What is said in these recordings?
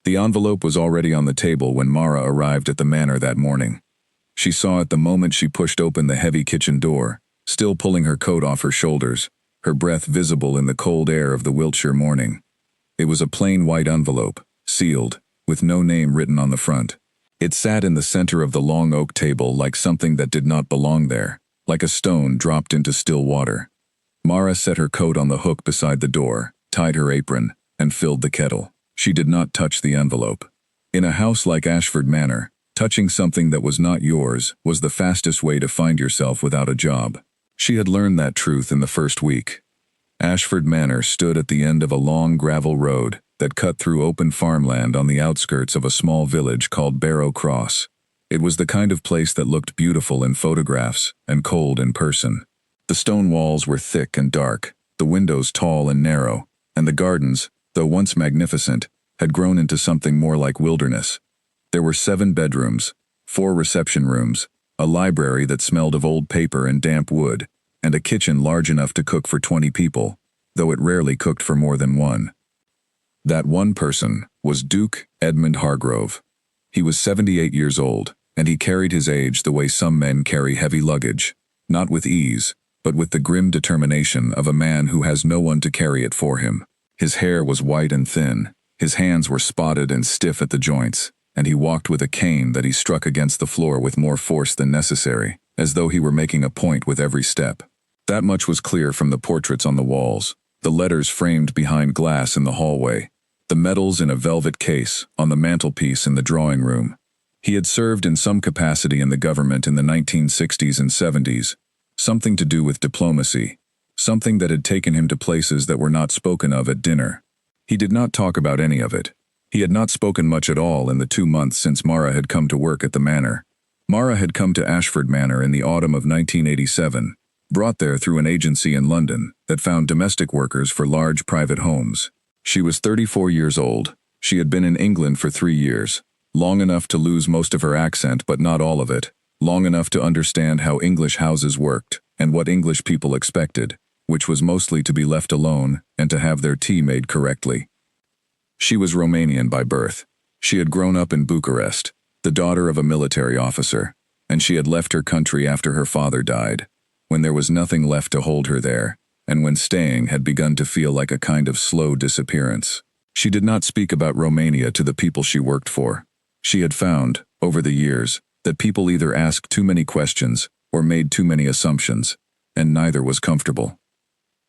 The envelope was already on the table when Mara arrived at the manor that morning. She saw it the moment she pushed open the heavy kitchen door, still pulling her coat off her shoulders, her breath visible in the cold air of the Wiltshire morning. It was a plain white envelope, sealed, with no name written on the front. It sat in the center of the long oak table like something that did not belong there, like a stone dropped into still water. Mara set her coat on the hook beside the door, tied her apron, and filled the kettle. She did not touch the envelope. In a house like Ashford Manor, touching something that was not yours was the fastest way to find yourself without a job. She had learned that truth in the first week. Ashford Manor stood at the end of a long gravel road that cut through open farmland on the outskirts of a small village called Barrow Cross. It was the kind of place that looked beautiful in photographs and cold in person. The stone walls were thick and dark, the windows tall and narrow, and the gardens, though once magnificent, had grown into something more like wilderness. There were 7 bedrooms, 4 reception rooms, a library that smelled of old paper and damp wood, and a kitchen large enough to cook for 20 people, though it rarely cooked for more than one. That one person was Duke Edmund Hargrove. He was 78 years old, and he carried his age the way some men carry heavy luggage, not with ease, but with the grim determination of a man who has no one to carry it for him. His hair was white and thin, his hands were spotted and stiff at the joints, and he walked with a cane that he struck against the floor with more force than necessary, as though he were making a point with every step. That much was clear from the portraits on the walls, the letters framed behind glass in the hallway, the medals in a velvet case on the mantelpiece in the drawing room. He had served in some capacity in the government in the 1960s and 70s, something to do with diplomacy, something that had taken him to places that were not spoken of at dinner. He did not talk about any of it. He had not spoken much at all in the 2 months since Mara had come to work at the manor. Mara had come to Ashford Manor in the autumn of 1987, brought there through an agency in London that found domestic workers for large private homes. She was 34 years old. She had been in England for 3 years, long enough to lose most of her accent but not all of it, long enough to understand how English houses worked and what English people expected, which was mostly to be left alone and to have their tea made correctly. She was Romanian by birth. She had grown up in Bucharest, the daughter of a military officer, and she had left her country after her father died, when there was nothing left to hold her there, and when staying had begun to feel like a kind of slow disappearance. She did not speak about Romania to the people she worked for. She had found, over the years, that people either asked too many questions or made too many assumptions, and neither was comfortable.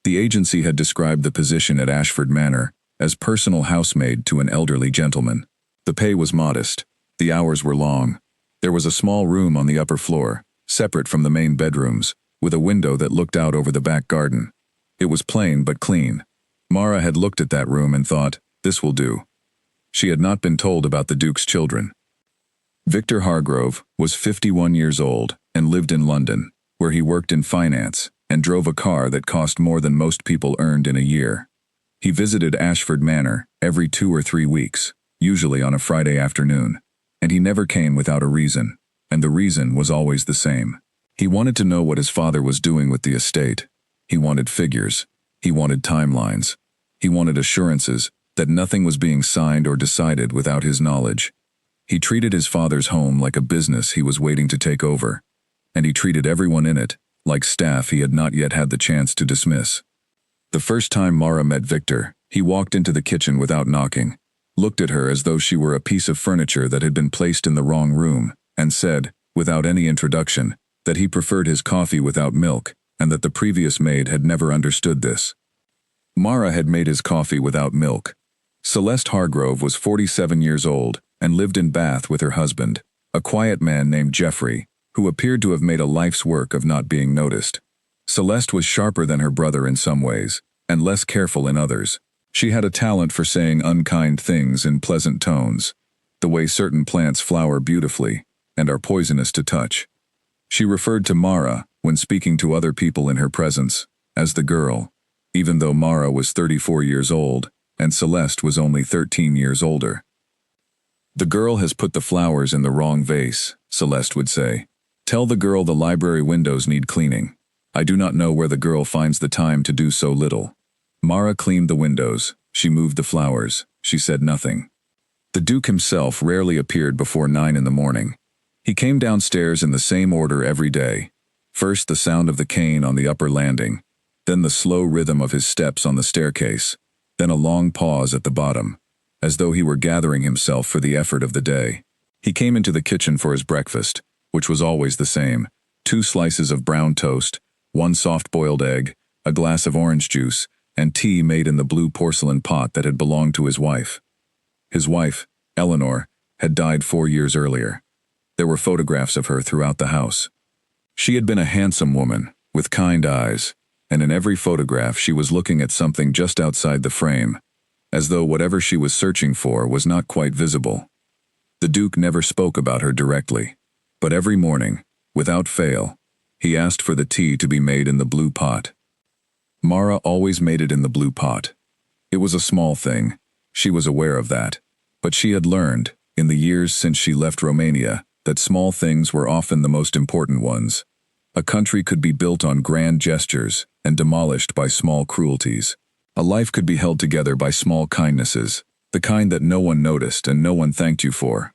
The agency had described the position at Ashford Manor as personal housemaid to an elderly gentleman. The pay was modest. The hours were long. There was a small room on the upper floor, separate from the main bedrooms, with a window that looked out over the back garden. It was plain but clean. Mara had looked at that room and thought, this will do. She had not been told about the Duke's children. Victor Hargrove was 51 years old and lived in London, where he worked in finance and drove a car that cost more than most people earned in a year. He visited Ashford Manor every 2 or 3 weeks, usually on a Friday afternoon, and he never came without a reason, and the reason was always the same. He wanted to know what his father was doing with the estate. He wanted figures. He wanted timelines. He wanted assurances that nothing was being signed or decided without his knowledge. He treated his father's home like a business he was waiting to take over, and he treated everyone in it like staff he had not yet had the chance to dismiss. The first time Mara met Victor, he walked into the kitchen without knocking, looked at her as though she were a piece of furniture that had been placed in the wrong room, and said, without any introduction, that he preferred his coffee without milk, and that the previous maid had never understood this. Mara had made his coffee without milk. Celeste Hargrove was 47 years old and lived in Bath with her husband, a quiet man named Geoffrey, who appeared to have made a life's work of not being noticed. Celeste was sharper than her brother in some ways, and less careful in others. She had a talent for saying unkind things in pleasant tones, the way certain plants flower beautifully and are poisonous to touch. She referred to Mara, when speaking to other people in her presence, as the girl, even though Mara was 34 years old and Celeste was only 13 years older. "The girl has put the flowers in the wrong vase," Celeste would say. "Tell the girl the library windows need cleaning. I do not know where the girl finds the time to do so little." Mara cleaned the windows. She moved the flowers. She said nothing. The Duke himself rarely appeared before 9 in the morning. He came downstairs in the same order every day. First the sound of the cane on the upper landing, then the slow rhythm of his steps on the staircase, then a long pause at the bottom, as though he were gathering himself for the effort of the day. He came into the kitchen for his breakfast, which was always the same: 2 slices of brown toast, 1 soft-boiled egg, a glass of orange juice, and tea made in the blue porcelain pot that had belonged to his wife. His wife, Eleanor, had died 4 years earlier. There were photographs of her throughout the house. She had been a handsome woman, with kind eyes, and in every photograph she was looking at something just outside the frame, as though whatever she was searching for was not quite visible. The Duke never spoke about her directly, but every morning, without fail, he asked for the tea to be made in the blue pot. Mara always made it in the blue pot. It was a small thing, she was aware of that, but she had learned, in the years since she left Romania, that small things were often the most important ones. A country could be built on grand gestures and demolished by small cruelties. A life could be held together by small kindnesses, the kind that no one noticed and no one thanked you for.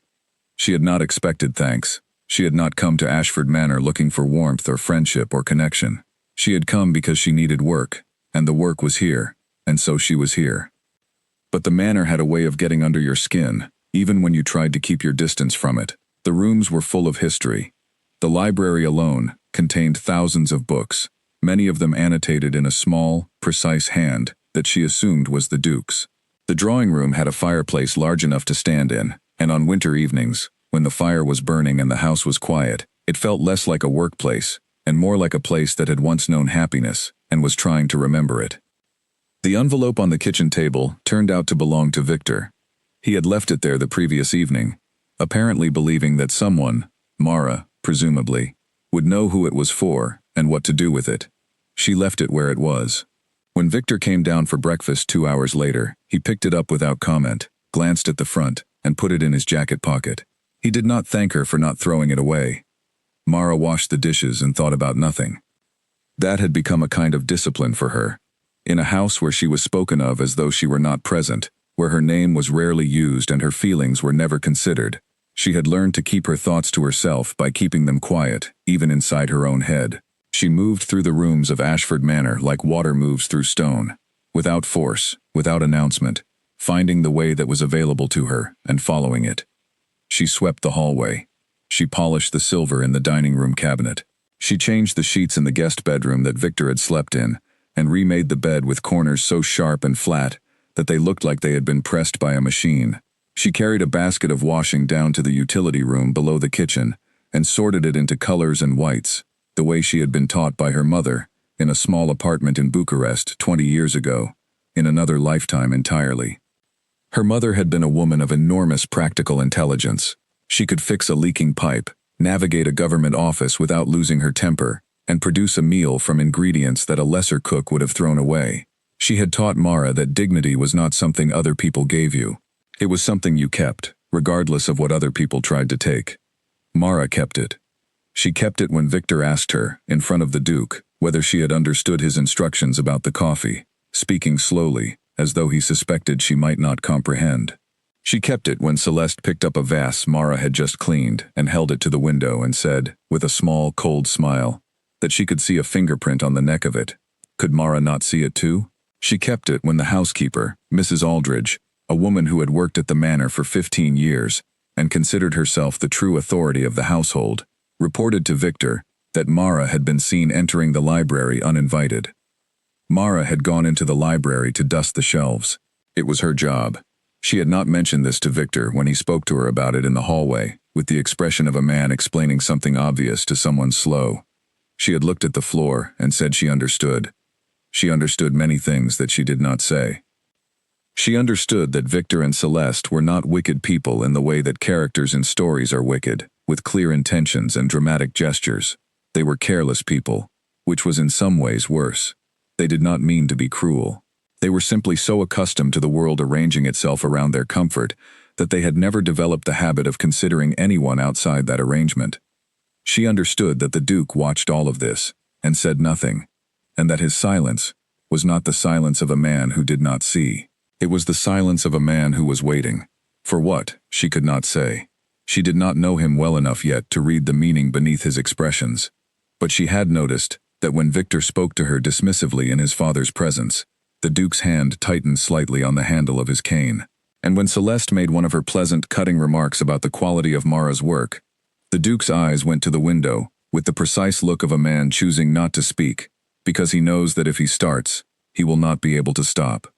She had not expected thanks. She had not come to Ashford Manor looking for warmth or friendship or connection. She had come because she needed work, and the work was here, and so she was here. But the manor had a way of getting under your skin, even when you tried to keep your distance from it. The rooms were full of history. The library alone contained thousands of books, many of them annotated in a small, precise hand that she assumed was the Duke's. The drawing room had a fireplace large enough to stand in, and on winter evenings, when the fire was burning and the house was quiet, it felt less like a workplace, and more like a place that had once known happiness and was trying to remember it. The envelope on the kitchen table turned out to belong to Victor. He had left it there the previous evening, apparently believing that someone, Mara, presumably, would know who it was for and what to do with it. She left it where it was. When Victor came down for breakfast 2 hours later, he picked it up without comment, glanced at the front, and put it in his jacket pocket. He did not thank her for not throwing it away. Mara washed the dishes and thought about nothing. That had become a kind of discipline for her. In a house where she was spoken of as though she were not present, where her name was rarely used and her feelings were never considered, she had learned to keep her thoughts to herself by keeping them quiet, even inside her own head. She moved through the rooms of Ashford Manor like water moves through stone, without force, without announcement, finding the way that was available to her and following it. She swept the hallway. She polished the silver in the dining room cabinet. She changed the sheets in the guest bedroom that Victor had slept in, and remade the bed with corners so sharp and flat that they looked like they had been pressed by a machine. She carried a basket of washing down to the utility room below the kitchen and sorted it into colors and whites, the way she had been taught by her mother, in a small apartment in Bucharest 20 years ago, in another lifetime entirely. Her mother had been a woman of enormous practical intelligence. She could fix a leaking pipe, navigate a government office without losing her temper, and produce a meal from ingredients that a lesser cook would have thrown away. She had taught Mara that dignity was not something other people gave you. It was something you kept, regardless of what other people tried to take. Mara kept it. She kept it when Victor asked her, in front of the Duke, whether she had understood his instructions about the coffee, speaking slowly, as though he suspected she might not comprehend. She kept it when Celeste picked up a vase Mara had just cleaned and held it to the window and said, with a small, cold smile, that she could see a fingerprint on the neck of it. Could Mara not see it too? She kept it when the housekeeper, Mrs. Aldridge, a woman who had worked at the manor for 15 years and considered herself the true authority of the household, reported to Victor that Mara had been seen entering the library uninvited. Mara had gone into the library to dust the shelves. It was her job. She had not mentioned this to Victor when he spoke to her about it in the hallway, with the expression of a man explaining something obvious to someone slow. She had looked at the floor and said she understood. She understood many things that she did not say. She understood that Victor and Celeste were not wicked people in the way that characters in stories are wicked, with clear intentions and dramatic gestures. They were careless people, which was in some ways worse. They did not mean to be cruel. They were simply so accustomed to the world arranging itself around their comfort that they had never developed the habit of considering anyone outside that arrangement. She understood that the Duke watched all of this and said nothing, and that his silence was not the silence of a man who did not see. It was the silence of a man who was waiting, For what, she could not say. She did not know him well enough yet to read the meaning beneath his expressions. But she had noticed that when Victor spoke to her dismissively in his father's presence, the Duke's hand tightened slightly on the handle of his cane. And when Celeste made one of her pleasant, cutting remarks about the quality of Mara's work, the Duke's eyes went to the window, with the precise look of a man choosing not to speak, because he knows that if he starts, he will not be able to stop.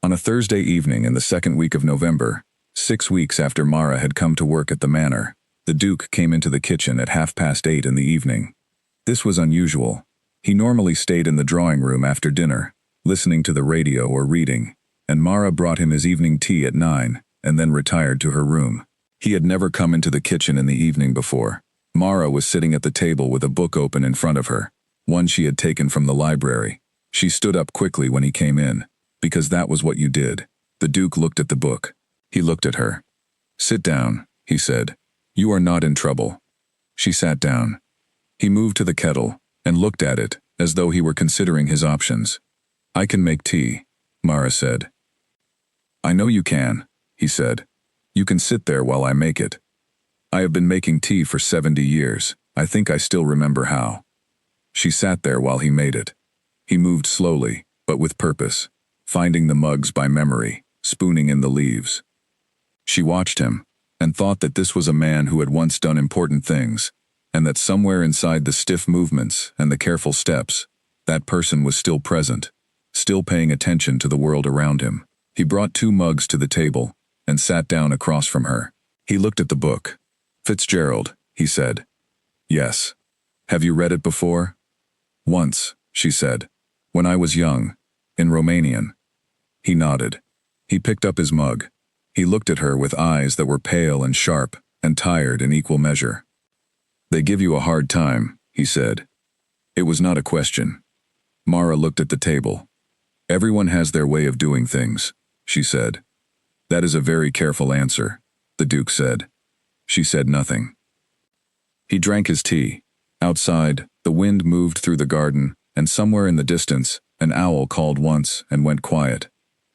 On a Thursday evening in the second week of November, 6 weeks after Mara had come to work at the manor, the Duke came into the kitchen at 8:30 in the evening. This was unusual. He normally stayed in the drawing room after dinner, listening to the radio or reading, and Mara brought him his evening tea at 9, and then retired to her room. He had never come into the kitchen in the evening before. Mara was sitting at the table with a book open in front of her, one she had taken from the library. She stood up quickly when he came in, because that was what you did. The Duke looked at the book. He looked at her. "Sit down," he said. "You are not in trouble." She sat down. He moved to the kettle and looked at it as though he were considering his options. "I can make tea," Mara said. "I know you can," he said. "You can sit there while I make it. I have been making tea for 70 years. I think I still remember how." She sat there while he made it. He moved slowly, but with purpose, finding the mugs by memory, spooning in the leaves. She watched him, and thought that this was a man who had once done important things, and that somewhere inside the stiff movements and the careful steps, that person was still present, still paying attention to the world around him. He brought 2 mugs to the table, and sat down across from her. He looked at the book. "Fitzgerald," he said. "Yes. Have you read it before?" "Once," she said. "When I was young, in Romanian." He nodded. He picked up his mug. He looked at her with eyes that were pale and sharp and tired in equal measure. "They give you a hard time," he said. It was not a question. Mara looked at the table. "Everyone has their way of doing things," she said. "That is a very careful answer," the Duke said. She said nothing. He drank his tea. Outside, the wind moved through the garden, and somewhere in the distance, an owl called once and went quiet.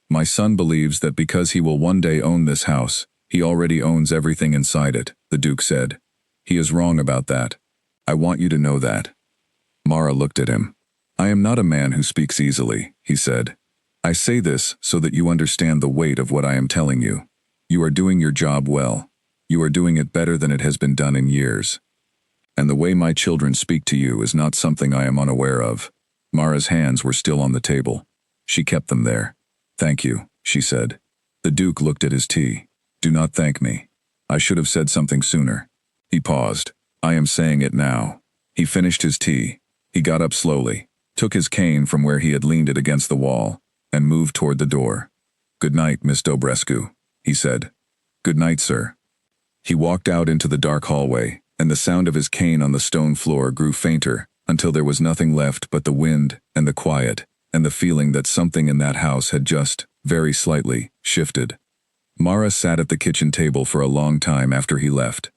"My son believes that because he will one day own this house, he already owns everything inside it," the Duke said. "He is wrong about that. I want you to know that." Mara looked at him. "I am not a man who speaks easily," he said. "I say this so that you understand the weight of what I am telling you. You are doing your job well. You are doing it better than it has been done in years. And the way my children speak to you is not something I am unaware of." Mara's hands were still on the table. She kept them there. "Thank you," she said. The Duke looked at his tea. "Do not thank me. I should have said something sooner." He paused. "I am saying it now." He finished his tea. He got up slowly, took his cane from where he had leaned it against the wall, and moved toward the door. "Good night, Miss Dobrescu," he said. "Good night, sir." He walked out into the dark hallway, and the sound of his cane on the stone floor grew fainter until there was nothing left but the wind and the quiet, and the feeling that something in that house had just, very slightly, shifted. Mara sat at the kitchen table for a long time after he left.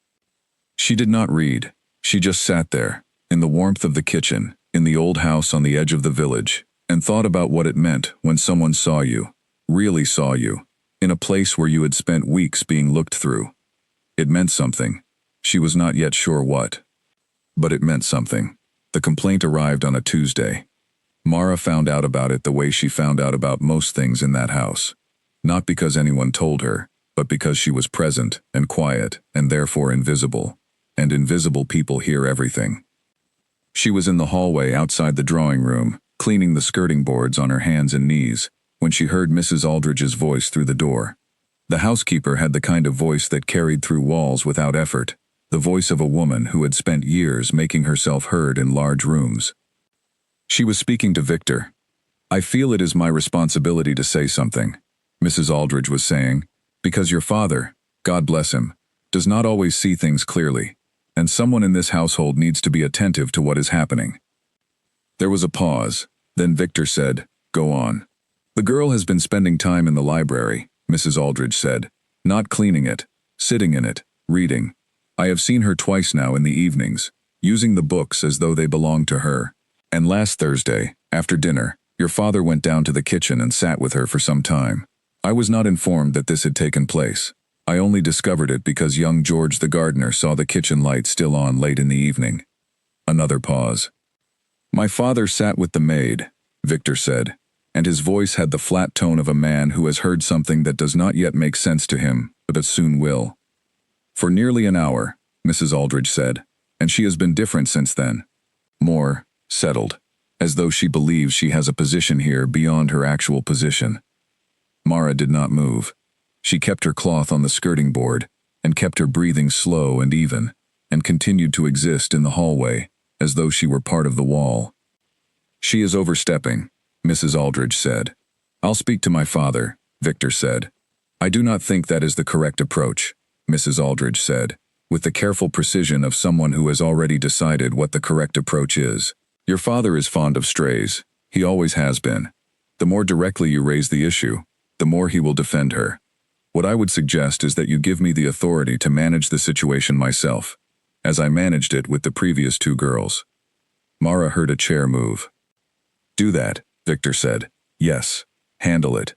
She did not read. She just sat there, in the warmth of the kitchen, in the old house on the edge of the village, and thought about what it meant when someone saw you, really saw you, in a place where you had spent weeks being looked through. It meant something. She was not yet sure what. But it meant something. The complaint arrived on a Tuesday. Mara found out about it the way she found out about most things in that house. Not because anyone told her, but because she was present and quiet and therefore invisible. And invisible people hear everything. She was in the hallway outside the drawing room, cleaning the skirting boards on her hands and knees, when she heard Mrs. Aldridge's voice through the door. The housekeeper had the kind of voice that carried through walls without effort, the voice of a woman who had spent years making herself heard in large rooms. She was speaking to Victor. "I feel it is my responsibility to say something," Mrs. Aldridge was saying, "because your father, God bless him, does not always see things clearly, and someone in this household needs to be attentive to what is happening." There was a pause, then Victor said, "Go on." "The girl has been spending time in the library," Mrs. Aldridge said, "not cleaning it, sitting in it, reading. I have seen her twice now in the evenings, using the books as though they belonged to her. And last Thursday, after dinner, your father went down to the kitchen and sat with her for some time. I was not informed that this had taken place. I only discovered it because young George the gardener saw the kitchen light still on late in the evening. Another pause. My father sat with the maid, Victor said, and his voice had the flat tone of a man who has heard something that does not yet make sense to him, but that soon will. For nearly an hour, Mrs. Aldridge said, and she has been different since then. More settled, as though she believes she has a position here beyond her actual position. Mara did not move. She kept her cloth on the skirting board, and kept her breathing slow and even, and continued to exist in the hallway, as though she were part of the wall. She is overstepping, Mrs. Aldridge said. I'll speak to my father, Victor said. I do not think that is the correct approach, Mrs. Aldridge said, with the careful precision of someone who has already decided what the correct approach is. Your father is fond of strays. He always has been. The more directly you raise the issue, the more he will defend her. What I would suggest is that you give me the authority to manage the situation myself, as I managed it with the previous two girls. Mara heard a chair move. Do that, Victor said. Yes, handle it.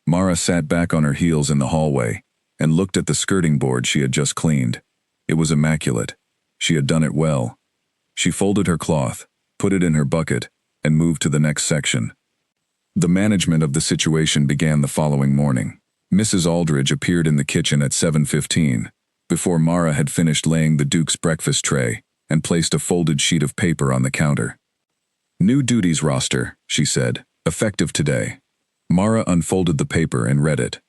Mara sat back on her heels in the hallway and looked at the skirting board she had just cleaned. It was immaculate. She had done it well. She folded her cloth, put it in her bucket, and moved to the next section. The management of the situation began the following morning. Mrs. Aldridge appeared in the kitchen at 7:15, before Mara had finished laying the Duke's breakfast tray and placed a folded sheet of paper on the counter. New duties roster, she said, effective today. Mara unfolded the paper and read it.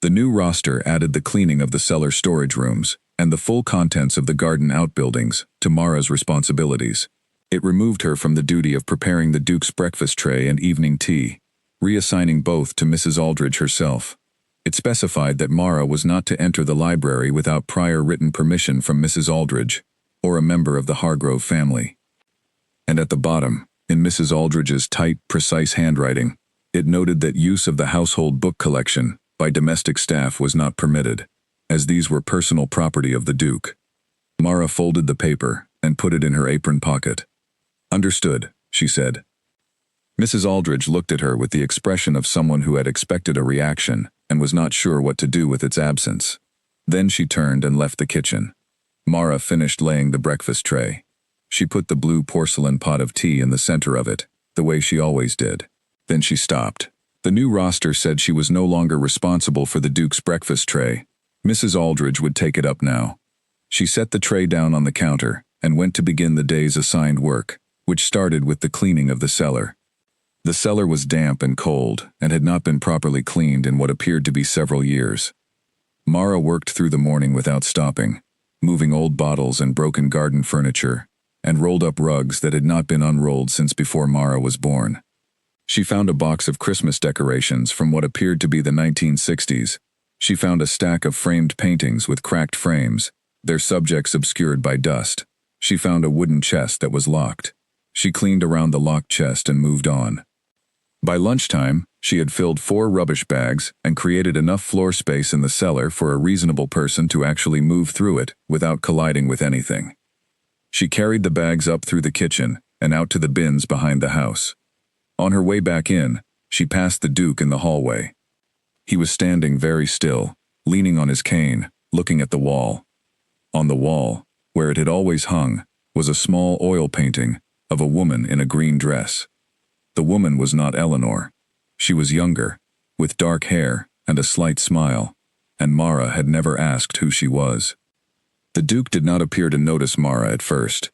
The new roster added the cleaning of the cellar storage rooms and the full contents of the garden outbuildings to Mara's responsibilities. It removed her from the duty of preparing the Duke's breakfast tray and evening tea, reassigning both to Mrs. Aldridge herself. It specified that Mara was not to enter the library without prior written permission from Mrs. Aldridge, or a member of the Hargrove family. And at the bottom, in Mrs. Aldridge's tight, precise handwriting, it noted that use of the household book collection by domestic staff was not permitted, as these were personal property of the Duke. Mara folded the paper and put it in her apron pocket. Understood, she said. Mrs. Aldridge looked at her with the expression of someone who had expected a reaction and was not sure what to do with its absence. Then she turned and left the kitchen. Mara finished laying the breakfast tray. She put the blue porcelain pot of tea in the center of it, the way she always did. Then she stopped. The new roster said she was no longer responsible for the Duke's breakfast tray. Mrs. Aldridge would take it up now. She set the tray down on the counter and went to begin the day's assigned work, which started with the cleaning of the cellar. The cellar was damp and cold and had not been properly cleaned in what appeared to be several years. Mara worked through the morning without stopping, moving old bottles and broken garden furniture, and rolled up rugs that had not been unrolled since before Mara was born. She found a box of Christmas decorations from what appeared to be the 1960s. She found a stack of framed paintings with cracked frames, their subjects obscured by dust. She found a wooden chest that was locked. She cleaned around the locked chest and moved on. By lunchtime, she had filled 4 rubbish bags and created enough floor space in the cellar for a reasonable person to actually move through it without colliding with anything. She carried the bags up through the kitchen and out to the bins behind the house. On her way back in, she passed the Duke in the hallway. He was standing very still, leaning on his cane, looking at the wall. On the wall, where it had always hung, was a small oil painting of a woman in a green dress. The woman was not Eleanor. She was younger, with dark hair and a slight smile, and Mara had never asked who she was. The Duke did not appear to notice Mara at first.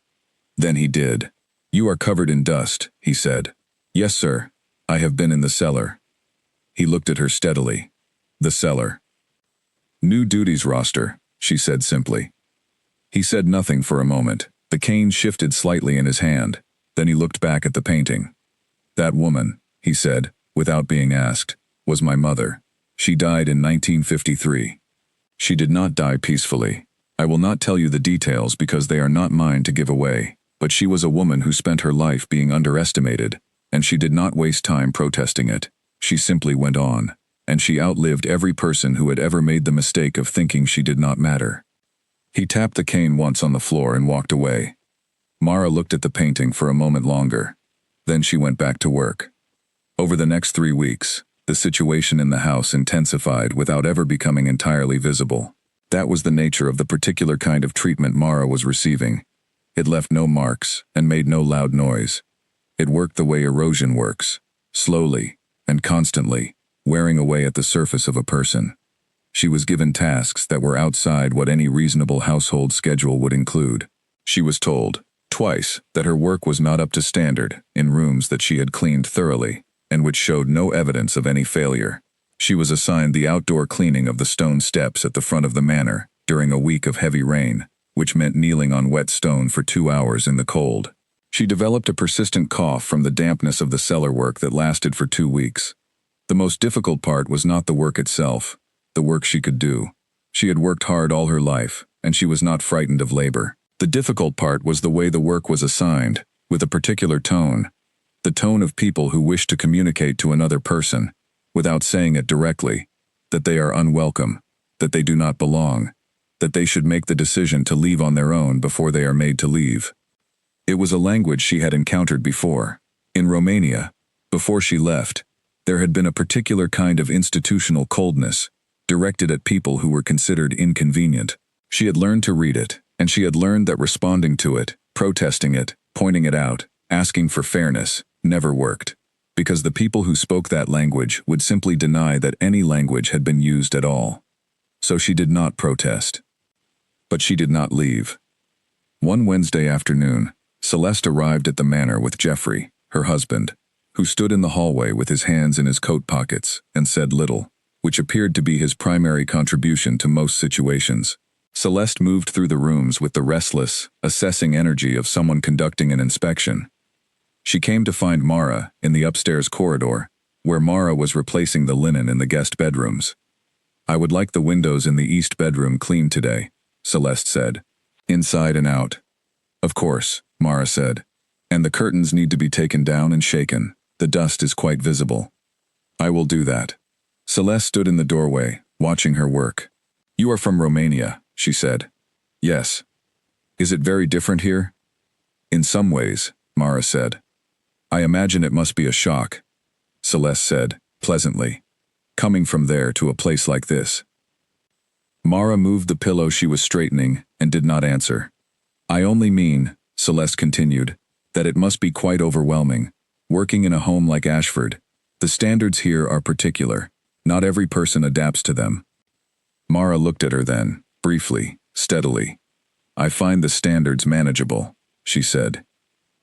Then he did. "You are covered in dust," he said. "Yes, sir. I have been in the cellar." He looked at her steadily. "The cellar." "New duties roster," she said simply. He said nothing for a moment. The cane shifted slightly in his hand. Then he looked back at the painting. "That woman," he said, without being asked, "was my mother. She died in 1953. She did not die peacefully. I will not tell you the details because they are not mine to give away, but she was a woman who spent her life being underestimated, and she did not waste time protesting it. She simply went on, and she outlived every person who had ever made the mistake of thinking she did not matter." He tapped the cane once on the floor and walked away. Mara looked at the painting for a moment longer. Then she went back to work. Over the next 3 weeks, The situation in the house intensified without ever becoming entirely visible. That was the nature of the particular kind of treatment Mara was receiving. It left no marks and made no loud noise. It worked the way erosion works, slowly and constantly, wearing away at the surface of a person. She was given tasks that were outside what any reasonable household schedule would include. She was told, twice, that her work was not up to standard in rooms that she had cleaned thoroughly and which showed no evidence of any failure. She was assigned the outdoor cleaning of the stone steps at the front of the manor during a week of heavy rain, which meant kneeling on wet stone for 2 hours in the cold. She developed a persistent cough from the dampness of the cellar work that lasted for 2 weeks. The most difficult part was not the work itself, the work she could do. She had worked hard all her life, and she was not frightened of labor. The difficult part was the way the work was assigned, with a particular tone, the tone of people who wish to communicate to another person, without saying it directly, that they are unwelcome, that they do not belong, that they should make the decision to leave on their own before they are made to leave. It was a language she had encountered before. In Romania, before she left, there had been a particular kind of institutional coldness, directed at people who were considered inconvenient. She had learned to read it, and she had learned that responding to it, protesting it, pointing it out, asking for fairness, never worked, because the people who spoke that language would simply deny that any language had been used at all. So she did not protest. But she did not leave. One Wednesday afternoon, Celeste arrived at the manor with Geoffrey, her husband, who stood in the hallway with his hands in his coat pockets and said little, which appeared to be his primary contribution to most situations. Celeste moved through the rooms with the restless, assessing energy of someone conducting an inspection. She came to find Mara in the upstairs corridor, where Mara was replacing the linen in the guest bedrooms. "I would like the windows in the east bedroom cleaned today," Celeste said. "Inside and out." "Of course," Mara said. "And the curtains need to be taken down and shaken. The dust is quite visible." "I will do that." Celeste stood in the doorway, watching her work. "You are from Romania," she said. "Yes." "Is it very different here?" "In some ways," Mara said. "I imagine it must be a shock," Celeste said, pleasantly, "coming from there to a place like this." Mara moved the pillow she was straightening and did not answer. "I only mean," Celeste continued, "that it must be quite overwhelming, working in a home like Ashford. The standards here are particular. Not every person adapts to them." Mara looked at her then, briefly, steadily. "I find the standards manageable," she said.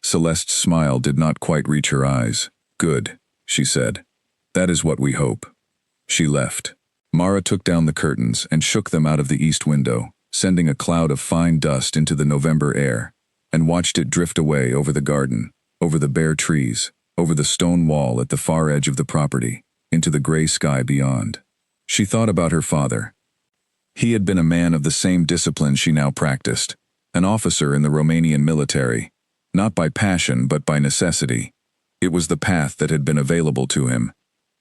Celeste's smile did not quite reach her eyes. "Good," she said. "That is what we hope." She left. Mara took down the curtains and shook them out of the east window, sending a cloud of fine dust into the November air, and watched it drift away over the garden, over the bare trees, over the stone wall at the far edge of the property, into the gray sky beyond. She thought about her father. He had been a man of the same discipline she now practiced, an officer in the Romanian military, not by passion but by necessity. It was the path that had been available to him,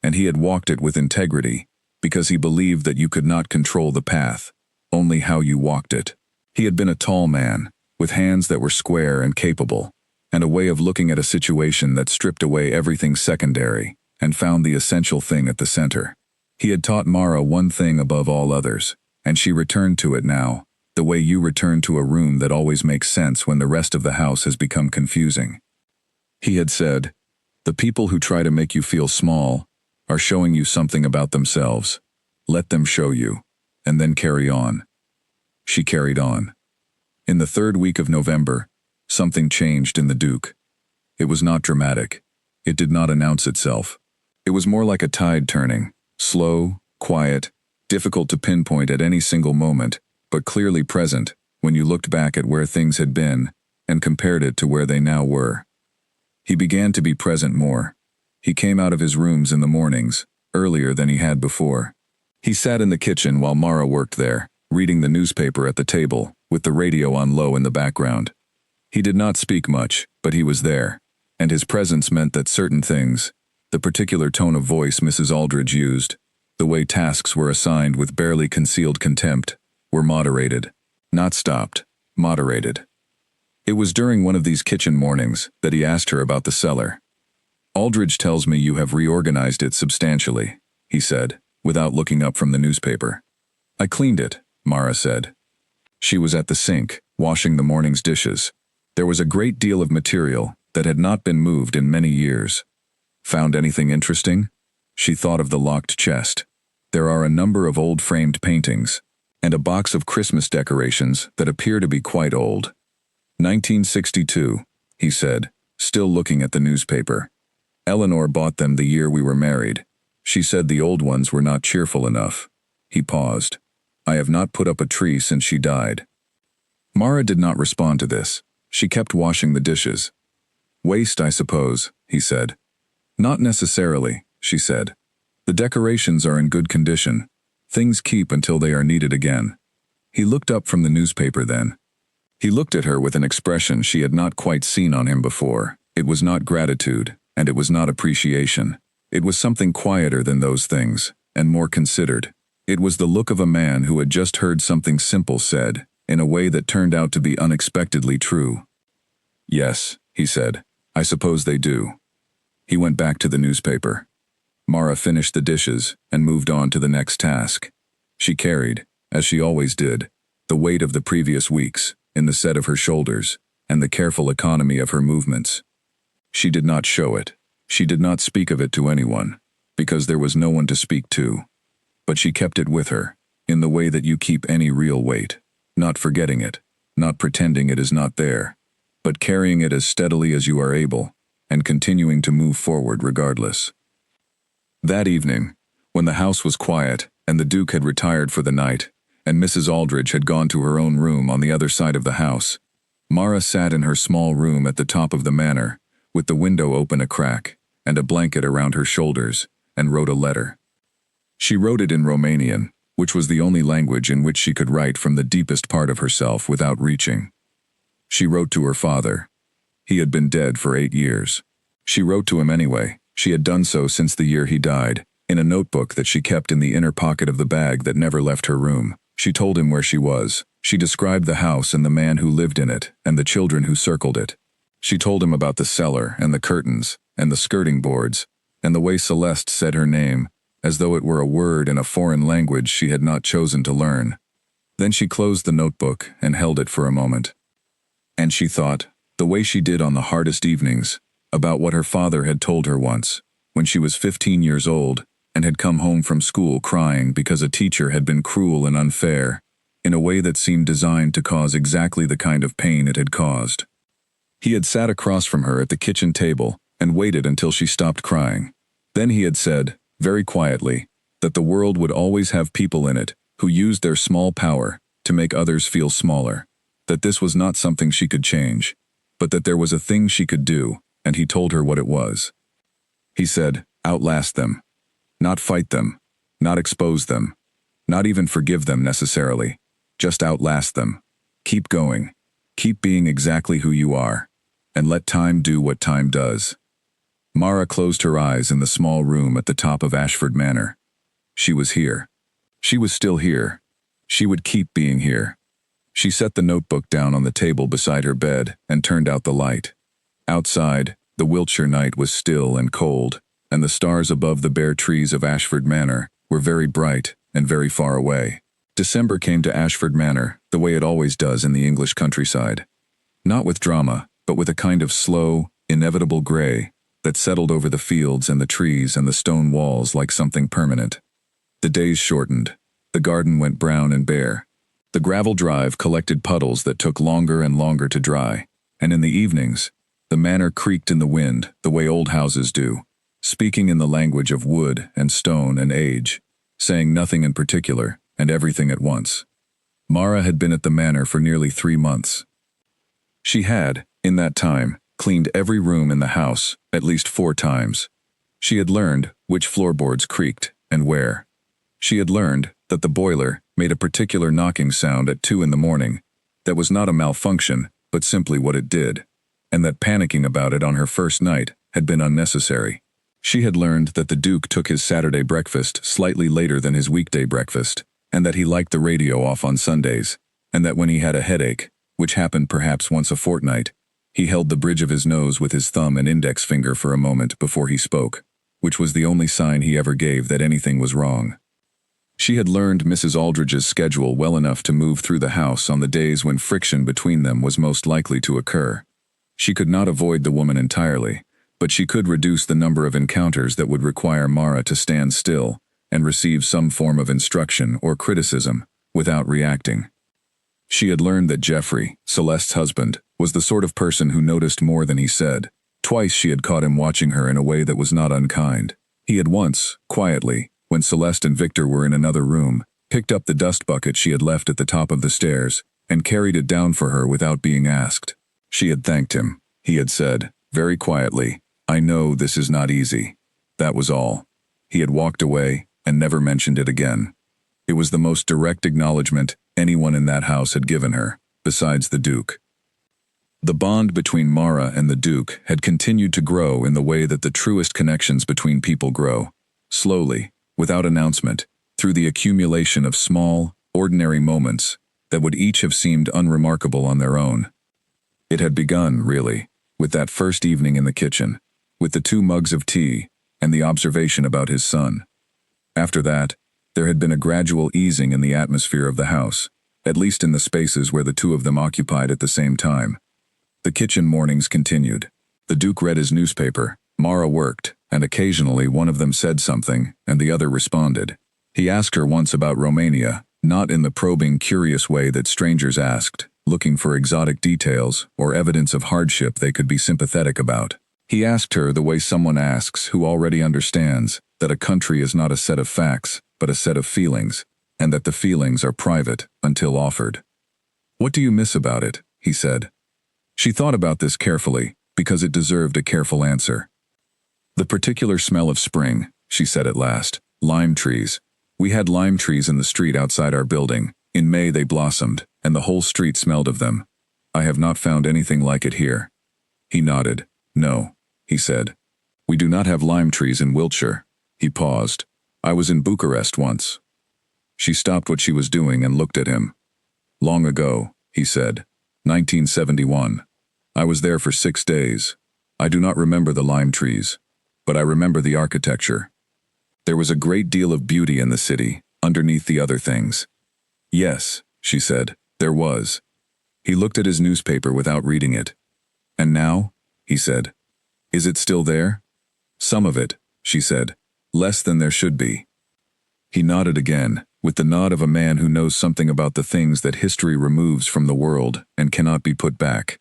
and he had walked it with integrity, because he believed that you could not control the path, only how you walked it. He had been a tall man, with hands that were square and capable, and a way of looking at a situation that stripped away everything secondary and found the essential thing at the center. He had taught Mara one thing above all others, and she returned to it now, the way you return to a room that always makes sense when the rest of the house has become confusing. He had said, "The people who try to make you feel small are showing you something about themselves. Let them show you, and then carry on." She carried on. In the 3rd week of November, something changed in the Duke. It was not dramatic. It did not announce itself. It was more like a tide turning, slow, quiet, difficult to pinpoint at any single moment, but clearly present when you looked back at where things had been and compared it to where they now were. He began to be present more. He came out of his rooms in the mornings, earlier than he had before. He sat in the kitchen while Mara worked there, reading the newspaper at the table, with the radio on low in the background. He did not speak much, but he was there, and his presence meant that certain things, the particular tone of voice Mrs. Aldridge used, the way tasks were assigned with barely concealed contempt, were moderated. Not stopped, moderated. It was during one of these kitchen mornings that he asked her about the cellar. Aldridge tells me you have reorganized it substantially, he said, without looking up from the newspaper. I cleaned it, Mara said. She was at the sink, washing the morning's dishes. There was a great deal of material that had not been moved in many years. Found anything interesting? She thought of the locked chest. There are a number of old framed paintings, and a box of Christmas decorations that appear to be quite old. 1962, he said, still looking at the newspaper. Eleanor bought them the year we were married. She said the old ones were not cheerful enough. He paused. I have not put up a tree since she died. Mara did not respond to this. She kept washing the dishes. Waste, I suppose, he said. Not necessarily, she said. The decorations are in good condition. Things keep until they are needed again. He looked up from the newspaper then. He looked at her with an expression she had not quite seen on him before. It was not gratitude, and it was not appreciation. It was something quieter than those things, and more considered. It was the look of a man who had just heard something simple said, in a way that turned out to be unexpectedly true. Yes, he said, I suppose they do. He went back to the newspaper. Mara finished the dishes and moved on to the next task. She carried, as she always did, the weight of the previous weeks in the set of her shoulders and the careful economy of her movements. She did not show it. She did not speak of it to anyone, because there was no one to speak to. But she kept it with her, in the way that you keep any real weight, not forgetting it, not pretending it is not there, but carrying it as steadily as you are able, and continuing to move forward regardless. That evening, when the house was quiet and the Duke had retired for the night, and Mrs. Aldridge had gone to her own room on the other side of the house, Mara sat in her small room at the top of the manor, with the window open a crack and a blanket around her shoulders, and wrote a letter. She wrote it in Romanian, which was the only language in which she could write from the deepest part of herself without reaching. She wrote to her father. He had been dead for 8 years. She wrote to him anyway. She had done so since the year he died, in a notebook that she kept in the inner pocket of the bag that never left her room. She told him where she was. She described the house and the man who lived in it and the children who circled it. She told him about the cellar and the curtains and the skirting boards and the way Celeste said her name, as though it were a word in a foreign language she had not chosen to learn. Then she closed the notebook and held it for a moment. And she thought, the way she did on the hardest evenings, about what her father had told her once, when she was 15 years old and had come home from school crying because a teacher had been cruel and unfair, in a way that seemed designed to cause exactly the kind of pain it had caused. He had sat across from her at the kitchen table and waited until she stopped crying. Then he had said, very quietly, that the world would always have people in it who used their small power to make others feel smaller, that this was not something she could change, but that there was a thing she could do, and he told her what it was. He said, outlast them. Not fight them. Not expose them. Not even forgive them necessarily. Just outlast them. Keep going. Keep being exactly who you are. And let time do what time does. Mara closed her eyes in the small room at the top of Ashford Manor. She was here. She was still here. She would keep being here. She set the notebook down on the table beside her bed and turned out the light. Outside, the Wiltshire night was still and cold, and the stars above the bare trees of Ashford Manor were very bright and very far away. December came to Ashford Manor the way it always does in the English countryside. Not with drama, but with a kind of slow, inevitable gray that settled over the fields and the trees and the stone walls like something permanent. The days shortened. The garden went brown and bare. The gravel drive collected puddles that took longer and longer to dry, and in the evenings, the manor creaked in the wind the way old houses do, speaking in the language of wood and stone and age, saying nothing in particular and everything at once. Mara had been at the manor for nearly 3 months. She had, in that time, cleaned every room in the house at least 4 times. She had learned which floorboards creaked and where. She had learned that the boiler made a particular knocking sound at 2 in the morning. That was not a malfunction, but simply what it did, and that panicking about it on her first night had been unnecessary. She had learned that the Duke took his Saturday breakfast slightly later than his weekday breakfast, and that he liked the radio off on Sundays, and that when he had a headache, which happened perhaps once a fortnight, He held the bridge of his nose with his thumb and index finger for a moment before he spoke, which was the only sign he ever gave that anything was wrong. She had learned Mrs. Aldridge's schedule well enough to move through the house on the days when friction between them was most likely to occur. She could not avoid the woman entirely, but she could reduce the number of encounters that would require Mara to stand still and receive some form of instruction or criticism without reacting. She had learned that Jeffrey, Celeste's husband, was the sort of person who noticed more than he said. Twice she had caught him watching her in a way that was not unkind. He had once, quietly, when Celeste and Victor were in another room, picked up the dust bucket she had left at the top of the stairs and carried it down for her without being asked. She had thanked him. He had said, very quietly, "I know this is not easy." That was all. He had walked away and never mentioned it again. It was the most direct acknowledgement anyone in that house had given her, besides the Duke. The bond between Mara and the Duke had continued to grow in the way that the truest connections between people grow, slowly, without announcement, through the accumulation of small, ordinary moments that would each have seemed unremarkable on their own. It had begun, really, with that first evening in the kitchen, with the 2 mugs of tea and the observation about his son. After that, there had been a gradual easing in the atmosphere of the house, at least in the spaces where the 2 of them occupied at the same time. The kitchen mornings continued. The Duke read his newspaper, Mara worked, and occasionally one of them said something, and the other responded. He asked her once about Romania, not in the probing, curious way that strangers asked, looking for exotic details or evidence of hardship they could be sympathetic about. He asked her the way someone asks who already understands that a country is not a set of facts, but a set of feelings, and that the feelings are private until offered. "What do you miss about it?" he said. She thought about this carefully, because it deserved a careful answer. "The particular smell of spring," she said at last. "Lime trees. We had lime trees in the street outside our building. In May they blossomed, and the whole street smelled of them. I have not found anything like it here." He nodded. "No," he said. "We do not have lime trees in Wiltshire." He paused. "I was in Bucharest once." She stopped what she was doing and looked at him. "Long ago," he said. 1971. I was there for 6 days. I do not remember the lime trees, but I remember the architecture. There was a great deal of beauty in the city, underneath the other things." "Yes," she said, "there was." He looked at his newspaper without reading it. "And now?" he said. "Is it still there?" "Some of it," she said. "Less than there should be." He nodded again, with the nod of a man who knows something about the things that history removes from the world and cannot be put back.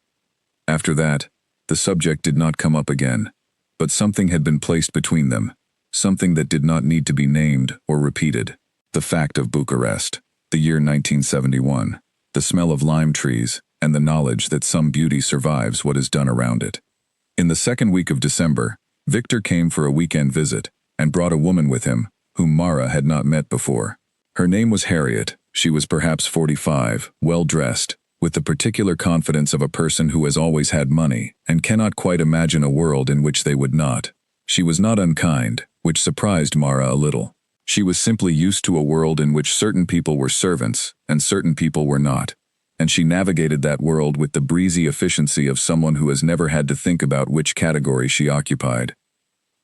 After that, the subject did not come up again, but something had been placed between them, something that did not need to be named or repeated. The fact of Bucharest, the year 1971, the smell of lime trees, and the knowledge that some beauty survives what is done around it. In the second week of December, Victor came for a weekend visit and brought a woman with him whom Mara had not met before. Her name was Harriet. She was perhaps 45, well-dressed, with the particular confidence of a person who has always had money and cannot quite imagine a world in which they would not. She was not unkind, which surprised Mara a little. She was simply used to a world in which certain people were servants and certain people were not, and she navigated that world with the breezy efficiency of someone who has never had to think about which category she occupied.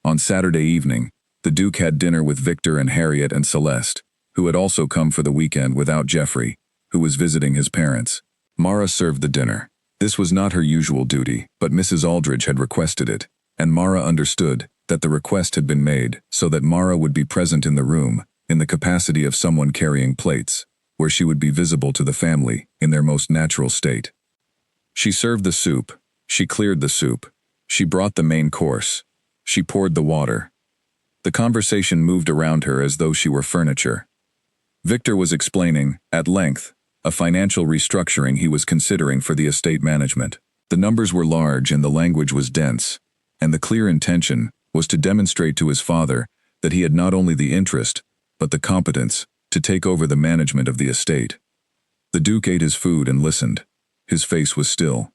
On Saturday evening, the Duke had dinner with Victor and Harriet and Celeste, who had also come for the weekend without Jeffrey, who was visiting his parents. Mara served the dinner. This was not her usual duty, but Mrs. Aldridge had requested it, and Mara understood that the request had been made so that Mara would be present in the room, in the capacity of someone carrying plates, where she would be visible to the family in their most natural state. She served the soup, she cleared the soup, she brought the main course, she poured the water. The conversation moved around her as though she were furniture. Victor was explaining, at length, a financial restructuring he was considering for the estate management. The numbers were large and the language was dense, and the clear intention was to demonstrate to his father that he had not only the interest, but the competence, to take over the management of the estate. The Duke ate his food and listened. His face was still.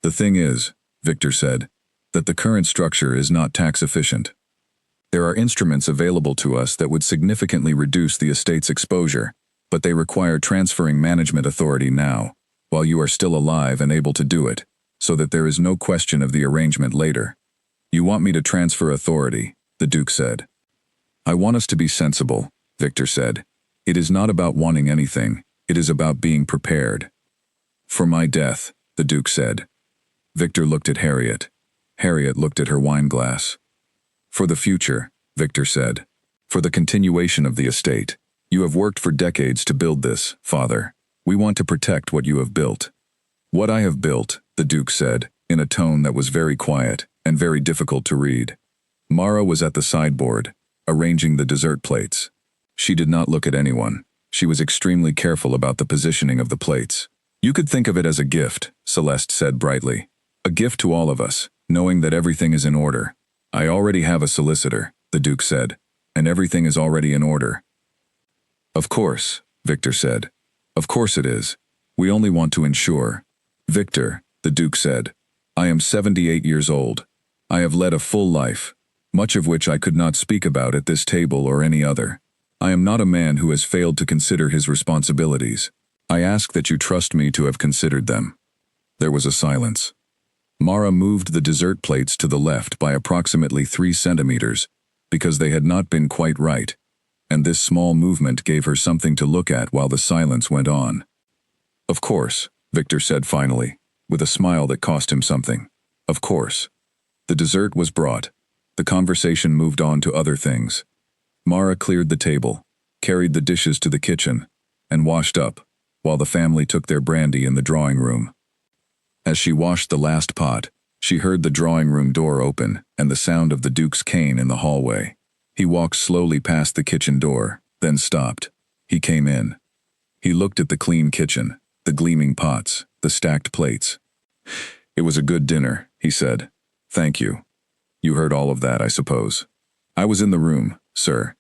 "The thing is," Victor said, "that the current structure is not tax efficient. There are instruments available to us that would significantly reduce the estate's exposure, but they require transferring management authority now, while you are still alive and able to do it. so that there is no question of the arrangement later. You want me to transfer authority, the Duke said. I want us to be sensible, Victor said. It is not about wanting anything, it is about being prepared. For my death, the Duke said. Victor looked at Harriet. Harriet looked at her wineglass. For the future, Victor said. For the continuation of the estate. You have worked for decades to build this, Father. We want to protect what you have built. What I have built, the Duke said, in a tone that was very quiet and very difficult to read. Mara was at the sideboard, arranging the dessert plates. She did not look at anyone. She was extremely careful about the positioning of the plates. You could think of it as a gift, Celeste said brightly. A gift to all of us, knowing that everything is in order. I already have a solicitor, the Duke said, and everything is already in order. Of course, Victor said. Of course it is. We only want to ensure. Victor, the Duke said, I am 78 years old. I have led a full life, much of which I could not speak about at this table or any other. I am not a man who has failed to consider his responsibilities. I ask that you trust me to have considered them. There was a silence. Mara moved the dessert plates to the left by approximately 3 centimeters, because they had not been quite right, and this small movement gave her something to look at while the silence went on. Of course, Victor said finally, with a smile that cost him something. Of course. The dessert was brought. The conversation moved on to other things. Mara cleared the table, carried the dishes to the kitchen, and washed up, while the family took their brandy in the drawing room. As she washed the last pot, she heard the drawing room door open and the sound of the Duke's cane in the hallway. He walked slowly past the kitchen door, then stopped. He came in. He looked at the clean kitchen, the gleaming pots, the stacked plates. It was a good dinner, he said. Thank you. You heard all of that, I suppose. I was in the room, sir.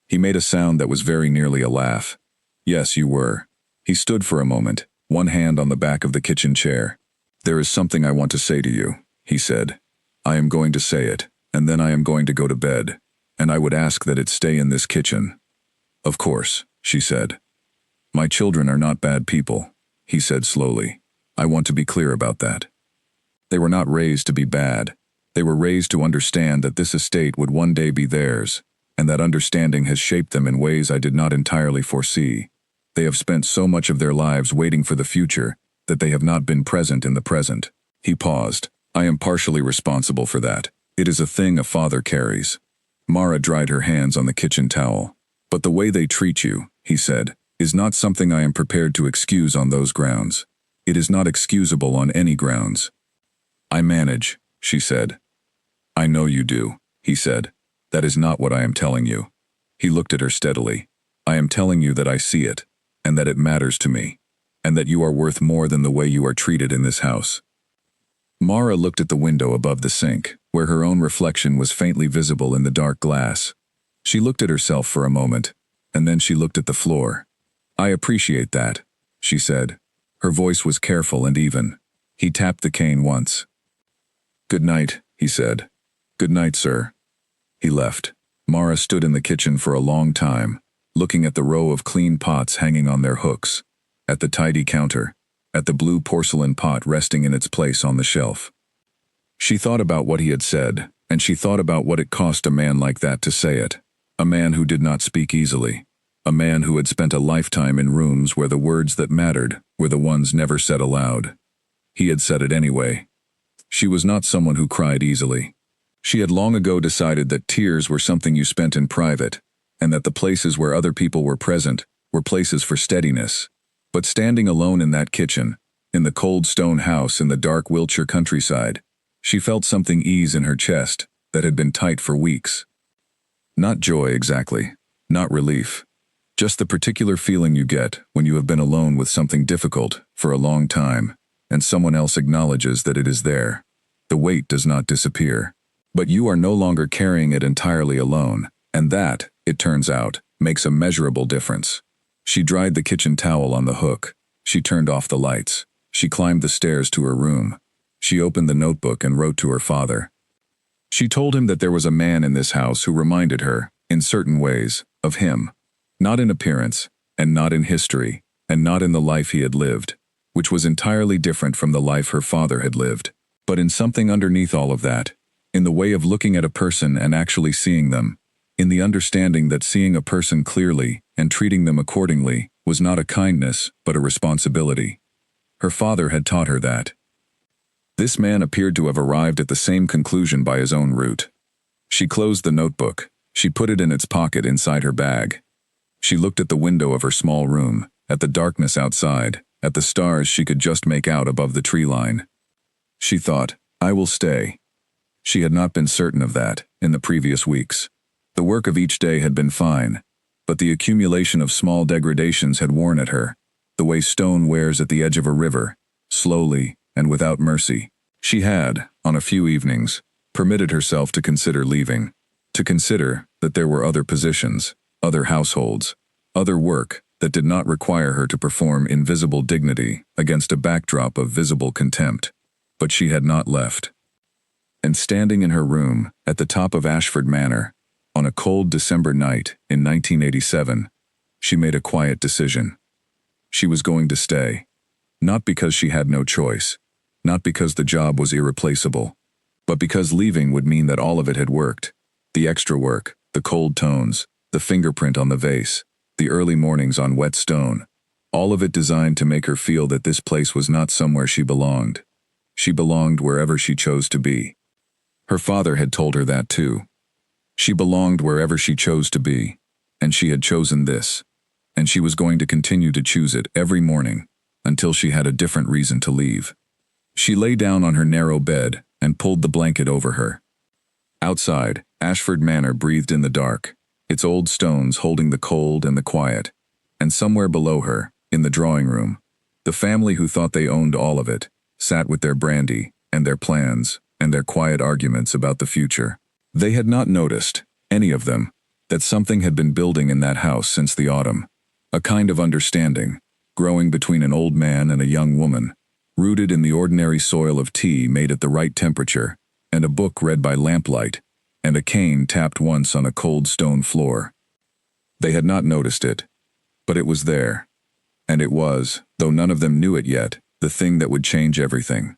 He made a sound that was very nearly a laugh. Yes, you were. He stood for a moment, one hand on the back of the kitchen chair. There is something I want to say to you, he said. I am going to say it, and then I am going to go to bed, and I would ask that it stay in this kitchen. Of course, she said. My children are not bad people, he said slowly. I want to be clear about that. They were not raised to be bad. They were raised to understand that this estate would one day be theirs, and that understanding has shaped them in ways I did not entirely foresee. They have spent so much of their lives waiting for the future that they have not been present in the present. He paused. I am partially responsible for that. It is a thing a father carries. Mara dried her hands on the kitchen towel. But the way they treat you, he said, is not something I am prepared to excuse on those grounds. It is not excusable on any grounds. I manage, she said. I know you do, he said. That is not what I am telling you. He looked at her steadily. I am telling you that I see it, and that it matters to me, and that you are worth more than the way you are treated in this house. Mara looked at the window above the sink, where her own reflection was faintly visible in the dark glass. She looked at herself for a moment, and then she looked at the floor. I appreciate that, she said. Her voice was careful and even. He tapped the cane once. Good night, he said. Good night, sir. He left. Mara stood in the kitchen for a long time, looking at the row of clean pots hanging on their hooks, at the tidy counter, at the blue porcelain pot resting in its place on the shelf. She thought about what he had said, and she thought about what it cost a man like that to say it. A man who did not speak easily. A man who had spent a lifetime in rooms where the words that mattered were the ones never said aloud. He had said it anyway. She was not someone who cried easily. She had long ago decided that tears were something you spent in private, and that the places where other people were present were places for steadiness. But standing alone in that kitchen, in the cold stone house in the dark Wiltshire countryside, she felt something ease in her chest that had been tight for weeks. Not joy exactly, not relief. Just the particular feeling you get when you have been alone with something difficult for a long time, and someone else acknowledges that it is there. The weight does not disappear. But you are no longer carrying it entirely alone, and that, it turns out, makes a measurable difference. She dried the kitchen towel on the hook. She turned off the lights. She climbed the stairs to her room. She opened the notebook and wrote to her father. She told him that there was a man in this house who reminded her, in certain ways, of him. Not in appearance, and not in history, and not in the life he had lived. which was entirely different from the life her father had lived. But in something underneath all of that, in the way of looking at a person and actually seeing them, in the understanding that seeing a person clearly and treating them accordingly was not a kindness but a responsibility. Her father had taught her that. This man appeared to have arrived at the same conclusion by his own route. She closed the notebook. She put it in its pocket inside her bag. She looked at the window of her small room, at the darkness outside, at the stars she could just make out above the tree line. She thought, I will stay. She had not been certain of that in the previous weeks. The work of each day had been fine, but the accumulation of small degradations had worn at her, the way stone wears at the edge of a river, slowly and without mercy. She had, on a few evenings, permitted herself to consider leaving, to consider that there were other positions, other households, other work that did not require her to perform invisible dignity against a backdrop of visible contempt. But she had not left. And standing in her room at the top of Ashford Manor, on a cold December night in 1987, she made a quiet decision. She was going to stay. Not because she had no choice, not because the job was irreplaceable, but because leaving would mean that all of it had worked. The extra work, the cold tones, the fingerprint on the vase, the early mornings on wet stone, all of it designed to make her feel that this place was not somewhere she belonged. She belonged wherever she chose to be. Her father had told her that too. She belonged wherever she chose to be, and she had chosen this, and she was going to continue to choose it every morning until she had a different reason to leave. She lay down on her narrow bed and pulled the blanket over her. Outside, Ashford Manor breathed in the dark, its old stones holding the cold and the quiet, and somewhere below her, in the drawing room, the family who thought they owned all of it, sat with their brandy and their plans and their quiet arguments about the future. They had not noticed, any of them, that something had been building in that house since the autumn, a kind of understanding, growing between an old man and a young woman, rooted in the ordinary soil of tea made at the right temperature, and a book read by lamplight, and a cane tapped once on a cold stone floor. They had not noticed it, but it was there, and it was, though none of them knew it yet, the thing that would change everything.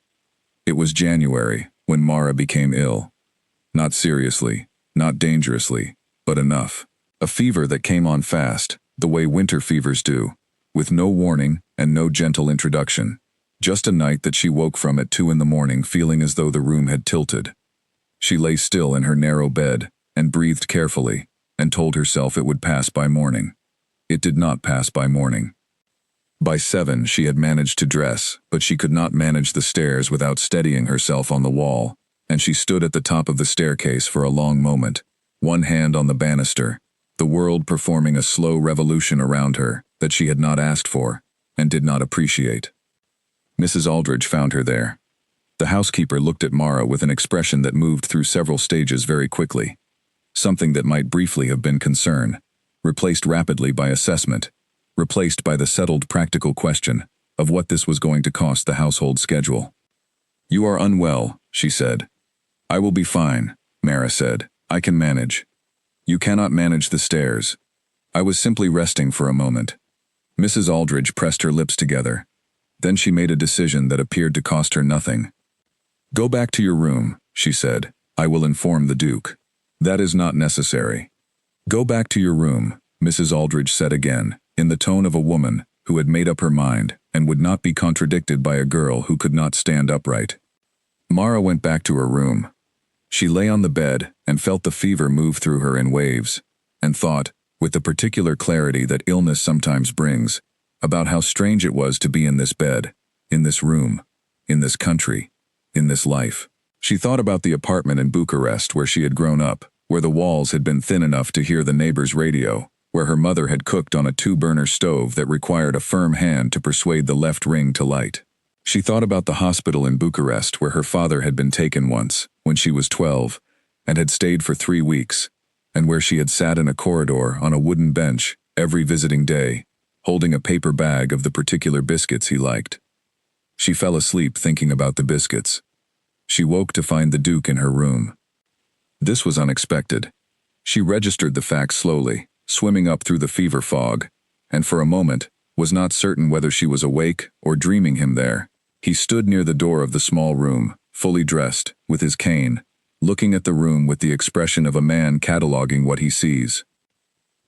It was January, when Mara became ill. Not seriously, not dangerously, but enough. A fever that came on fast, the way winter fevers do, with no warning and no gentle introduction. Just a night that she woke from at 2 a.m. feeling as though the room had tilted. She lay still in her narrow bed and breathed carefully and told herself it would pass by morning. It did not pass by morning. By 7 she had managed to dress, but she could not manage the stairs without steadying herself on the wall, and she stood at the top of the staircase for a long moment, one hand on the banister, the world performing a slow revolution around her that she had not asked for and did not appreciate. Mrs. Aldridge found her there. The housekeeper looked at Mara with an expression that moved through several stages very quickly. Something that might briefly have been concern, replaced rapidly by assessment, replaced by the settled practical question of what this was going to cost the household schedule. "You are unwell," she said. "I will be fine," Mara said. "I can manage." "You cannot manage the stairs." "I was simply resting for a moment." Mrs. Aldridge pressed her lips together. Then she made a decision that appeared to cost her nothing. "Go back to your room," she said. "I will inform the Duke." "That is not necessary." "Go back to your room," Mrs. Aldridge said again, in the tone of a woman who had made up her mind and would not be contradicted by a girl who could not stand upright. Mara went back to her room. She lay on the bed and felt the fever move through her in waves, and thought, with the particular clarity that illness sometimes brings, about how strange it was to be in this bed, in this room, in this country, in this life. She thought about the apartment in Bucharest where she had grown up, where the walls had been thin enough to hear the neighbor's radio, where her mother had cooked on a 2-burner stove that required a firm hand to persuade the left ring to light. She thought about the hospital in Bucharest where her father had been taken once, when she was 12, and had stayed for 3 weeks, and where she had sat in a corridor on a wooden bench every visiting day, holding a paper bag of the particular biscuits he liked. She fell asleep thinking about the biscuits. She woke to find the Duke in her room. This was unexpected. She registered the facts slowly, swimming up through the fever fog, and for a moment, was not certain whether she was awake or dreaming him there. He stood near the door of the small room, fully dressed, with his cane, looking at the room with the expression of a man cataloging what he sees.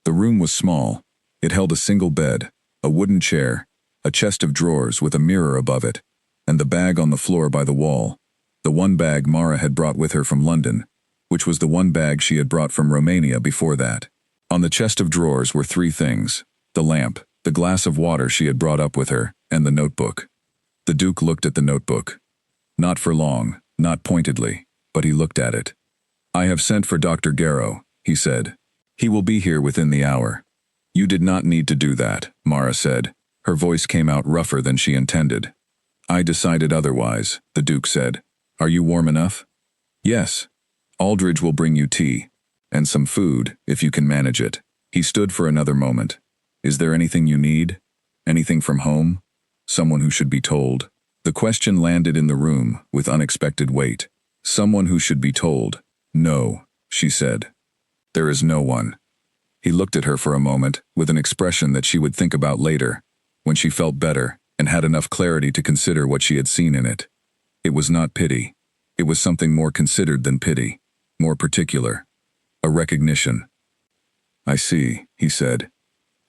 The room was small. It held a single bed, a wooden chair, a chest of drawers with a mirror above it, and the bag on the floor by the wall, the one bag Mara had brought with her from London, which was the one bag she had brought from Romania before that. On the chest of drawers were three things: the lamp, the glass of water she had brought up with her, and the notebook. The Duke looked at the notebook. Not for long, not pointedly, but he looked at it. "I have sent for Dr. Garrow," he said. "He will be here within the hour." "You did not need to do that," Mara said. Her voice came out rougher than she intended. "I decided otherwise," the Duke said. "Are you warm enough?" "Yes. Aldridge will bring you tea. And some food, if you can manage it." He stood for another moment. "Is there anything you need? Anything from home? Someone who should be told?" The question landed in the room with unexpected weight. "Someone who should be told. No," she said. "There is no one." He looked at her for a moment with an expression that she would think about later, when she felt better and had enough clarity to consider what she had seen in it. It was not pity. It was something more considered than pity, more particular. A recognition. "I see," he said.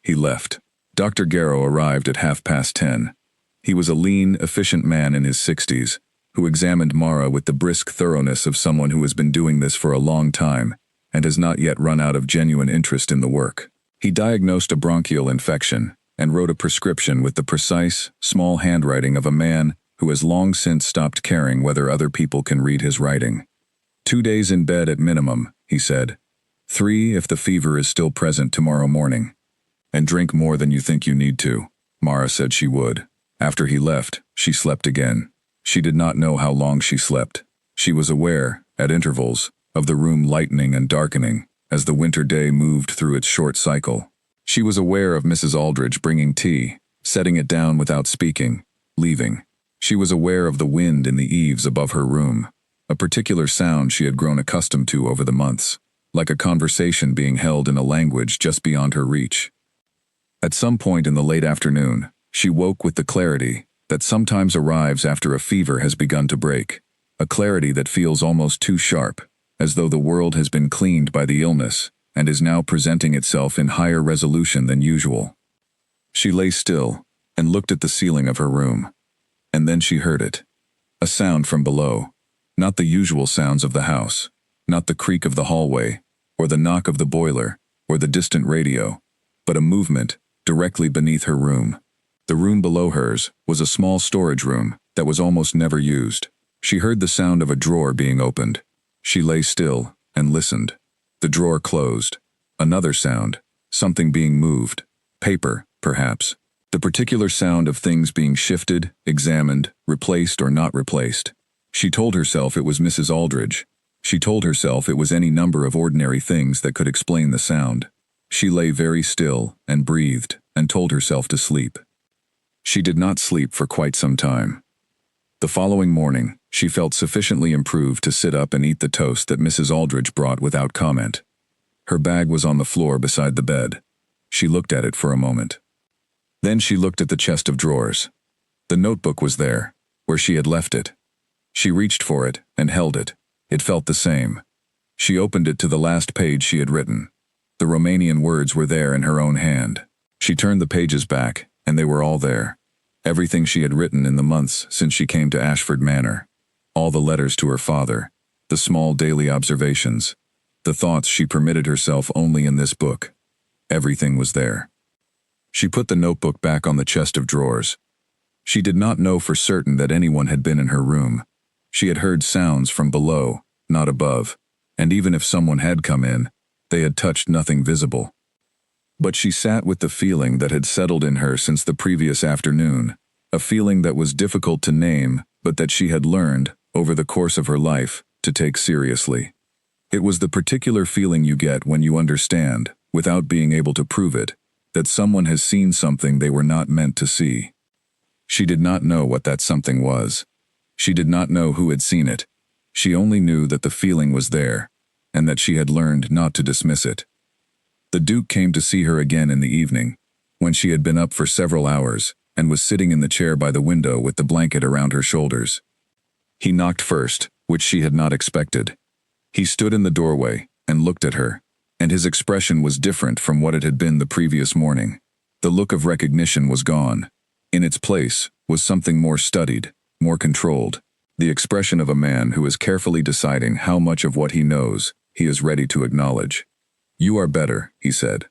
He left. Dr. Garrow arrived at 10:30. He was a lean, efficient man in his 60s, who examined Mara with the brisk thoroughness of someone who has been doing this for a long time and has not yet run out of genuine interest in the work. He diagnosed a bronchial infection and wrote a prescription with the precise, small handwriting of a man who has long since stopped caring whether other people can read his writing. 2 days in bed at minimum, he said. 3 if the fever is still present tomorrow morning. And drink more than you think you need to. Mara said she would. After he left, she slept again. She did not know how long she slept. She was aware, at intervals, of the room lightening and darkening as the winter day moved through its short cycle. She was aware of Mrs. Aldridge bringing tea, setting it down without speaking, leaving. She was aware of the wind in the eaves above her room, a particular sound she had grown accustomed to over the months, like a conversation being held in a language just beyond her reach. At some point in the late afternoon, she woke with the clarity that sometimes arrives after a fever has begun to break, a clarity that feels almost too sharp, as though the world has been cleaned by the illness and is now presenting itself in higher resolution than usual. She lay still and looked at the ceiling of her room. And then she heard it. A sound from below. Not the usual sounds of the house, not the creak of the hallway, or the knock of the boiler, or the distant radio, but a movement directly beneath her room. The room below hers was a small storage room that was almost never used. She heard the sound of a drawer being opened. She lay still and listened. The drawer closed. Another sound, something being moved. Paper, perhaps. The particular sound of things being shifted, examined, replaced or not replaced. She told herself it was Mrs. Aldridge. She told herself it was any number of ordinary things that could explain the sound. She lay very still and breathed and told herself to sleep. She did not sleep for quite some time. The following morning, she felt sufficiently improved to sit up and eat the toast that Mrs. Aldridge brought without comment. Her bag was on the floor beside the bed. She looked at it for a moment. Then she looked at the chest of drawers. The notebook was there, where she had left it. She reached for it and held it. It felt the same. She opened it to the last page she had written. The Romanian words were there in her own hand. She turned the pages back, and they were all there. Everything she had written in the months since she came to Ashford Manor. All the letters to her father, the small daily observations, the thoughts she permitted herself only in this book. Everything was there. She put the notebook back on the chest of drawers. She did not know for certain that anyone had been in her room. She had heard sounds from below, not above, and even if someone had come in, they had touched nothing visible. But she sat with the feeling that had settled in her since the previous afternoon, a feeling that was difficult to name, but that she had learned, over the course of her life, to take seriously. It was the particular feeling you get when you understand, without being able to prove it, that someone has seen something they were not meant to see. She did not know what that something was. She did not know who had seen it. She only knew that the feeling was there, and that she had learned not to dismiss it. The Duke came to see her again in the evening. when she had been up for several hours and was sitting in the chair by the window with the blanket around her shoulders. He knocked first, which she had not expected. He stood in the doorway and looked at her, and his expression was different from what it had been the previous morning. The look of recognition was gone. In its place was something more studied, more controlled, the expression of a man who is carefully deciding how much of what he knows he is ready to acknowledge. "You are better," he said.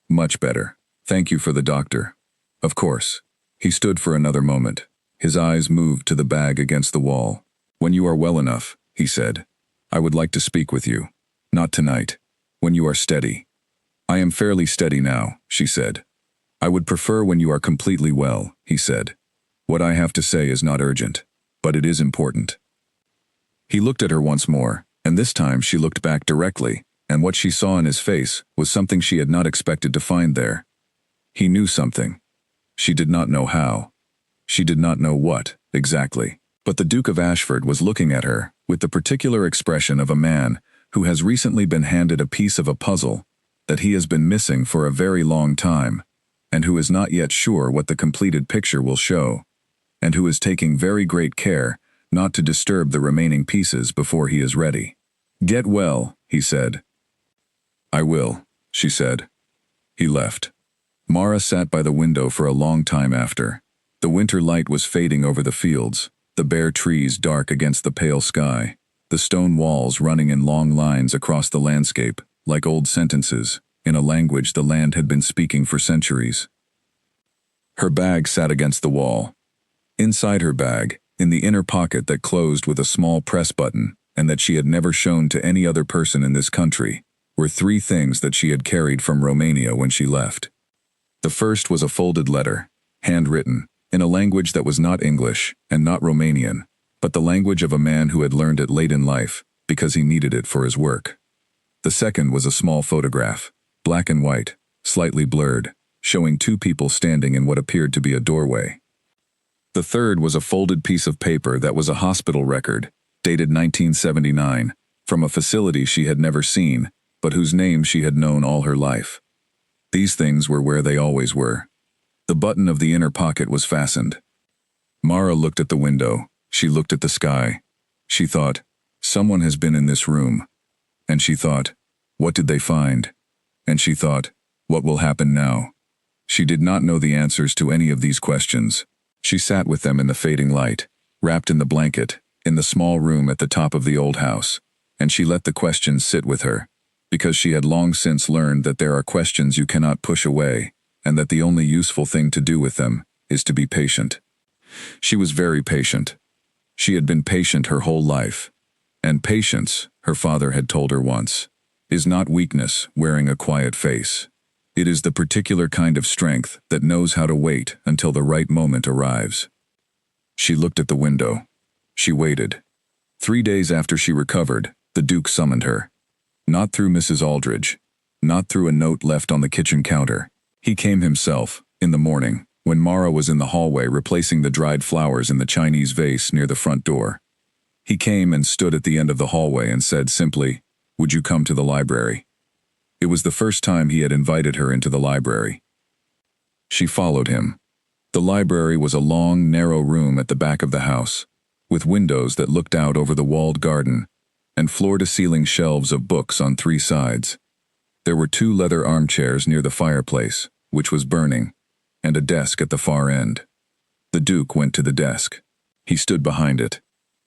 "Much better. Thank you for the doctor." "Of course." He stood for another moment. His eyes moved to the bag against the wall. "When you are well enough," he said, "I would like to speak with you. Not tonight. When you are steady." "I am fairly steady now," she said. "I would prefer when you are completely well," he said. "What I have to say is not urgent, but it is important." He looked at her once more, and this time she looked back directly, and what she saw in his face was something she had not expected to find there. He knew something. She did not know how. She did not know what, exactly. But the Duke of Ashford was looking at her with the particular expression of a man who has recently been handed a piece of a puzzle that he has been missing for a very long time, and who is not yet sure what the completed picture will show, and who is taking very great care not to disturb the remaining pieces before he is ready. "Get well," he said. "I will," she said. He left. Mara sat by the window for a long time after. The winter light was fading over the fields, the bare trees dark against the pale sky, the stone walls running in long lines across the landscape, like old sentences, in a language the land had been speaking for centuries. Her bag sat against the wall. Inside her bag, in the inner pocket that closed with a small press button and that she had never shown to any other person in this country, were 3 things that she had carried from Romania when she left. The first was a folded letter, handwritten, in a language that was not English and not Romanian, but the language of a man who had learned it late in life because he needed it for his work. The second was a small photograph, black and white, slightly blurred, showing 2 people standing in what appeared to be a doorway. The third was a folded piece of paper that was a hospital record, dated 1979, from a facility she had never seen, but whose name she had known all her life. These things were where they always were. The button of the inner pocket was fastened. Mara looked at the window. She looked at the sky. She thought, someone has been in this room. And she thought, what did they find? And she thought, what will happen now? She did not know the answers to any of these questions. She sat with them in the fading light, wrapped in the blanket, in the small room at the top of the old house, and she let the questions sit with her, because she had long since learned that there are questions you cannot push away, and that the only useful thing to do with them is to be patient. She was very patient. She had been patient her whole life. And patience, her father had told her once, is not weakness wearing a quiet face. It is the particular kind of strength that knows how to wait until the right moment arrives. She looked at the window. She waited. 3 days after she recovered, the Duke summoned her. Not through Mrs. Aldridge. Not through a note left on the kitchen counter. He came himself, in the morning, when Mara was in the hallway replacing the dried flowers in the Chinese vase near the front door. He came and stood at the end of the hallway and said simply, "Would you come to the library?" It was the first time he had invited her into the library. She followed him. The library was a long, narrow room at the back of the house, with windows that looked out over the walled garden, and floor-to-ceiling shelves of books on 3 sides. There were 2 leather armchairs near the fireplace, which was burning, and a desk at the far end. The Duke went to the desk. He stood behind it.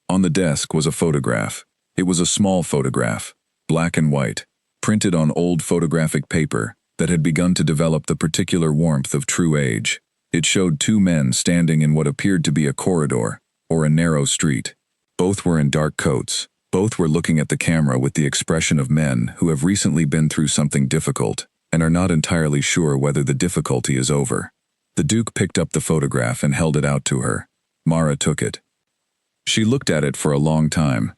On the desk was a photograph. It was a small photograph, black and white, printed on old photographic paper that had begun to develop the particular warmth of true age. It showed 2 men standing in what appeared to be a corridor, or a narrow street. Both were in dark coats. Both were looking at the camera with the expression of men who have recently been through something difficult and are not entirely sure whether the difficulty is over. The Duke picked up the photograph and held it out to her. Mara took it. She looked at it for a long time.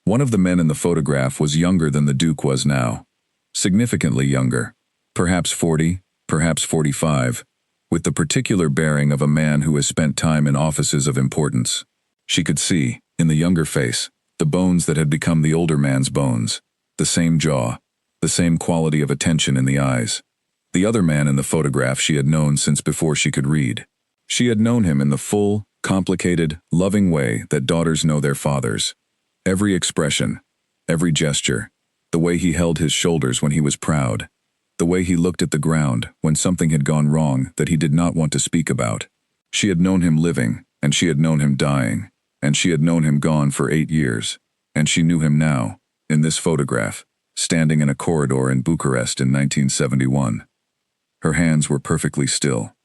One of the men in the photograph was younger than the Duke was now. Significantly younger. Perhaps 40, perhaps 45, with the particular bearing of a man who has spent time in offices of importance. She could see, in the younger face, the bones that had become the older man's bones, the same jaw, the same quality of attention in the eyes. The other man in the photograph she had known since before she could read. She had known him in the full, complicated, loving way that daughters know their fathers. Every expression, every gesture, the way he held his shoulders when he was proud, the way he looked at the ground when something had gone wrong that he did not want to speak about. She had known him living, and she had known him dying, and she had known him gone for 8 years, and she knew him now, in this photograph, standing in a corridor in Bucharest in 1971. Her hands were perfectly still.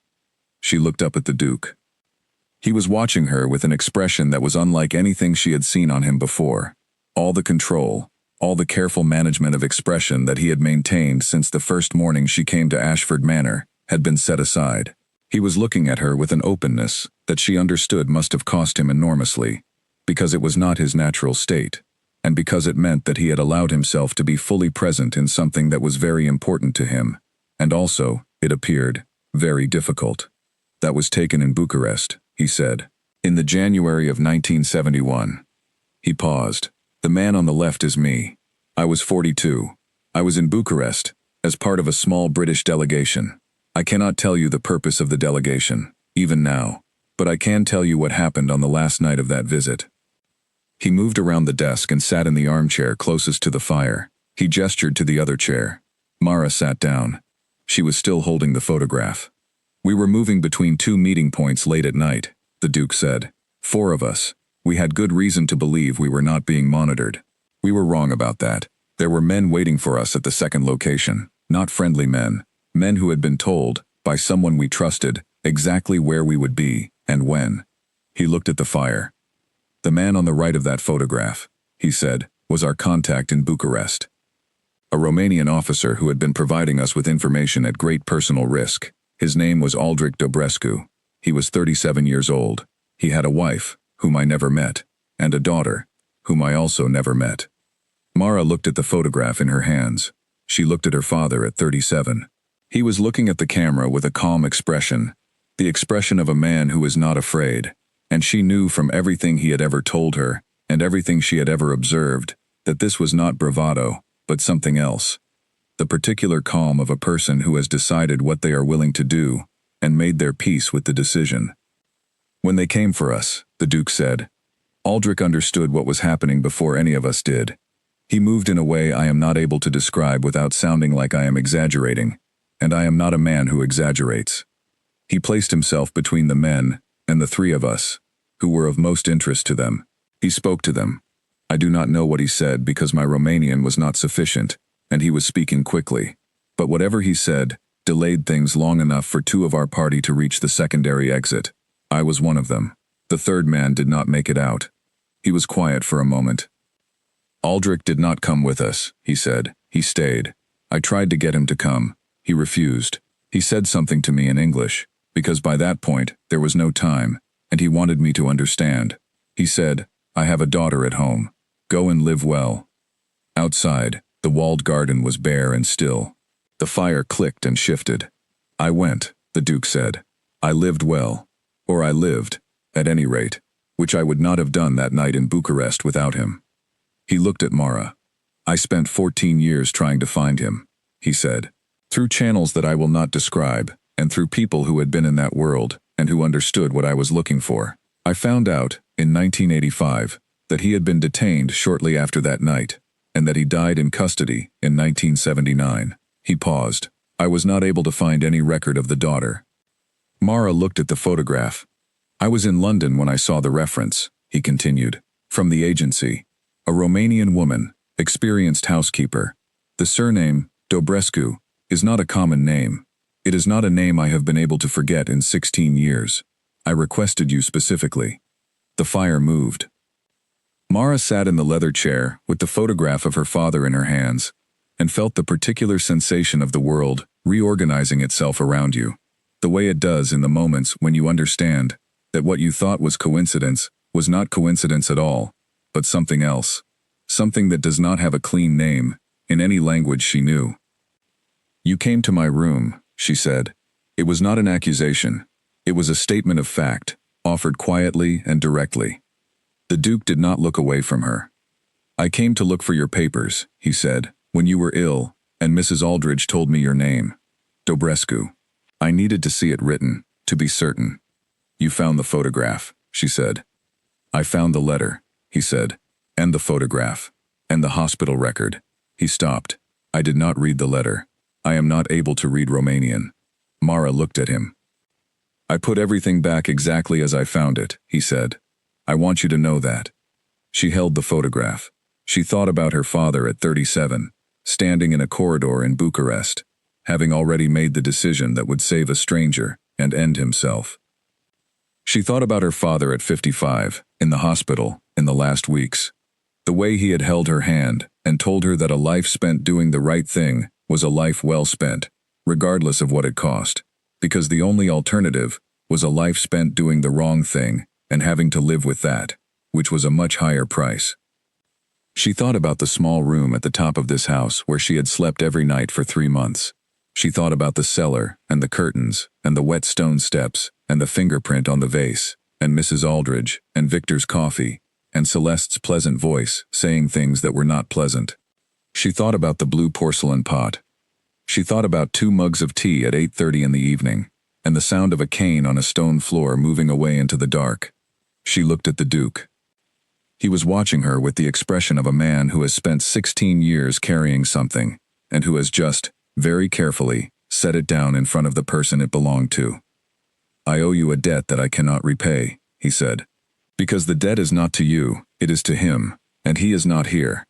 She looked up at the Duke. He was watching her with an expression that was unlike anything she had seen on him before. All the control, all the careful management of expression that he had maintained since the first morning she came to Ashford Manor had been set aside. He was looking at her with an openness that she understood must have cost him enormously, because it was not his natural state, and because it meant that he had allowed himself to be fully present in something that was very important to him, and also, it appeared, very difficult. That was taken in Bucharest, he said, in the January of 1971. He paused. The man on the left is me. I was 42. I was in Bucharest, as part of a small British delegation. I cannot tell you the purpose of the delegation, even now, but I can tell you what happened on the last night of that visit. He moved around the desk and sat in the armchair closest to the fire. He gestured to the other chair. Mara sat down. She was still holding the photograph. We were moving between 2 meeting points late at night, the Duke said. 4 of us. We had good reason to believe we were not being monitored. We were wrong about that. There were men waiting for us at the second location, not friendly men, men who had been told, by someone we trusted, exactly where we would be, and when. He looked at the fire. The man on the right of that photograph, he said, was our contact in Bucharest. A Romanian officer who had been providing us with information at great personal risk. His name was Aldrich Dobrescu. He was 37 years old. He had a wife, whom I never met, and a daughter, whom I also never met. Mara looked at the photograph in her hands. She looked at her father at 37. He was looking at the camera with a calm expression, the expression of a man who is not afraid, and she knew from everything he had ever told her, and everything she had ever observed, that this was not bravado, but something else. The particular calm of a person who has decided what they are willing to do, and made their peace with the decision. When they came for us, the Duke said, Aldrich understood what was happening before any of us did. He moved in a way I am not able to describe without sounding like I am exaggerating, and I am not a man who exaggerates. He placed himself between the men and the 3 of us, who were of most interest to them. He spoke to them. I do not know what he said because my Romanian was not sufficient, and he was speaking quickly. But whatever he said, delayed things long enough for 2 of our party to reach the secondary exit. I was one of them. The 3rd man did not make it out. He was quiet for a moment. Aldrich did not come with us, he said. He stayed. I tried to get him to come. He refused. He said something to me in English, because by that point there was no time, and he wanted me to understand. He said, I have a daughter at home. Go and live well. Outside, the walled garden was bare and still. The fire clicked and shifted. I went, the Duke said. I lived well. Or I lived, at any rate, which I would not have done that night in Bucharest without him. He looked at Mara. I spent 14 years trying to find him, he said, through channels that I will not describe, and through people who had been in that world and who understood what I was looking for. I found out, in 1985, that he had been detained shortly after that night, and that he died in custody in 1979. He paused. I was not able to find any record of the daughter. Mara looked at the photograph. I was in London when I saw the reference, he continued, from the agency. A Romanian woman, experienced housekeeper. The surname, Dobrescu, is not a common name. It is not a name I have been able to forget in 16 years. I requested you specifically. The fire moved. Mara sat in the leather chair with the photograph of her father in her hands, and felt the particular sensation of the world reorganizing itself around you, the way it does in the moments when you understand that what you thought was coincidence was not coincidence at all, but something else, something that does not have a clean name, in any language she knew. You came to my room, she said. It was not an accusation. It was a statement of fact, offered quietly and directly. The Duke did not look away from her. I came to look for your papers, he said, when you were ill, and Mrs. Aldridge told me your name. Dobrescu. I needed to see it written, to be certain. You found the photograph, she said. I found the letter, he said, and the photograph, and the hospital record. He stopped. I did not read the letter. I am not able to read Romanian. Mara looked at him. I put everything back exactly as I found it, he said. I want you to know that. She held the photograph. She thought about her father at 37, standing in a corridor in Bucharest, having already made the decision that would save a stranger and end himself. She thought about her father at 55, in the hospital, in the last weeks. The way he had held her hand and told her that a life spent doing the right thing was a life well spent, regardless of what it cost, because the only alternative was a life spent doing the wrong thing and having to live with that, which was a much higher price. She thought about the small room at the top of this house where she had slept every night for 3 months. She thought about the cellar and the curtains and the wet stone steps and the fingerprint on the vase and Mrs. Aldridge and Victor's coffee and Celeste's pleasant voice saying things that were not pleasant. She thought about the blue porcelain pot. She thought about 2 mugs of tea at 8:30 in the evening and the sound of a cane on a stone floor moving away into the dark. She looked at the Duke. He was watching her with the expression of a man who has spent 16 years carrying something and who has just, very carefully, set it down in front of the person it belonged to. I owe you a debt that I cannot repay, he said. Because the debt is not to you, it is to him, and he is not here.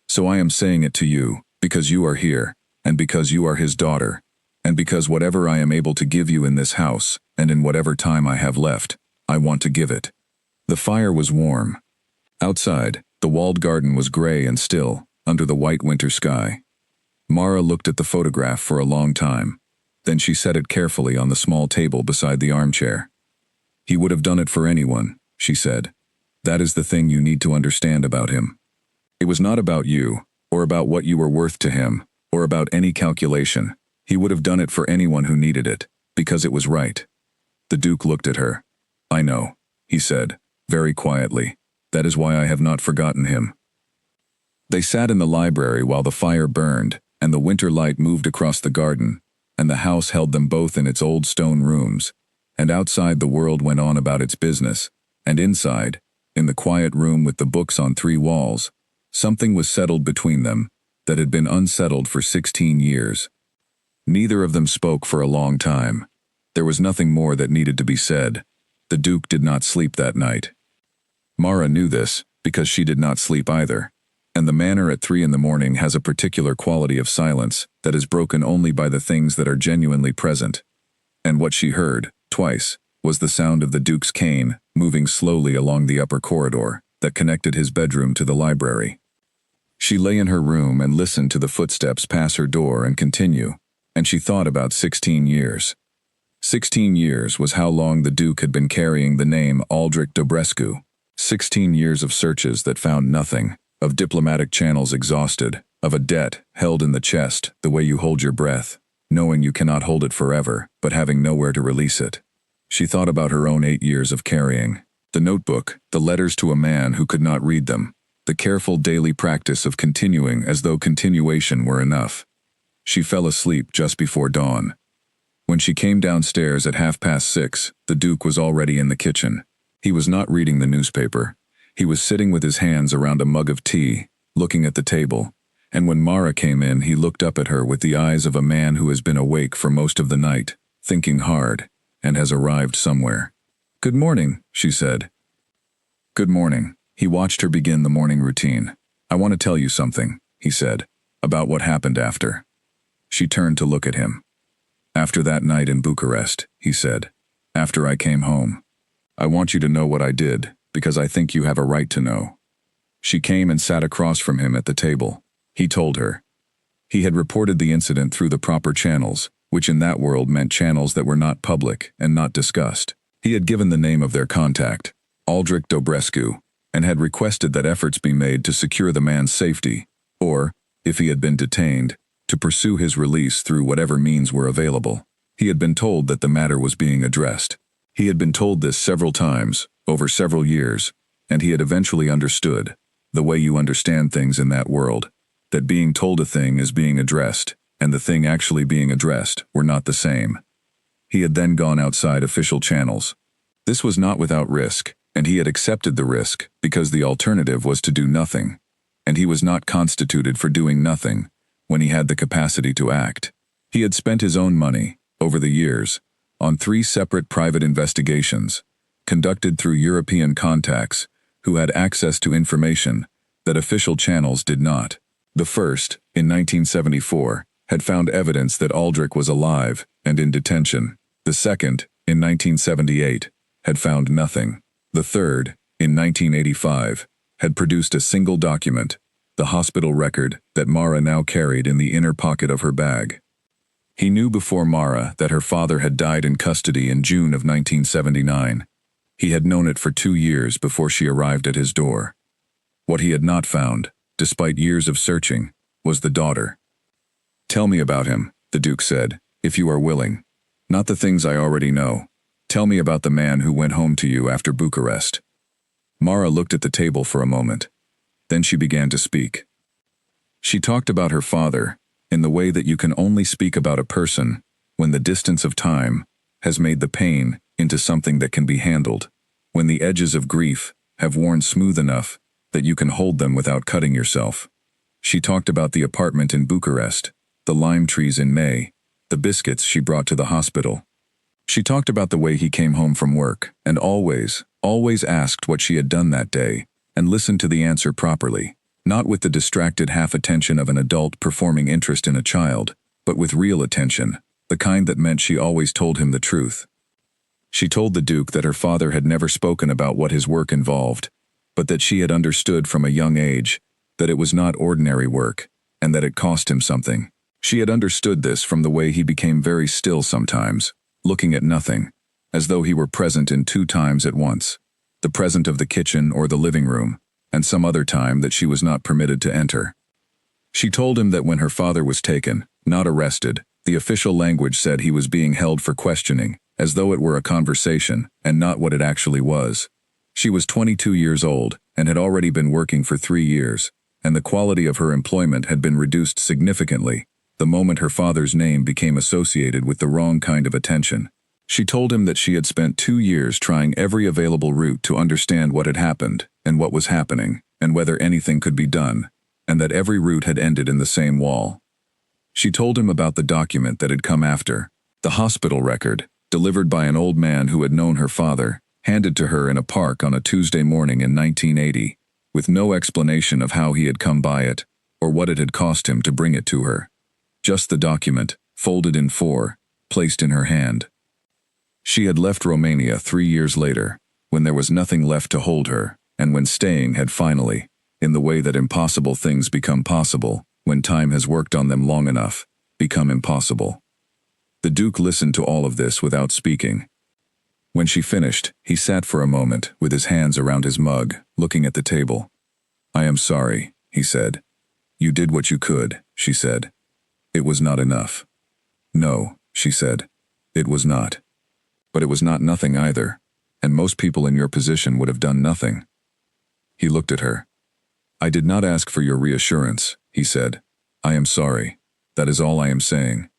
So I am saying it to you, because you are here, and because you are his daughter, and because whatever I am able to give you in this house, and in whatever time I have left, I want to give it. The fire was warm. Outside, the walled garden was gray and still, under the white winter sky. Mara looked at the photograph for a long time. Then she set it carefully on the small table beside the armchair. He would have done it for anyone, she said. That is the thing you need to understand about him. It was not about you, or about what you were worth to him, or about any calculation. He would have done it for anyone who needed it, because it was right. The Duke looked at her. I know, he said, very quietly. That is why I have not forgotten him. They sat in the library while the fire burned, and the winter light moved across the garden, and the house held them both in its old stone rooms, and outside the world went on about its business, and inside, in the quiet room with the books on 3 walls, something was settled between them that had been unsettled for 16 years. Neither of them spoke for a long time. There was nothing more that needed to be said. The Duke did not sleep that night. Mara knew this, because she did not sleep either. And the manor at 3 in the morning has a particular quality of silence that is broken only by the things that are genuinely present. And what she heard, twice, was the sound of the Duke's cane moving slowly along the upper corridor that connected his bedroom to the library. She lay in her room and listened to the footsteps pass her door and continue, and she thought about 16 years. 16 years was how long the Duke had been carrying the name Aldrich Dobrescu. 16 years of searches that found nothing, of diplomatic channels exhausted, of a debt held in the chest the way you hold your breath, knowing you cannot hold it forever, but having nowhere to release it. She thought about her own 8 years of carrying. The notebook, the letters to a man who could not read them, the careful daily practice of continuing as though continuation were enough. She fell asleep just before dawn. When she came downstairs at 6:30, the Duke was already in the kitchen. He was not reading the newspaper. He was sitting with his hands around a mug of tea, looking at the table, and when Mara came in he looked up at her with the eyes of a man who has been awake for most of the night, thinking hard, and has arrived somewhere. "Good morning," she said. "Good morning." He watched her begin the morning routine. "I want to tell you something," he said, "about what happened after." She turned to look at him. "After that night in Bucharest," he said, "after I came home. I want you to know what I did, because I think you have a right to know." She came and sat across from him at the table. He told her. He had reported the incident through the proper channels, which in that world meant channels that were not public and not discussed. He had given the name of their contact, Aldrich Dobrescu, and had requested that efforts be made to secure the man's safety, or, if he had been detained, to pursue his release through whatever means were available. He had been told that the matter was being addressed. He had been told this several times, over several years, and he had eventually understood, the way you understand things in that world, that being told a thing is being addressed, and the thing actually being addressed were not the same. He had then gone outside official channels. This was not without risk, and he had accepted the risk because the alternative was to do nothing, and he was not constituted for doing nothing when he had the capacity to act. He had spent his own money, over the years, on 3 separate private investigations, conducted through European contacts who had access to information that official channels did not. The first, in 1974, had found evidence that Aldrich was alive and in detention. The second, in 1978, had found nothing. The third, in 1985, had produced a single document, the hospital record that Mara now carried in the inner pocket of her bag. He knew before Mara that her father had died in custody in June of 1979. He had known it for 2 years before she arrived at his door. What he had not found, despite years of searching, was the daughter. "Tell me about him," the Duke said, "if you are willing. Not the things I already know. Tell me about the man who went home to you after Bucharest." Mara looked at the table for a moment. Then she began to speak. She talked about her father in the way that you can only speak about a person when the distance of time has made the pain into something that can be handled, when the edges of grief have worn smooth enough that you can hold them without cutting yourself. She talked about the apartment in Bucharest, the lime trees in May, the biscuits she brought to the hospital. She talked about the way he came home from work and always asked what she had done that day and listened to the answer properly, not with the distracted half-attention of an adult performing interest in a child, but with real attention, the kind that meant she always told him the truth. She told the Duke that her father had never spoken about what his work involved, but that she had understood from a young age that it was not ordinary work and that it cost him something. She had understood this from the way he became very still sometimes, looking at nothing, as though he were present in 2 times at once, the present of the kitchen or the living room, and some other time that she was not permitted to enter. She told him that when her father was taken, not arrested, the official language said he was being held for questioning, as though it were a conversation and not what it actually was. She was 22 years old and had already been working for 3 years, and the quality of her employment had been reduced significantly the moment her father's name became associated with the wrong kind of attention. She told him that she had spent 2 years trying every available route to understand what had happened and what was happening and whether anything could be done, and that every route had ended in the same wall. She told him about the document that had come after, the hospital record, delivered by an old man who had known her father, handed to her in a park on a Tuesday morning in 1980, with no explanation of how he had come by it or what it had cost him to bring it to her. Just the document, folded in 4, placed in her hand. She had left Romania 3 years later, when there was nothing left to hold her, and when staying had finally, in the way that impossible things become possible, when time has worked on them long enough, become impossible. The Duke listened to all of this without speaking. When she finished, he sat for a moment with his hands around his mug, looking at the table. "I am sorry," he said. "You did what you could," she said. "It was not enough." "No," she said. "It was not. But it was not nothing either, and most people in your position would have done nothing." He looked at her. "I did not ask for your reassurance," he said. "I am sorry. That is all I am saying.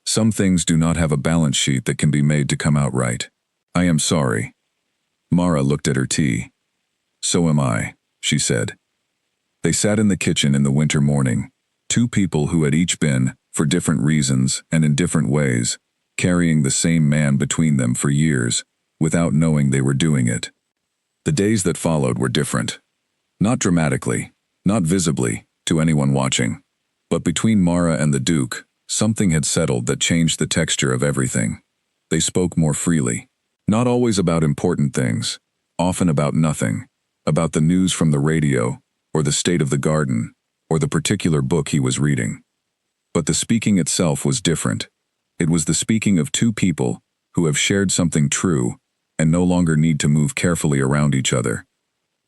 Some things do not have a balance sheet that can be made to come out right. I am sorry." Mara looked at her tea. "So am I," she said. They sat in the kitchen in the winter morning, 2 people who had each been, for different reasons and in different ways, carrying the same man between them for years, without knowing they were doing it. The days that followed were different. Not dramatically, not visibly, to anyone watching, but between Mara and the Duke, something had settled that changed the texture of everything. They spoke more freely. Not always about important things, often about nothing, about the news from the radio, or the state of the garden, or the particular book he was reading. But the speaking itself was different. It was the speaking of 2 people who have shared something true and no longer need to move carefully around each other.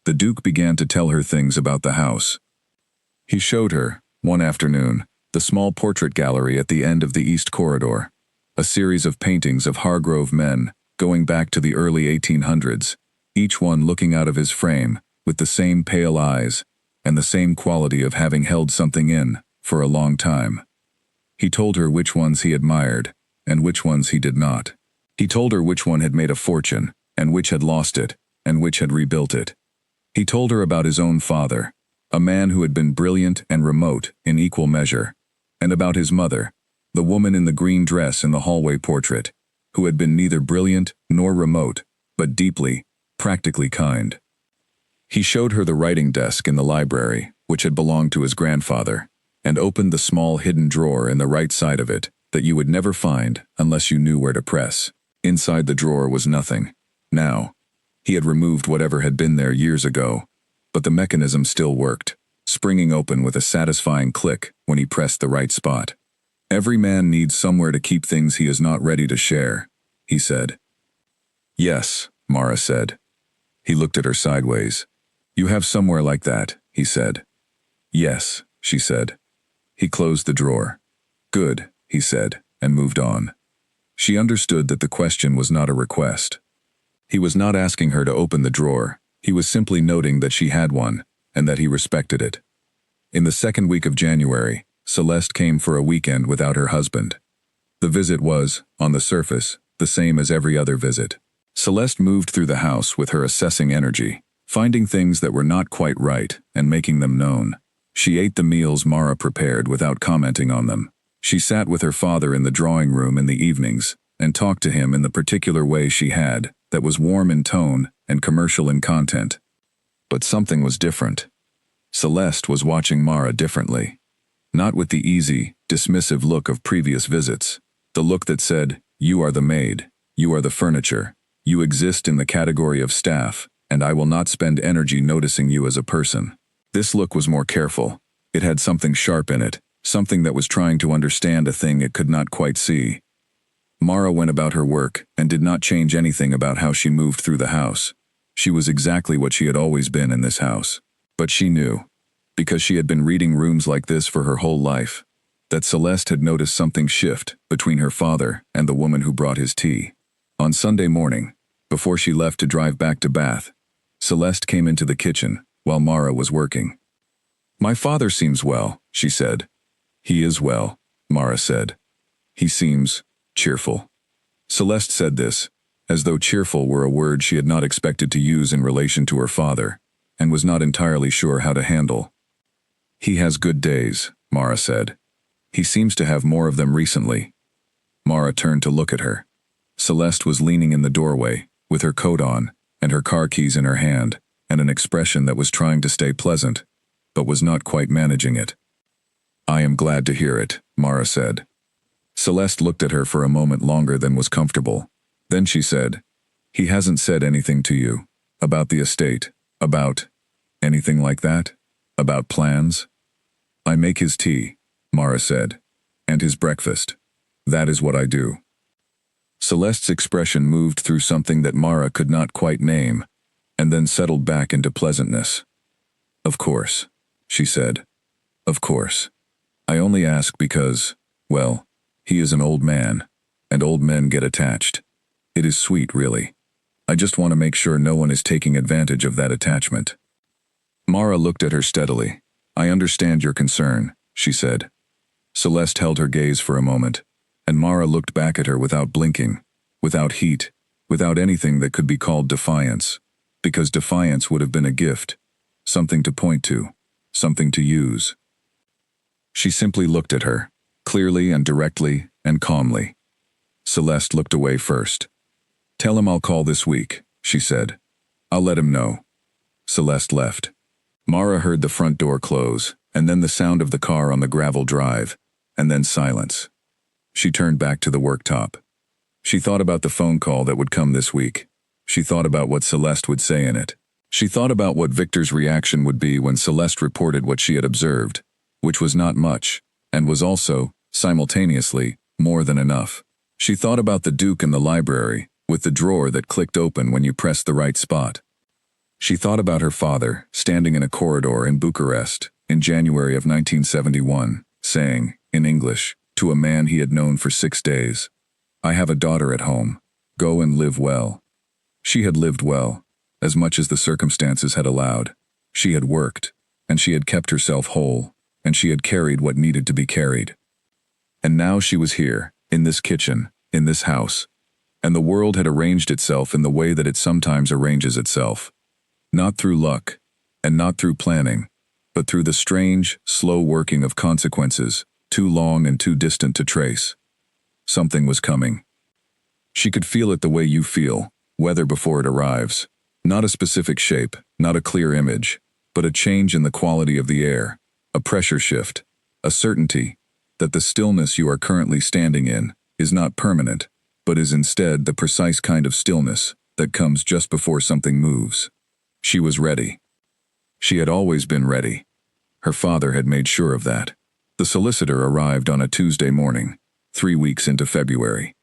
The Duke began to tell her things about the house. He showed her, one afternoon, the small portrait gallery at the end of the East Corridor, a series of paintings of Hargrove men going back to the early 1800s, each one looking out of his frame with the same pale eyes and the same quality of having held something in for a long time. He told her which ones he admired, and which ones he did not. He told her which one had made a fortune, and which had lost it, and which had rebuilt it. He told her about his own father, a man who had been brilliant and remote in equal measure, and about his mother, the woman in the green dress in the hallway portrait, who had been neither brilliant nor remote, but deeply, practically kind. He showed her the writing desk in the library, which had belonged to his grandfather, and opened the small hidden drawer in the right side of it that you would never find unless you knew where to press. Inside the drawer was nothing. Now, he had removed whatever had been there years ago, but the mechanism still worked, springing open with a satisfying click when he pressed the right spot. Every man needs somewhere to keep things he is not ready to share, he said. Yes, Mara said. He looked at her sideways. You have somewhere like that, he said. Yes, she said. He closed the drawer. Good, he said, and moved on. She understood that the question was not a request. He was not asking her to open the drawer, he was simply noting that she had one, and that he respected it. In the second week of January, Celeste came for a weekend without her husband. The visit was, on the surface, the same as every other visit. Celeste moved through the house with her assessing energy, finding things that were not quite right and making them known. She ate the meals Mara prepared without commenting on them. She sat with her father in the drawing room in the evenings and talked to him in the particular way she had, that was warm in tone and commercial in content. But something was different. Celeste was watching Mara differently. Not with the easy, dismissive look of previous visits. The look that said, you are the maid, you are the furniture, you exist in the category of staff, and I will not spend energy noticing you as a person. This look was more careful. It had something sharp in it, something that was trying to understand a thing it could not quite see. Mara went about her work and did not change anything about how she moved through the house. She was exactly what she had always been in this house. But she knew, because she had been reading rooms like this for her whole life, that Celeste had noticed something shift between her father and the woman who brought his tea. On Sunday morning, before she left to drive back to Bath, Celeste came into the kitchen while Mara was working. My father seems well, she said. He is well, Mara said. He seems cheerful. Celeste said this, as though cheerful were a word she had not expected to use in relation to her father, and was not entirely sure how to handle. He has good days, Mara said. He seems to have more of them recently. Mara turned to look at her. Celeste was leaning in the doorway, with her coat on, and her car keys in her hand, and an expression that was trying to stay pleasant, but was not quite managing it. I am glad to hear it, Mara said. Celeste looked at her for a moment longer than was comfortable. Then she said, he hasn't said anything to you, about the estate, about anything like that, about plans? I make his tea, Mara said, and his breakfast. That is what I do. Celeste's expression moved through something that Mara could not quite name, and then settled back into pleasantness. Of course, she said. Of course. I only ask because, well, he is an old man, and old men get attached. It is sweet, really. I just want to make sure no one is taking advantage of that attachment. Mara looked at her steadily. I understand your concern, she said. Celeste held her gaze for a moment, and Mara looked back at her without blinking, without heat, without anything that could be called defiance, because defiance would have been a gift, something to point to, something to use. She simply looked at her, clearly and directly and calmly. Celeste looked away first. Tell him I'll call this week, she said. I'll let him know. Celeste left. Mara heard the front door close, and then the sound of the car on the gravel drive, and then silence. She turned back to the worktop. She thought about the phone call that would come this week. She thought about what Celeste would say in it. She thought about what Victor's reaction would be when Celeste reported what she had observed, which was not much, and was also, simultaneously, more than enough. She thought about the Duke in the library, with the drawer that clicked open when you pressed the right spot. She thought about her father, standing in a corridor in Bucharest, in January of 1971, saying, in English, to a man he had known for 6 days, I have a daughter at home. Go and live well. She had lived well, as much as the circumstances had allowed. She had worked, and she had kept herself whole, and she had carried what needed to be carried. And now she was here, in this kitchen, in this house. And the world had arranged itself in the way that it sometimes arranges itself. Not through luck, and not through planning, but through the strange, slow working of consequences, too long and too distant to trace. Something was coming. She could feel it the way you feel, weather before it arrives. Not a specific shape, not a clear image, but a change in the quality of the air, a pressure shift, a certainty that the stillness you are currently standing in is not permanent, but is instead the precise kind of stillness that comes just before something moves. She was ready. She had always been ready. Her father had made sure of that. The solicitor arrived on a Tuesday morning, 3 weeks into February.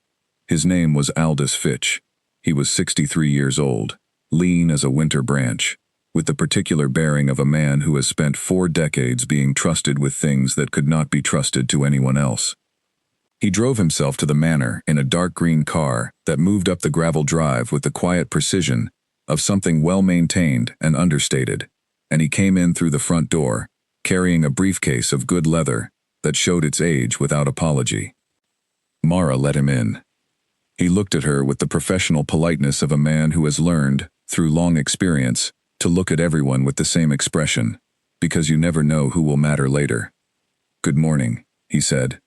His name was Aldous Fitch. He was 63 years old, lean as a winter branch, with the particular bearing of a man who has spent 4 decades being trusted with things that could not be trusted to anyone else. He drove himself to the manor in a dark green car that moved up the gravel drive with the quiet precision of something well-maintained and understated, and he came in through the front door, carrying a briefcase of good leather that showed its age without apology. Mara let him in. He looked at her with the professional politeness of a man who has learned, through long experience, to look at everyone with the same expression, because you never know who will matter later. "Good morning," he said.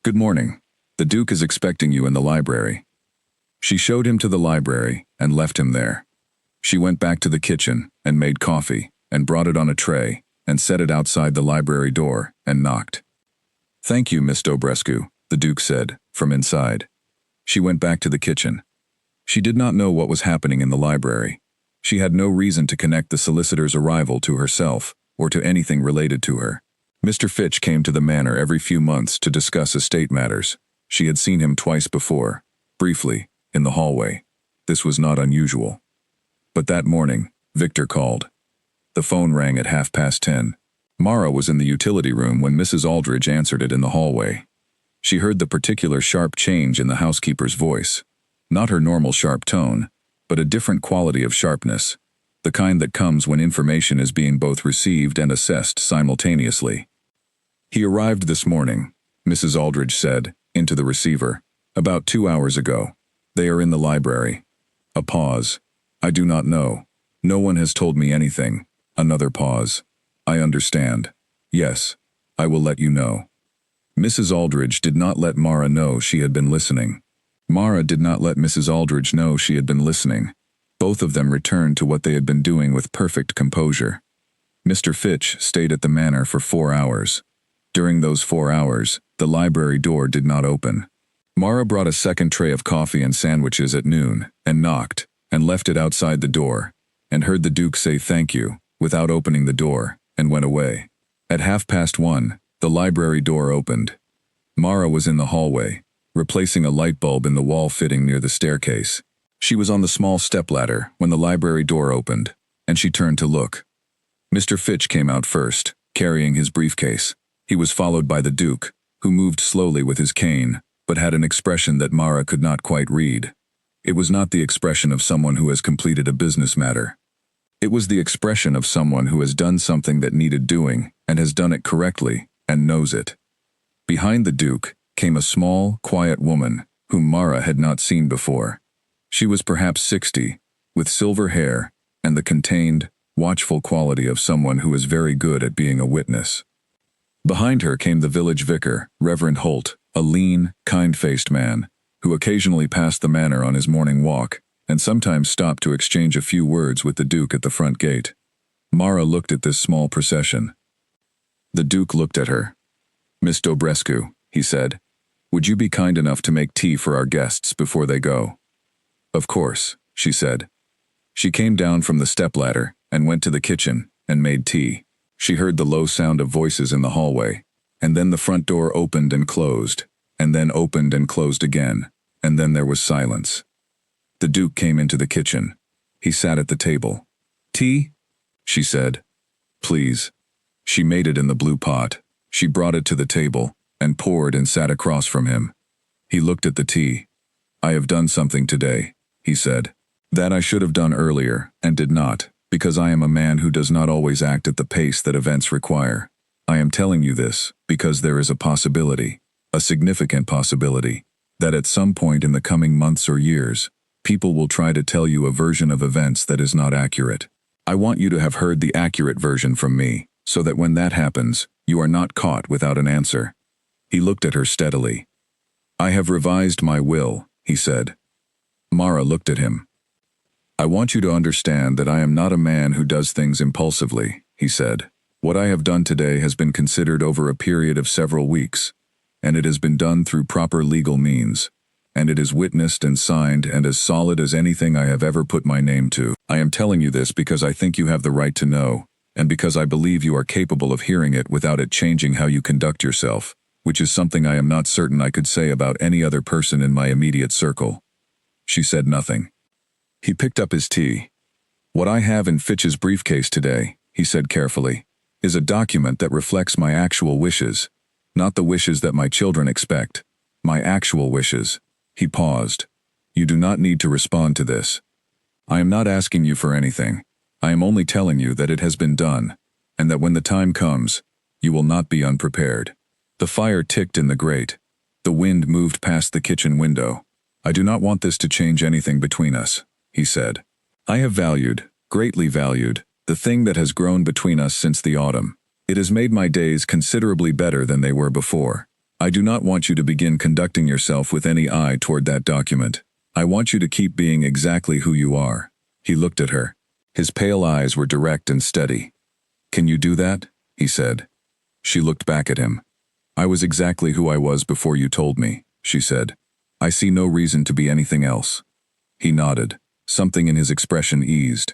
"Good morning. The Duke is expecting you in the library." She showed him to the library and left him there. She went back to the kitchen and made coffee and brought it on a tray and set it outside the library door and knocked. "Thank you, Miss Dobrescu," the Duke said, from inside. She went back to the kitchen. She did not know what was happening in the library. She had no reason to connect the solicitor's arrival to herself or to anything related to her. Mr. Fitch came to the manor every few months to discuss estate matters. She had seen him twice before, briefly, in the hallway. This was not unusual. But that morning, Victor called. The phone rang at 10:30. Mara was in the utility room when Mrs. Aldridge answered it in the hallway. She heard the particular sharp change in the housekeeper's voice. Not her normal sharp tone, but a different quality of sharpness, the kind that comes when information is being both received and assessed simultaneously. "He arrived this morning," Mrs. Aldridge said, into the receiver, "about 2 hours ago. They are in the library." A pause. "I do not know. No one has told me anything." Another pause. "I understand. Yes, I will let you know." Mrs. Aldridge did not let Mara know she had been listening. Mara did not let Mrs. Aldridge know she had been listening. Both of them returned to what they had been doing with perfect composure. Mr. Fitch stayed at the manor for 4 hours. During those 4 hours, the library door did not open. Mara brought a second tray of coffee and sandwiches at noon, and knocked, and left it outside the door, and heard the Duke say thank you, without opening the door, and went away. At 1:30, the library door opened. Mara was in the hallway, replacing a light bulb in the wall fitting near the staircase. She was on the small stepladder when the library door opened, and she turned to look. Mr. Fitch came out first, carrying his briefcase. He was followed by the Duke, who moved slowly with his cane, but had an expression that Mara could not quite read. It was not the expression of someone who has completed a business matter. It was the expression of someone who has done something that needed doing, and has done it correctly, and knows it. Behind the Duke came a small, quiet woman, whom Mara had not seen before. She was perhaps 60, with silver hair, and the contained, watchful quality of someone who is very good at being a witness. Behind her came the village vicar, Reverend Holt, a lean, kind-faced man, who occasionally passed the manor on his morning walk, and sometimes stopped to exchange a few words with the Duke at the front gate. Mara looked at this small procession. The Duke looked at her. "Miss Dobrescu," he said, "would you be kind enough to make tea for our guests before they go?" "Of course," she said. She came down from the stepladder and went to the kitchen and made tea. She heard the low sound of voices in the hallway, and then the front door opened and closed, and then opened and closed again, and then there was silence. The Duke came into the kitchen. He sat at the table. "Tea?" she said. "Please." She made it in the blue pot. She brought it to the table, and poured and sat across from him. He looked at the tea. "I have done something today," he said, "that I should have done earlier, and did not, because I am a man who does not always act at the pace that events require. I am telling you this, because there is a possibility. A significant possibility that at some point in the coming months or years, people will try to tell you a version of events that is not accurate. I want you to have heard the accurate version from me, so that when that happens, you are not caught without an answer. He looked at her steadily. I have revised my will, he said. Mara looked at him. I want you to understand that I am not a man who does things impulsively, he said. What I have done today has been considered over a period of several weeks, and it has been done through proper legal means, and it is witnessed and signed and as solid as anything I have ever put my name to. I am telling you this because I think you have the right to know, and because I believe you are capable of hearing it without it changing how you conduct yourself, which is something I am not certain I could say about any other person in my immediate circle. She said nothing. He picked up his tea. What I have in Fitch's briefcase today, he said carefully, is a document that reflects my actual wishes, not the wishes that my children expect, my actual wishes. He paused. You do not need to respond to this. I am not asking you for anything. I am only telling you that it has been done, and that when the time comes, you will not be unprepared. The fire ticked in the grate. The wind moved past the kitchen window. I do not want this to change anything between us, he said. I have valued, greatly valued, the thing that has grown between us since the autumn. It has made my days considerably better than they were before. I do not want you to begin conducting yourself with any eye toward that document. I want you to keep being exactly who you are. He looked at her. His pale eyes were direct and steady. Can you do that? He said. She looked back at him. I was exactly who I was before you told me, she said. I see no reason to be anything else. He nodded. Something in his expression eased.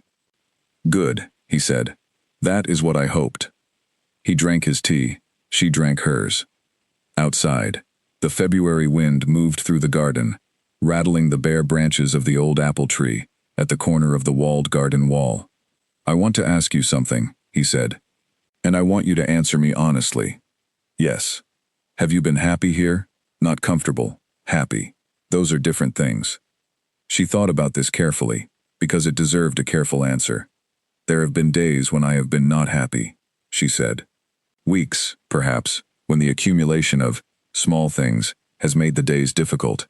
Good, he said. That is what I hoped. He drank his tea. She drank hers. Outside, the February wind moved through the garden, rattling the bare branches of the old apple tree at the corner of the walled garden wall. I want to ask you something, he said, and I want you to answer me honestly. Yes. Have you been happy here? Not comfortable, happy. Those are different things. She thought about this carefully, because it deserved a careful answer. There have been days when I have been not happy, she said. Weeks, perhaps, when the accumulation of small things has made the days difficult.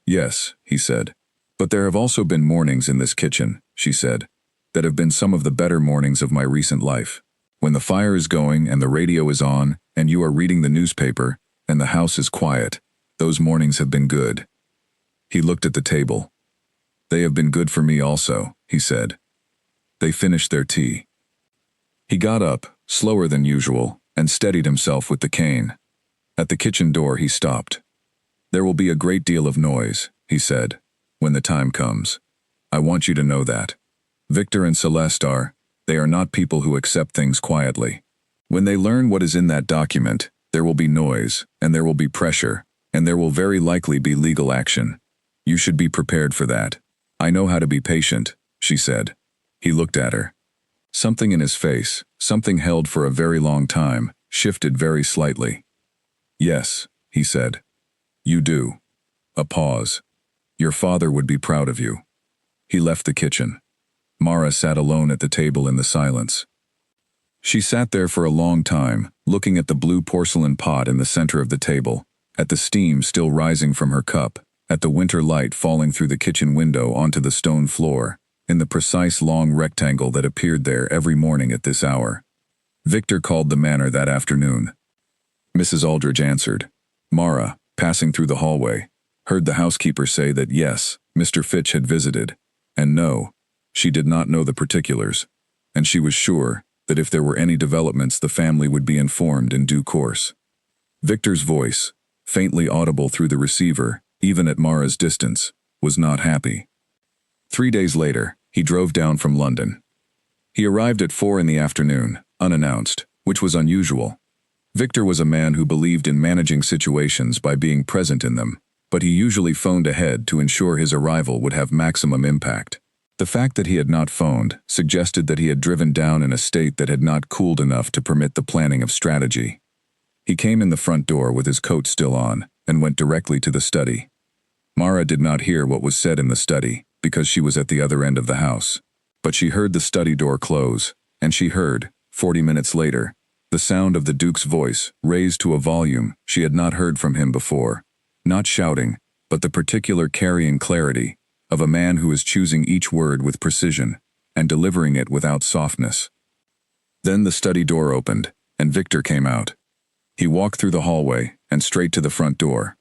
Yes, he said. But there have also been mornings in this kitchen, she said, that have been some of the better mornings of my recent life. When the fire is going and the radio is on and you are reading the newspaper and the house is quiet, those mornings have been good. He looked at the table. They have been good for me also, he said. They finished their tea. He got up, slower than usual, and steadied himself with the cane. At the kitchen door he stopped. There will be a great deal of noise, he said, when the time comes. I want you to know that. Victor and Celeste they are not people who accept things quietly. When they learn what is in that document, there will be noise, and there will be pressure, and there will very likely be legal action. You should be prepared for that. I know how to be patient, she said. He looked at her. Something in his face, something held for a very long time, shifted very slightly. Yes, he said. You do. A pause. Your father would be proud of you. He left the kitchen. Mara sat alone at the table in the silence. She sat there for a long time, looking at the blue porcelain pot in the center of the table, at the steam still rising from her cup, at the winter light falling through the kitchen window onto the stone floor, in the precise long rectangle that appeared there every morning at this hour. Victor called the manor that afternoon. Mrs. Aldridge answered. Mara, passing through the hallway, heard the housekeeper say that yes, Mr. Fitch had visited, and no, she did not know the particulars, and she was sure that if there were any developments the family would be informed in due course. Victor's voice, faintly audible through the receiver, even at Mara's distance, was not happy. 3 days later, he drove down from London. He arrived at 4 in the afternoon, unannounced, which was unusual. Victor was a man who believed in managing situations by being present in them, but he usually phoned ahead to ensure his arrival would have maximum impact. The fact that he had not phoned suggested that he had driven down in a state that had not cooled enough to permit the planning of strategy. He came in the front door with his coat still on and went directly to the study. Mara did not hear what was said in the study because she was at the other end of the house, but she heard the study door close, and she heard, 40 minutes later, The sound of the Duke's voice, raised to a volume she had not heard from him before. Not shouting, but the particular carrying clarity of a man who is choosing each word with precision and delivering it without softness. Then the study door opened, and Victor came out. He walked through the hallway and straight to the front door.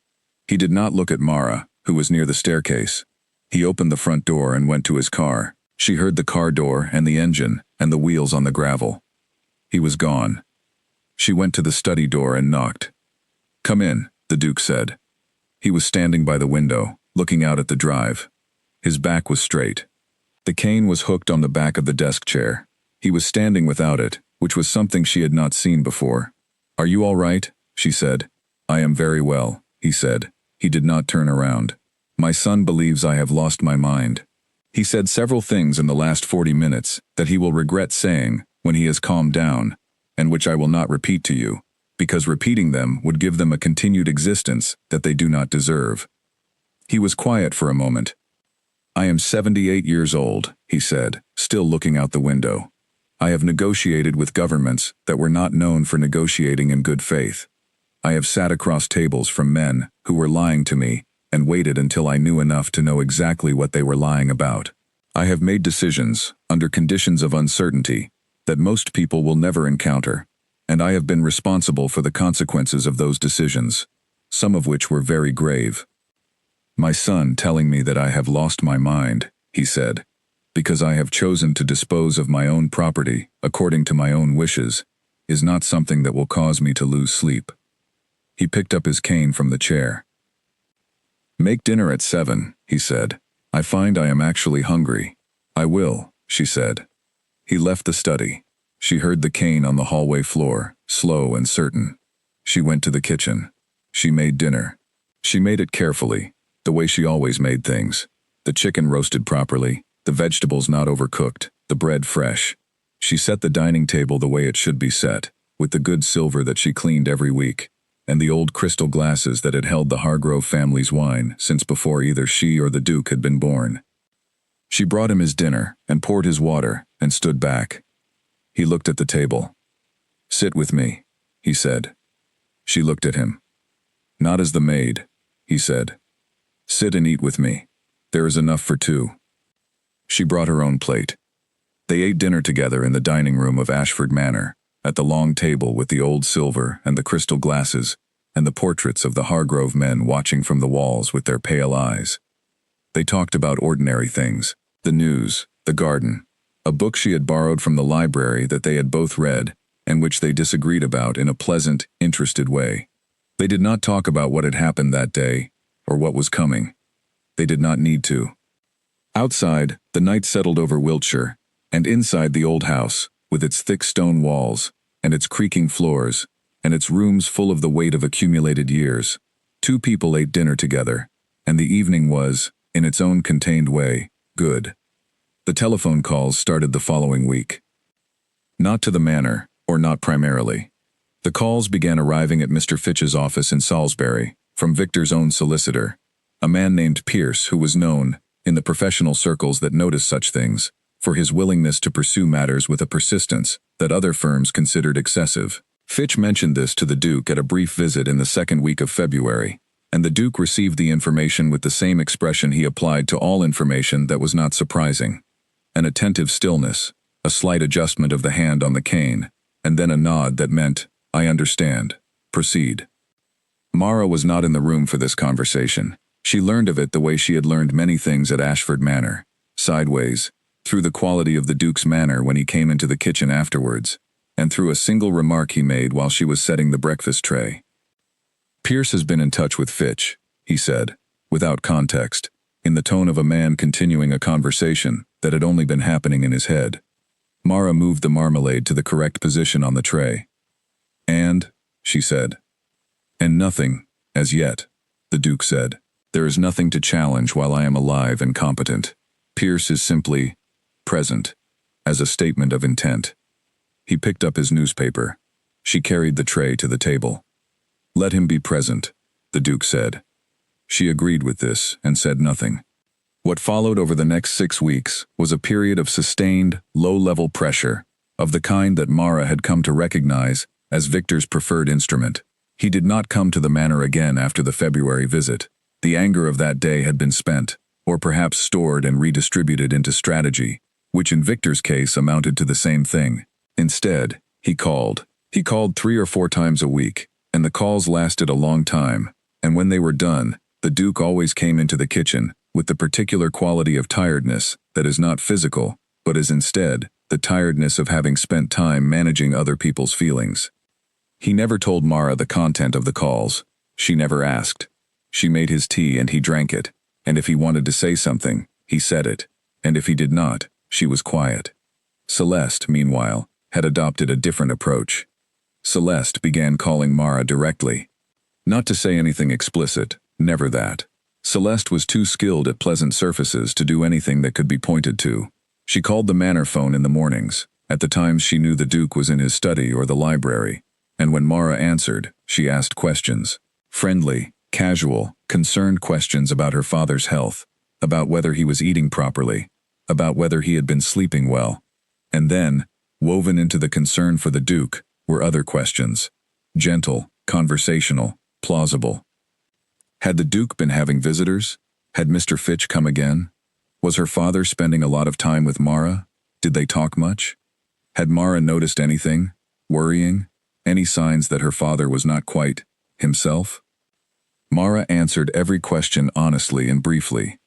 He did not look at Mara, who was near the staircase. He opened the front door and went to his car. She heard the car door and the engine and the wheels on the gravel. He was gone. She went to the study door and knocked. "Come in," the Duke said. He was standing by the window, looking out at the drive. His back was straight. The cane was hooked on the back of the desk chair. He was standing without it, which was something she had not seen before. "Are you all right?" she said. "I am very well," he said. He did not turn around. "My son believes I have lost my mind." He said several things in the last 40 minutes that he will regret saying when he has calmed down, and which I will not repeat to you, because repeating them would give them a continued existence that they do not deserve. He was quiet for a moment. "I am 78 years old," he said, still looking out the window. "I have negotiated with governments that were not known for negotiating in good faith. I have sat across tables from men who were lying to me and waited until I knew enough to know exactly what they were lying about. I have made decisions under conditions of uncertainty that most people will never encounter, and I have been responsible for the consequences of those decisions, some of which were very grave. My son telling me that I have lost my mind," he said, "because I have chosen to dispose of my own property according to my own wishes, is not something that will cause me to lose sleep." He picked up his cane from the chair. "Make dinner at 7, he said. "I find I am actually hungry." "I will," she said. He left the study. She heard the cane on the hallway floor, slow and certain. She went to the kitchen. She made dinner. She made it carefully, the way she always made things. The chicken roasted properly, the vegetables not overcooked, the bread fresh. She set the dining table the way it should be set, with the good silver that she cleaned every week, and the old crystal glasses that had held the Hargrove family's wine since before either she or the Duke had been born. She brought him his dinner and poured his water and stood back. He looked at the table. "Sit with me," he said. She looked at him. "Not as the maid," he said. "Sit and eat with me. There is enough for two." She brought her own plate. They ate dinner together in the dining room of Ashford Manor, at the long table with the old silver and the crystal glasses, and the portraits of the Hargrove men watching from the walls with their pale eyes. They talked about ordinary things, the news, the garden, a book she had borrowed from the library that they had both read, and which they disagreed about in a pleasant, interested way. They did not talk about what had happened that day, or what was coming. They did not need to. Outside, the night settled over Wiltshire, and inside the old house, with its thick stone walls, and its creaking floors, and its rooms full of the weight of accumulated years, two people ate dinner together, and the evening was, in its own contained way, good. The telephone calls started the following week. Not to the manor, or not primarily. The calls began arriving at Mr. Fitch's office in Salisbury, from Victor's own solicitor, a man named Pierce who was known, in the professional circles that notice such things, for his willingness to pursue matters with a persistence that other firms considered excessive. Fitch mentioned this to the Duke at a brief visit in the second week of February, and the Duke received the information with the same expression he applied to all information that was not surprising. An attentive stillness, a slight adjustment of the hand on the cane, and then a nod that meant, "I understand. Proceed." Mara was not in the room for this conversation. She learned of it the way she had learned many things at Ashford Manor, sideways, through the quality of the Duke's manner when he came into the kitchen afterwards, and through a single remark he made while she was setting the breakfast tray. "Pierce has been in touch with Fitch," he said, without context, in the tone of a man continuing a conversation that had only been happening in his head. Mara moved the marmalade to the correct position on the tray. "And," she said. "And nothing, as yet," the Duke said. "There is nothing to challenge while I am alive and competent. Pierce is simply present, as a statement of intent." He picked up his newspaper. She carried the tray to the table. "Let him be present," the Duke said. She agreed with this and said nothing. What followed over the next 6 weeks was a period of sustained, low-level pressure, of the kind that Mara had come to recognize as Victor's preferred instrument. He did not come to the manor again after the February visit. The anger of that day had been spent, or perhaps stored and redistributed into strategy, which in Victor's case amounted to the same thing. Instead, he called. He called 3 or 4 times a week, and the calls lasted a long time, and when they were done, the Duke always came into the kitchen, with the particular quality of tiredness that is not physical, but is instead the tiredness of having spent time managing other people's feelings. He never told Mara the content of the calls. She never asked. She made his tea and he drank it, and if he wanted to say something, he said it, and if he did not, she was quiet. Celeste, meanwhile, had adopted a different approach. Celeste began calling Mara directly. Not to say anything explicit, never that. Celeste was too skilled at pleasant surfaces to do anything that could be pointed to. She called the manor phone in the mornings, at the times she knew the Duke was in his study or the library, and when Mara answered, she asked questions. Friendly, casual, concerned questions about her father's health, about whether he was eating properly, about whether he had been sleeping well. And then, woven into the concern for the Duke, were other questions. Gentle, conversational, plausible. Had the Duke been having visitors? Had Mr. Fitch come again? Was her father spending a lot of time with Mara? Did they talk much? Had Mara noticed anything? Worrying? Any signs that her father was not quite himself? Mara answered every question honestly and briefly.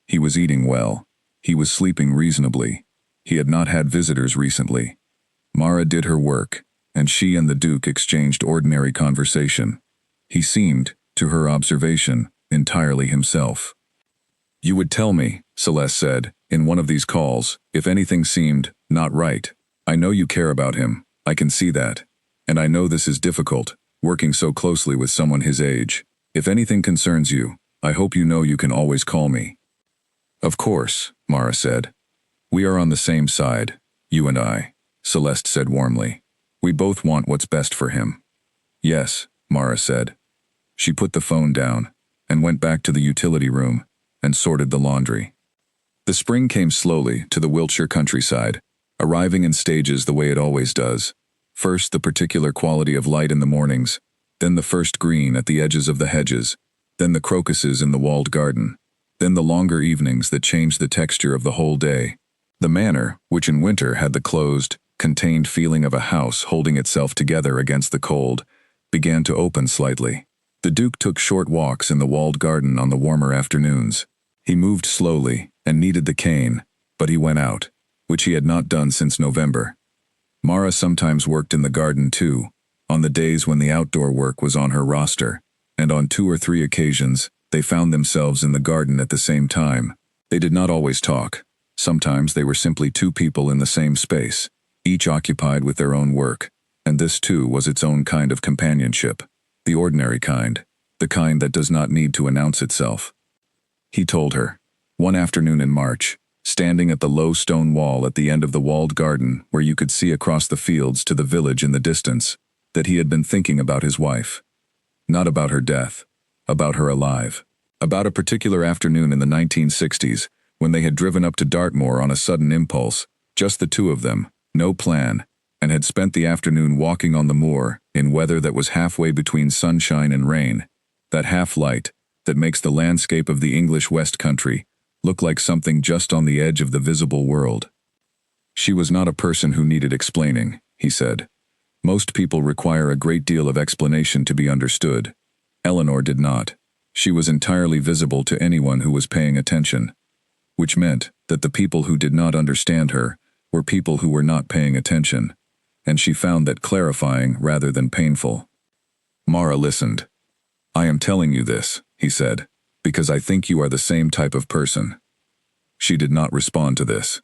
He was eating well. He was sleeping reasonably. He had not had visitors recently. Mara did her work, and she and the Duke exchanged ordinary conversation. He seemed, to her observation, entirely himself. "You would tell me," Celeste said, in one of these calls, "if anything seemed not right. I know you care about him, I can see that. And I know this is difficult, working so closely with someone his age. If anything concerns you, I hope you know you can always call me." "Of course," Mara said. "We are on the same side, you and I," Celeste said warmly. "We both want what's best for him." "Yes," Mara said. She put the phone down, and went back to the utility room, and sorted the laundry. The spring came slowly to the Wiltshire countryside, arriving in stages the way it always does. First the particular quality of light in the mornings, then the first green at the edges of the hedges, then the crocuses in the walled garden, then the longer evenings that changed the texture of the whole day. The manor, which in winter had the closed, contained feeling of a house holding itself together against the cold, began to open slightly. The Duke took short walks in the walled garden on the warmer afternoons. He moved slowly and needed the cane, but he went out, which he had not done since November. Mara sometimes worked in the garden too, on the days when the outdoor work was on her roster, and on 2 or 3 occasions, they found themselves in the garden at the same time. They did not always talk. Sometimes they were simply 2 people in the same space, each occupied with their own work, and this too was its own kind of companionship. The ordinary kind, the kind that does not need to announce itself. He told her, one afternoon in March, standing at the low stone wall at the end of the walled garden where you could see across the fields to the village in the distance, that he had been thinking about his wife. Not about her death, about her alive. About a particular afternoon in the 1960s, when they had driven up to Dartmoor on a sudden impulse, just the 2 of them, no plan, and had spent the afternoon walking on the moor in weather that was halfway between sunshine and rain, that half-light that makes the landscape of the English West Country look like something just on the edge of the visible world. She was not a person who needed explaining, he said. Most people require a great deal of explanation to be understood. Eleanor did not. She was entirely visible to anyone who was paying attention, which meant that the people who did not understand her were people who were not paying attention, and she found that clarifying rather than painful. Mara listened. "I am telling you this," he said, "because I think you are the same type of person." She did not respond to this.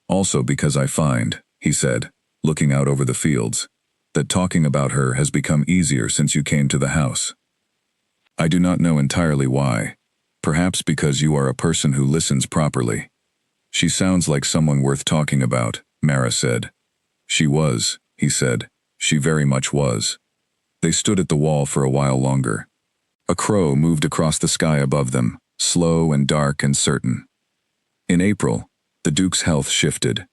"Also because I find," he said, looking out over the fields, "that talking about her has become easier since you came to the house. I do not know entirely why. Perhaps because you are a person who listens properly." "She sounds like someone worth talking about," Mara said. "She was," he said. "She very much was." They stood at the wall for a while longer. A crow moved across the sky above them, slow and dark and certain. In April, the Duke's health shifted.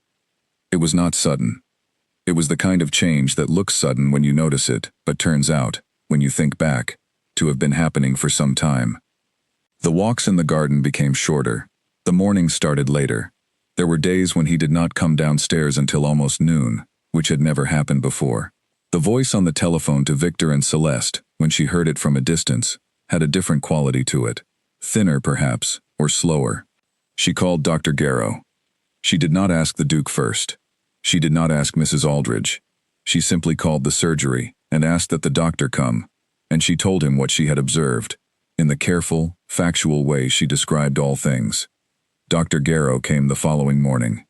It was not sudden. It was the kind of change that looks sudden when you notice it, but turns out, when you think back, to have been happening for some time. The walks in the garden became shorter. The mornings started later. There were days when he did not come downstairs until almost noon, which had never happened before. The voice on the telephone to Victor and Celeste, when she heard it from a distance, had a different quality to it. Thinner, perhaps, or slower. She called Dr. Garrow. She did not ask the Duke first. She did not ask Mrs. Aldridge. She simply called the surgery and asked that the doctor come, and she told him what she had observed. In the careful, factual way she described all things. Dr. Garrow came the following morning.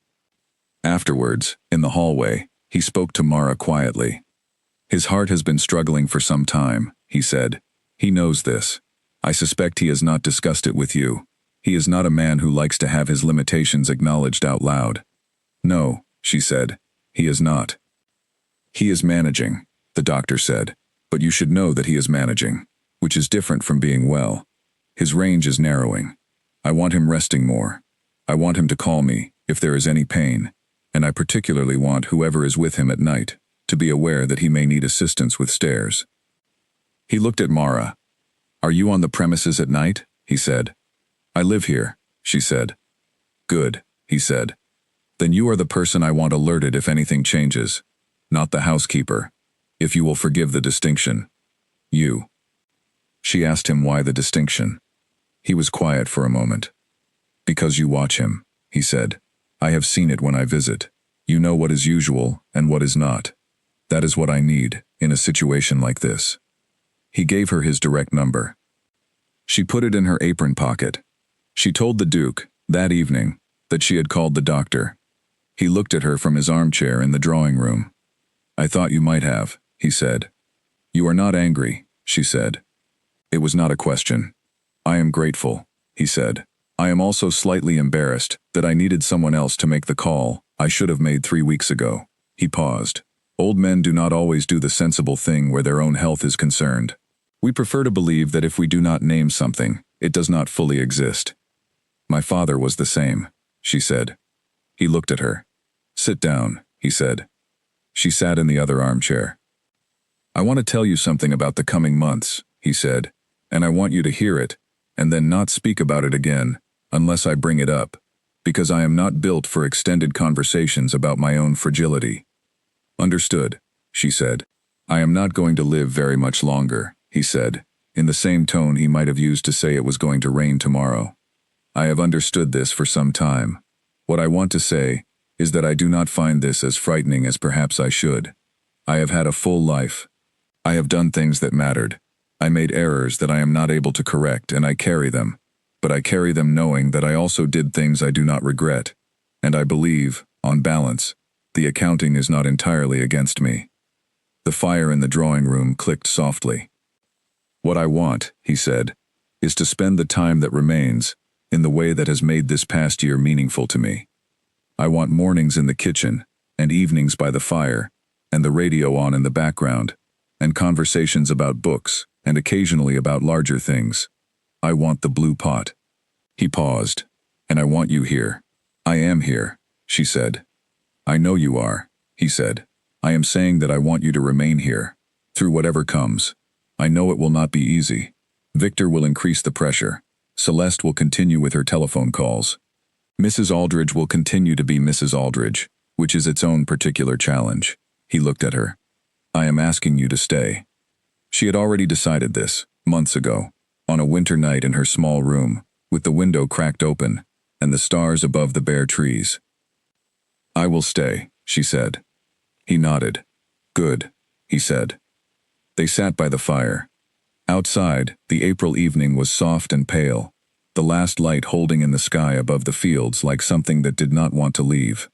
Afterwards, in the hallway, he spoke to Mara quietly. His heart has been struggling for some time, he said. He knows this. I suspect he has not discussed it with you. He is not a man who likes to have his limitations acknowledged out loud. No, she said. He is not. He is managing, the doctor said, but you should know that he is managing, which is different from being well. His range is narrowing. I want him resting more. I want him to call me if there is any pain, and I particularly want whoever is with him at night to be aware that he may need assistance with stairs. He looked at Mara. Are you on the premises at night? He said. I live here, she said. Good, he said. Then you are the person I want alerted if anything changes, not the housekeeper, if you will forgive the distinction. You. She asked him why the distinction. He was quiet for a moment. Because you watch him, he said. I have seen it when I visit. You know what is usual and what is not. That is what I need in a situation like this. He gave her his direct number. She put it in her apron pocket. She told the Duke, that evening, that she had called the doctor. He looked at her from his armchair in the drawing room. I thought you might have, he said. You are not angry, she said. It was not a question. I am grateful, he said. I am also slightly embarrassed that I needed someone else to make the call I should have made 3 weeks ago. He paused. Old men do not always do the sensible thing where their own health is concerned. We prefer to believe that if we do not name something, it does not fully exist. My father was the same, she said. He looked at her. Sit down, he said. She sat in the other armchair. I want to tell you something about the coming months, he said, and I want you to hear it, and then not speak about it again, unless I bring it up, because I am not built for extended conversations about my own fragility. Understood, she said. I am not going to live very much longer, he said, in the same tone he might have used to say it was going to rain tomorrow. I have understood this for some time. What I want to say is that I do not find this as frightening as perhaps I should. I have had a full life. I have done things that mattered. I made errors that I am not able to correct, and I carry them. But I carry them knowing that I also did things I do not regret. And I believe, on balance, the accounting is not entirely against me. The fire in the drawing room clicked softly. What I want, he said, is to spend the time that remains in the way that has made this past year meaningful to me. I want mornings in the kitchen, and evenings by the fire, and the radio on in the background, and conversations about books, and occasionally about larger things. I want the blue pot. He paused. And I want you here. I am here, she said. I know you are, he said. I am saying that I want you to remain here, through whatever comes. I know it will not be easy. Victor will increase the pressure. Celeste will continue with her telephone calls. Mrs. Aldridge will continue to be Mrs. Aldridge, which is its own particular challenge. He looked at her. I am asking you to stay. She had already decided this, months ago, on a winter night in her small room, with the window cracked open, and the stars above the bare trees. I will stay, she said. He nodded. Good, he said. They sat by the fire. Outside, the April evening was soft and pale, the last light holding in the sky above the fields like something that did not want to leave.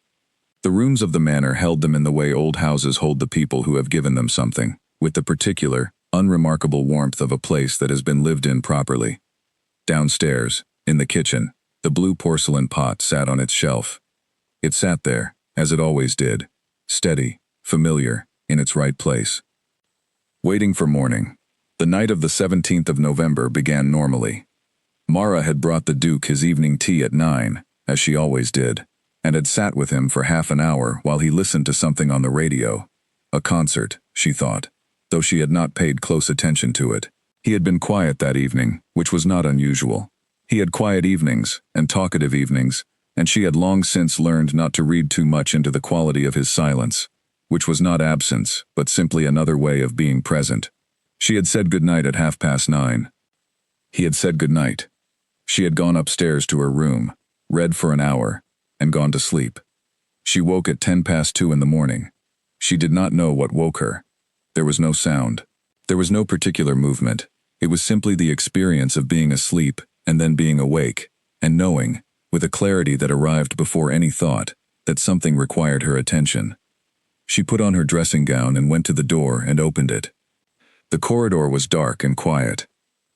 The rooms of the manor held them in the way old houses hold the people who have given them something, with the particular, unremarkable warmth of a place that has been lived in properly. Downstairs, in the kitchen, the blue porcelain pot sat on its shelf. It sat there, as it always did, steady, familiar, in its right place. Waiting for morning. The night of the 17th of November began normally. Mara had brought the Duke his evening tea at 9, as she always did, and had sat with him for half an hour while he listened to something on the radio. A concert, she thought, though she had not paid close attention to it. He had been quiet that evening, which was not unusual. He had quiet evenings, and talkative evenings, and she had long since learned not to read too much into the quality of his silence, which was not absence, but simply another way of being present. She had said good night at 9:30. He had said good night. She had gone upstairs to her room, read for an hour, and gone to sleep. She woke at 2:10 in the morning. She did not know what woke her. There was no sound. There was no particular movement. It was simply the experience of being asleep and then being awake, and knowing, with a clarity that arrived before any thought, that something required her attention. She put on her dressing gown and went to the door and opened it. The corridor was dark and quiet.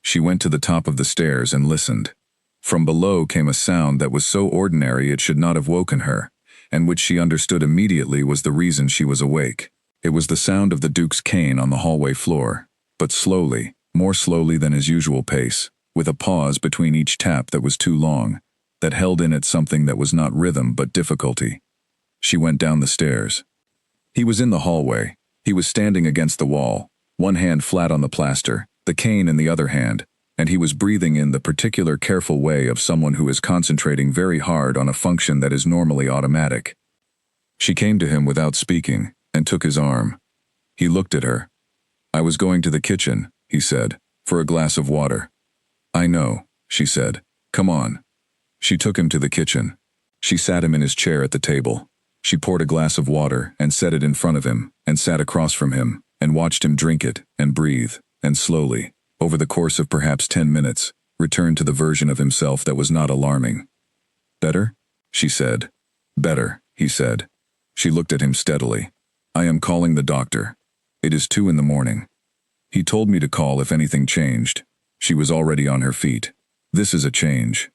She went to the top of the stairs and listened. From below came a sound that was so ordinary it should not have woken her, and which she understood immediately was the reason she was awake. It was the sound of the Duke's cane on the hallway floor, but slowly, more slowly than his usual pace, with a pause between each tap that was too long, that held in it something that was not rhythm but difficulty. She went down the stairs. He was in the hallway. He was standing against the wall, one hand flat on the plaster, the cane in the other hand, and he was breathing in the particular careful way of someone who is concentrating very hard on a function that is normally automatic. She came to him without speaking, and took his arm. He looked at her. "I was going to the kitchen," he said, "for a glass of water." "I know," she said. "Come on." She took him to the kitchen. She sat him in his chair at the table. She poured a glass of water and set it in front of him, and sat across from him, and watched him drink it, and breathe, and slowly, over the course of perhaps 10 minutes, return to the version of himself that was not alarming. "Better?" she said. "Better," he said. She looked at him steadily. "I am calling the doctor. It is 2 in the morning. He told me to call if anything changed." She was already on her feet. "This is a change."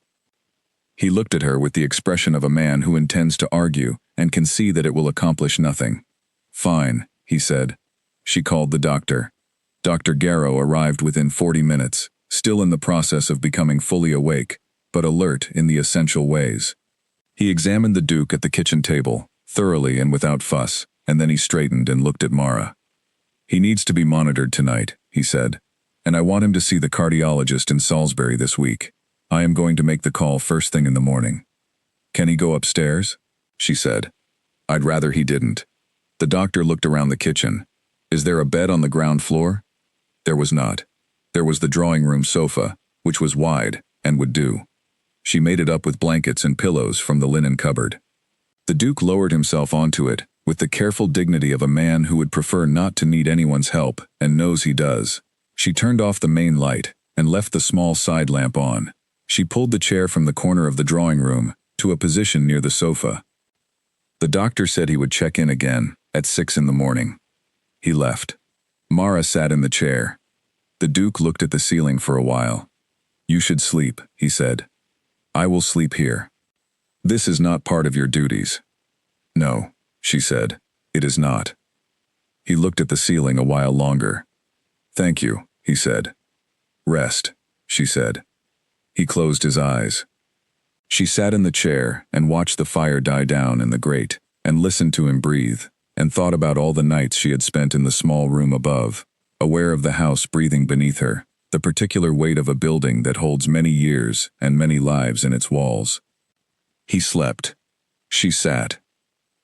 He looked at her with the expression of a man who intends to argue and can see that it will accomplish nothing. "Fine," he said. She called the doctor. Dr. Garrow arrived within 40 minutes, still in the process of becoming fully awake, but alert in the essential ways. He examined the Duke at the kitchen table, thoroughly and without fuss, and then he straightened and looked at Mara. "He needs to be monitored tonight," he said, "and I want him to see the cardiologist in Salisbury this week. I am going to make the call first thing in the morning." "Can he go upstairs?" she said. "I'd rather he didn't." The doctor looked around the kitchen. "Is there a bed on the ground floor?" There was not. There was the drawing room sofa, which was wide, and would do. She made it up with blankets and pillows from the linen cupboard. The Duke lowered himself onto it, with the careful dignity of a man who would prefer not to need anyone's help, and knows he does. She turned off the main light, and left the small side lamp on. She pulled the chair from the corner of the drawing room, to a position near the sofa. The doctor said he would check in again, at 6 in the morning. He left. Mara sat in the chair. The Duke looked at the ceiling for a while. "You should sleep," he said. "I will sleep here. This is not part of your duties." "No," she said, "it is not." He looked at the ceiling a while longer. "Thank you," he said. "Rest," she said. He closed his eyes. She sat in the chair and watched the fire die down in the grate, and listened to him breathe, and thought about all the nights she had spent in the small room above, aware of the house breathing beneath her, the particular weight of a building that holds many years and many lives in its walls. He slept. She sat.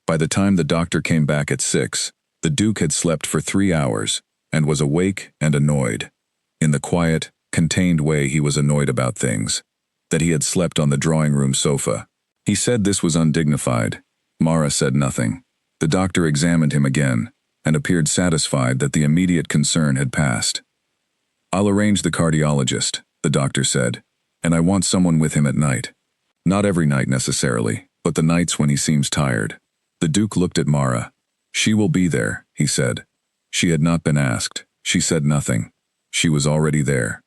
By the time the doctor came back at 6, the Duke had slept for 3 hours, and was awake and annoyed. In the quiet, contained way he was annoyed about things, that he had slept on the drawing room sofa. He said this was undignified. Mara said nothing. The doctor examined him again, and appeared satisfied that the immediate concern had passed. "I'll arrange the cardiologist," the doctor said, "and I want someone with him at night. Not every night necessarily, but the nights when he seems tired." The Duke looked at Mara. "She will be there," he said. She had not been asked. She said nothing. She was already there.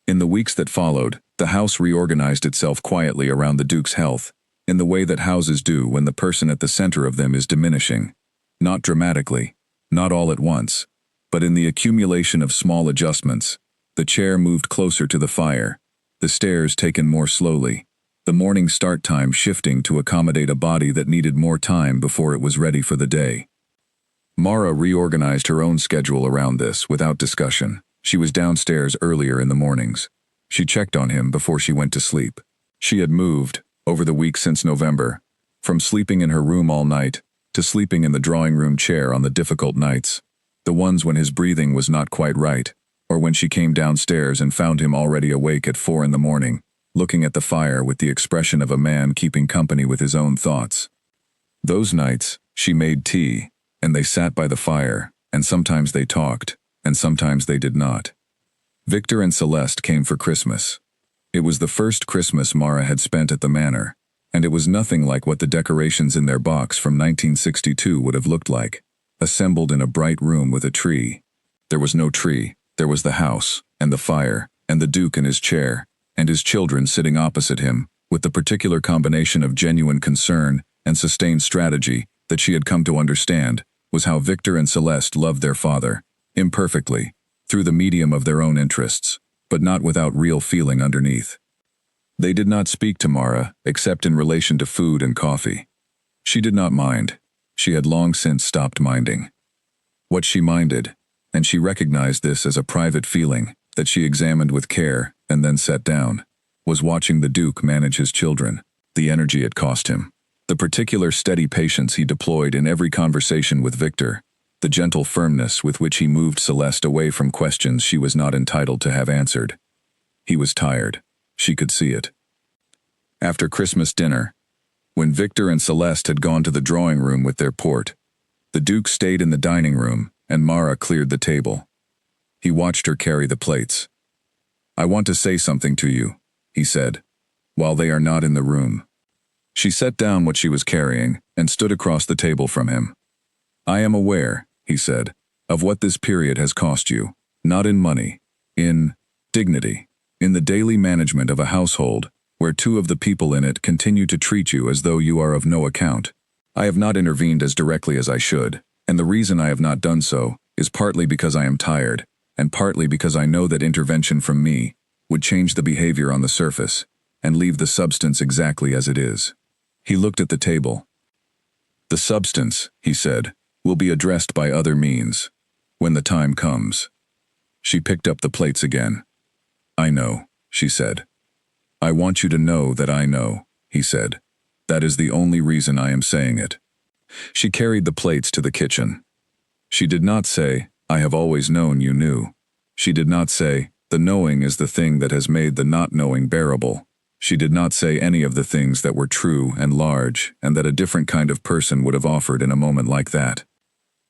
In the weeks that followed, the house reorganized itself quietly around the Duke's health, in the way that houses do when the person at the center of them is diminishing. Not dramatically, not all at once, but in the accumulation of small adjustments. The chair moved closer to the fire, the stairs taken more slowly, the morning start time shifting to accommodate a body that needed more time before it was ready for the day. Mara reorganized her own schedule around this without discussion. She was downstairs earlier in the mornings. She checked on him before she went to sleep. She had moved, over the week since November, from sleeping in her room all night to sleeping in the drawing room chair on the difficult nights, the ones when his breathing was not quite right, or when she came downstairs and found him already awake at 4 in the morning, looking at the fire with the expression of a man keeping company with his own thoughts. Those nights, she made tea, and they sat by the fire, and sometimes they talked, and sometimes they did not. Victor and Celeste came for Christmas. It was the first Christmas Mara had spent at the manor, and it was nothing like what the decorations in their box from 1962 would have looked like, assembled in a bright room with a tree. There was no tree, there was the house, and the fire, and the Duke in his chair, and his children sitting opposite him, with the particular combination of genuine concern and sustained strategy that she had come to understand was how Victor and Celeste loved their father, imperfectly, through the medium of their own interests, but not without real feeling underneath. They did not speak to Mara, except in relation to food and coffee. She did not mind. She had long since stopped minding. What she minded, and she recognized this as a private feeling that she examined with care and then set down, was watching the Duke manage his children, the energy it cost him, the particular steady patience he deployed in every conversation with Victor, the gentle firmness with which he moved Celeste away from questions she was not entitled to have answered. He was tired. She could see it. After Christmas dinner, when Victor and Celeste had gone to the drawing room with their port, the Duke stayed in the dining room and Mara cleared the table. He watched her carry the plates. "I want to say something to you," he said, "while they are not in the room." She set down what she was carrying and stood across the table from him. "I am aware," he said, "of what this period has cost you, not in money, in dignity, in the daily management of a household where two of the people in it continue to treat you as though you are of no account. I have not intervened as directly as I should, and the reason I have not done so is partly because I am tired, and partly because I know that intervention from me would change the behavior on the surface and leave the substance exactly as it is." He looked at the table. "The substance," he said, "will be addressed by other means, when the time comes." She picked up the plates again. "I know," she said. "I want you to know that I know," he said. "That is the only reason I am saying it." She carried the plates to the kitchen. She did not say, "I have always known you knew." She did not say, "The knowing is the thing that has made the not knowing bearable." She did not say any of the things that were true and large and that a different kind of person would have offered in a moment like that.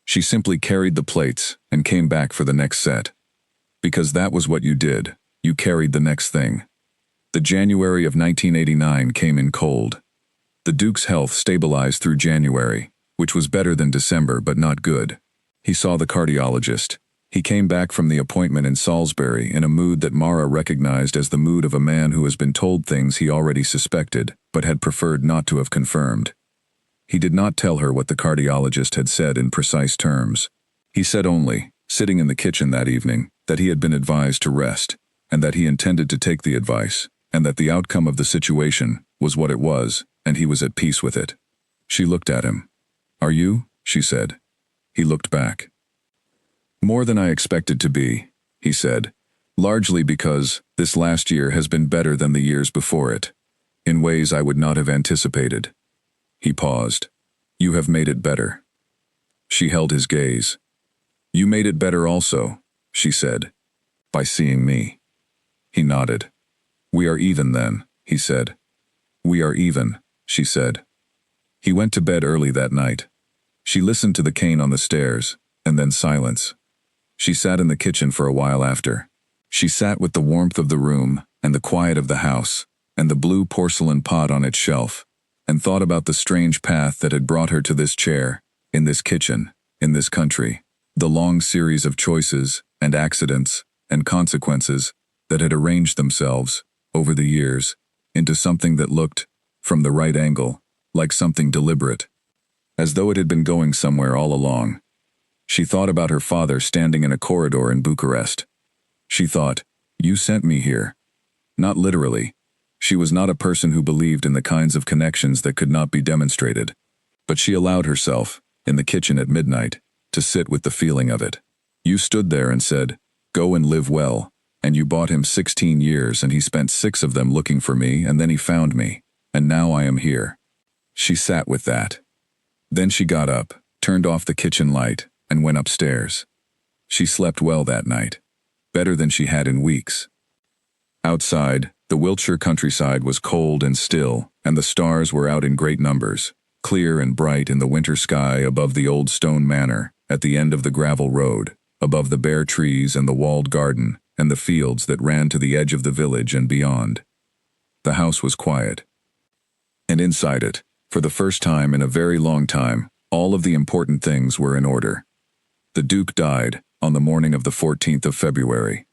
She simply carried the plates and came back for the next set. Because that was what you did. You carried the next thing. The January of 1989 came in cold. The Duke's health stabilized through January, which was better than December but not good. He saw the cardiologist. He came back from the appointment in Salisbury in a mood that Mara recognized as the mood of a man who has been told things he already suspected but had preferred not to have confirmed. He did not tell her what the cardiologist had said in precise terms. He said only, sitting in the kitchen that evening, that he had been advised to rest, and that he intended to take the advice, and that the outcome of the situation was what it was, and he was at peace with it. She looked at him. "Are you?" she said. He looked back. "More than I expected to be," he said, "largely because this last year has been better than the years before it, in ways I would not have anticipated." He paused. "You have made it better." She held his gaze. "You made it better also," she said, "by seeing me." He nodded. "We are even then," he said. "We are even," she said. He went to bed early that night. She listened to the cane on the stairs, and then silence. She sat in the kitchen for a while after. She sat with the warmth of the room, and the quiet of the house, and the blue porcelain pot on its shelf, and thought about the strange path that had brought her to this chair, in this kitchen, in this country, the long series of choices, and accidents, and consequences that had arranged themselves, over the years, into something that looked, from the right angle, like something deliberate, as though it had been going somewhere all along. She thought about her father standing in a corridor in Bucharest. She thought, "You sent me here." Not literally. She was not a person who believed in the kinds of connections that could not be demonstrated. But she allowed herself, in the kitchen at midnight, to sit with the feeling of it. You stood there and said, "Go and live well," and you bought him 16 years and he spent 6 of them looking for me, and then he found me, and now I am here. She sat with that. Then she got up, turned off the kitchen light, and went upstairs. She slept well that night, better than she had in weeks. Outside, the Wiltshire countryside was cold and still, and the stars were out in great numbers, clear and bright in the winter sky above the old stone manor, at the end of the gravel road, above the bare trees and the walled garden, and the fields that ran to the edge of the village and beyond. The house was quiet. And inside it, for the first time in a very long time, all of the important things were in order. The Duke died on the morning of the 14th of February.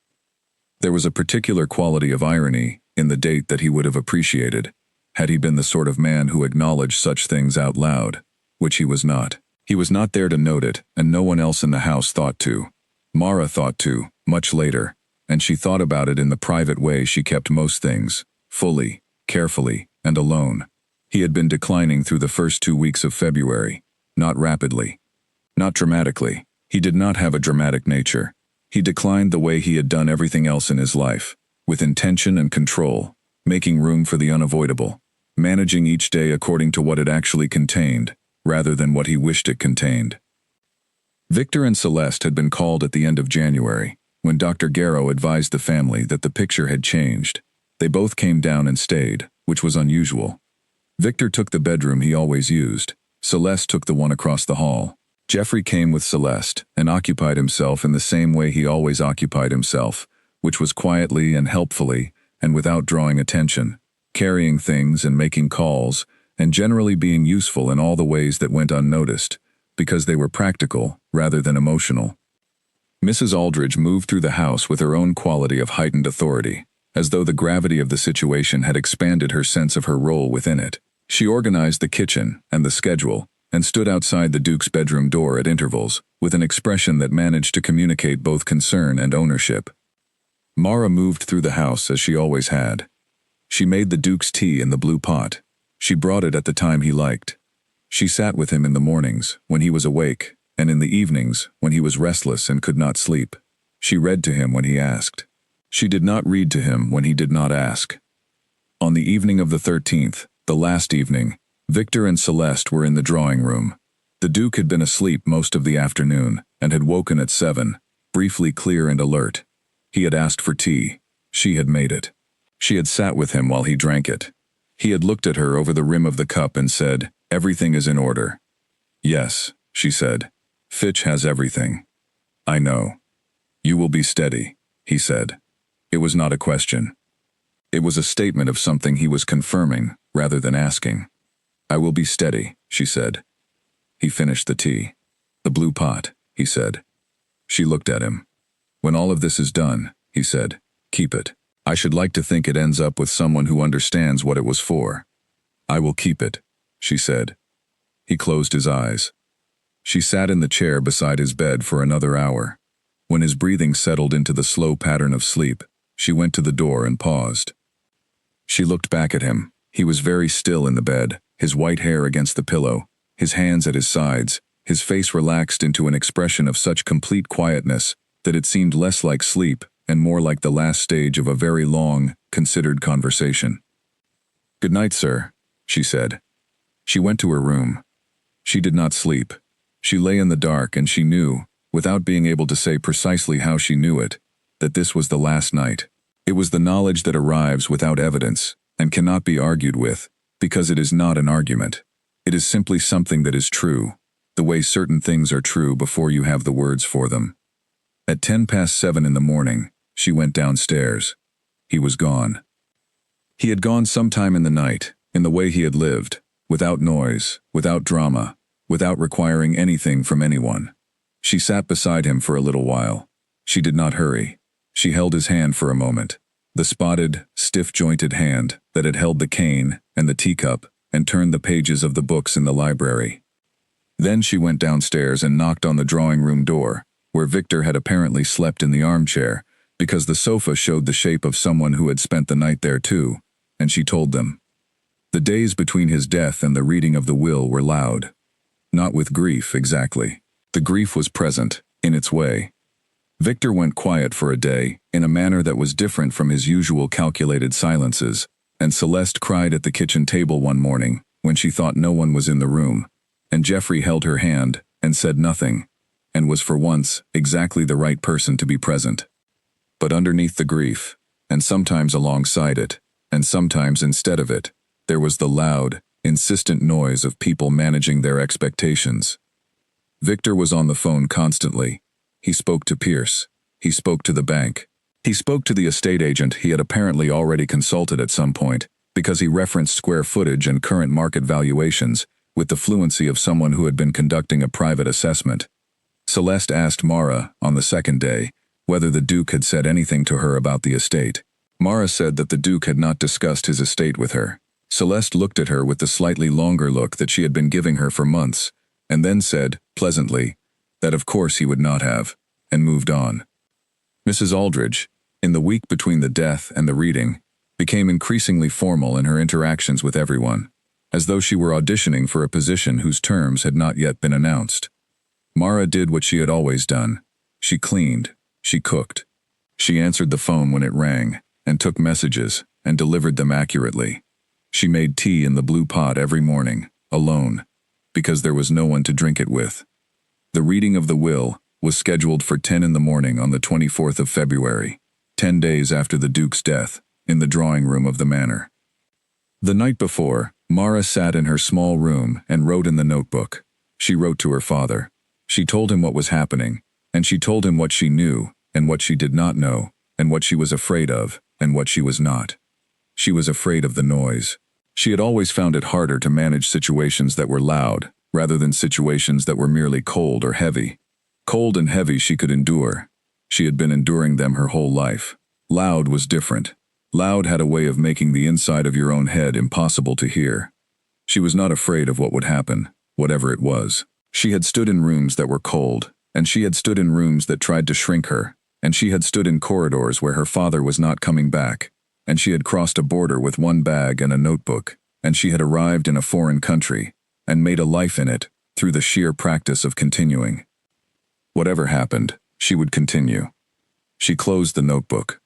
There was a particular quality of irony in the date that he would have appreciated, had he been the sort of man who acknowledged such things out loud, which he was not. He was not there to note it, and no one else in the house thought to. Mara thought to, much later, and she thought about it in the private way she kept most things, fully, carefully, and alone. He had been declining through the first 2 weeks of February, not rapidly, not dramatically. He did not have a dramatic nature. He declined the way he had done everything else in his life, with intention and control, making room for the unavoidable, managing each day according to what it actually contained, rather than what he wished it contained. Victor and Celeste had been called at the end of January, when Dr. Garrow advised the family that the picture had changed. They both came down and stayed, which was unusual. Victor took the bedroom he always used. Celeste took the one across the hall. Geoffrey came with Celeste and occupied himself in the same way he always occupied himself, which was quietly and helpfully and without drawing attention, carrying things and making calls, and generally being useful in all the ways that went unnoticed, because they were practical rather than emotional. Mrs. Aldridge moved through the house with her own quality of heightened authority, as though the gravity of the situation had expanded her sense of her role within it. She organized the kitchen and the schedule, and stood outside the Duke's bedroom door at intervals, with an expression that managed to communicate both concern and ownership. Mara moved through the house as she always had. She made the Duke's tea in the blue pot. She brought it at the time he liked. She sat with him in the mornings, when he was awake, and in the evenings, when he was restless and could not sleep. She read to him when he asked. She did not read to him when he did not ask. On the evening of the 13th, the last evening, Victor and Celeste were in the drawing room. The Duke had been asleep most of the afternoon, and had woken at 7, briefly clear and alert. He had asked for tea. She had made it. She had sat with him while he drank it. He had looked at her over the rim of the cup and said, "Everything is in order." "Yes," she said. "Fitch has everything." "I know." "You will be steady," he said. It was not a question. It was a statement of something he was confirming, rather than asking. "I will be steady," she said. He finished the tea. "The blue pot," he said. She looked at him. "When all of this is done," he said, "keep it. I should like to think it ends up with someone who understands what it was for." "I will keep it," she said. He closed his eyes. She sat in the chair beside his bed for another hour. When his breathing settled into the slow pattern of sleep, she went to the door and paused. She looked back at him. He was very still in the bed, his white hair against the pillow, his hands at his sides, his face relaxed into an expression of such complete quietness that it seemed less like sleep and more like the last stage of a very long, considered conversation. "Good night, sir," she said. She went to her room. She did not sleep. She lay in the dark, and she knew, without being able to say precisely how she knew it, that this was the last night. It was the knowledge that arrives without evidence and cannot be argued with, because it is not an argument. It is simply something that is true, the way certain things are true before you have the words for them. At 7:10 in the morning, she went downstairs. He was gone. He had gone sometime in the night, in the way he had lived, without noise, without drama, without requiring anything from anyone. She sat beside him for a little while. She did not hurry. She held his hand for a moment, the spotted, stiff-jointed hand that had held the cane and the teacup and turned the pages of the books in the library. Then she went downstairs and knocked on the drawing-room door, where Victor had apparently slept in the armchair, because the sofa showed the shape of someone who had spent the night there too, and she told them. The days between his death and the reading of the will were loud. Not with grief, exactly. The grief was present, in its way. Victor went quiet for a day, in a manner that was different from his usual calculated silences, and Celeste cried at the kitchen table one morning, when she thought no one was in the room, and Geoffrey held her hand, and said nothing, and was for once exactly the right person to be present. But underneath the grief, and sometimes alongside it, and sometimes instead of it, there was the loud, insistent noise of people managing their expectations. Victor was on the phone constantly. He spoke to Pierce. He spoke to the bank. He spoke to the estate agent he had apparently already consulted at some point, because he referenced square footage and current market valuations with the fluency of someone who had been conducting a private assessment. Celeste asked Mara, on the second day, whether the Duke had said anything to her about the estate. Mara said that the Duke had not discussed his estate with her. Celeste looked at her with the slightly longer look that she had been giving her for months, and then said, pleasantly, that of course he would not have, and moved on. Mrs. Aldridge, in the week between the death and the reading, became increasingly formal in her interactions with everyone, as though she were auditioning for a position whose terms had not yet been announced. Mara did what she had always done. She cleaned, she cooked. She answered the phone when it rang, and took messages, and delivered them accurately. She made tea in the blue pot every morning, alone, because there was no one to drink it with. The reading of the will was scheduled for 10 in the morning on the 24th of February, 10 days after the Duke's death, in the drawing room of the manor. The night before, Mara sat in her small room and wrote in the notebook. She wrote to her father. She told him what was happening, and she told him what she knew, and what she did not know, and what she was afraid of, and what she was not. She was afraid of the noise. She had always found it harder to manage situations that were loud, rather than situations that were merely cold or heavy. Cold and heavy she could endure. She had been enduring them her whole life. Loud was different. Loud had a way of making the inside of your own head impossible to hear. She was not afraid of what would happen, whatever it was. She had stood in rooms that were cold, and she had stood in rooms that tried to shrink her, and she had stood in corridors where her father was not coming back, and she had crossed a border with one bag and a notebook, and she had arrived in a foreign country, and made a life in it, through the sheer practice of continuing. Whatever happened, she would continue. She closed the notebook.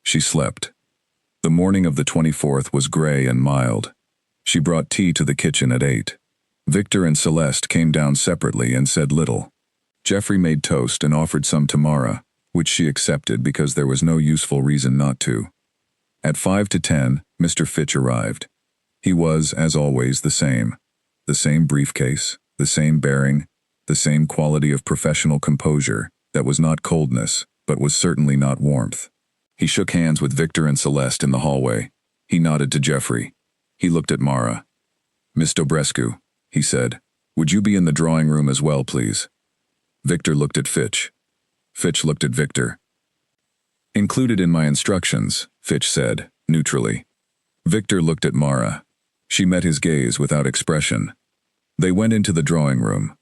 She slept. The morning of the 24th was gray and mild. She brought tea to the kitchen at 8. Victor and Celeste came down separately and said little. Geoffrey made toast and offered some to Mara, which she accepted because there was no useful reason not to. At 5 to 10, Mr. Fitch arrived. He was, as always, the same. The same briefcase, the same bearing, the same quality of professional composure that was not coldness, but was certainly not warmth. He shook hands with Victor and Celeste in the hallway. He nodded to Geoffrey. He looked at Mara. "Miss Dobrescu," he said, "would you be in the drawing room as well, please?" Victor looked at Fitch. Fitch looked at Victor. "Included in my instructions," Fitch said, neutrally. Victor looked at Mara. She met his gaze without expression. They went into the drawing room.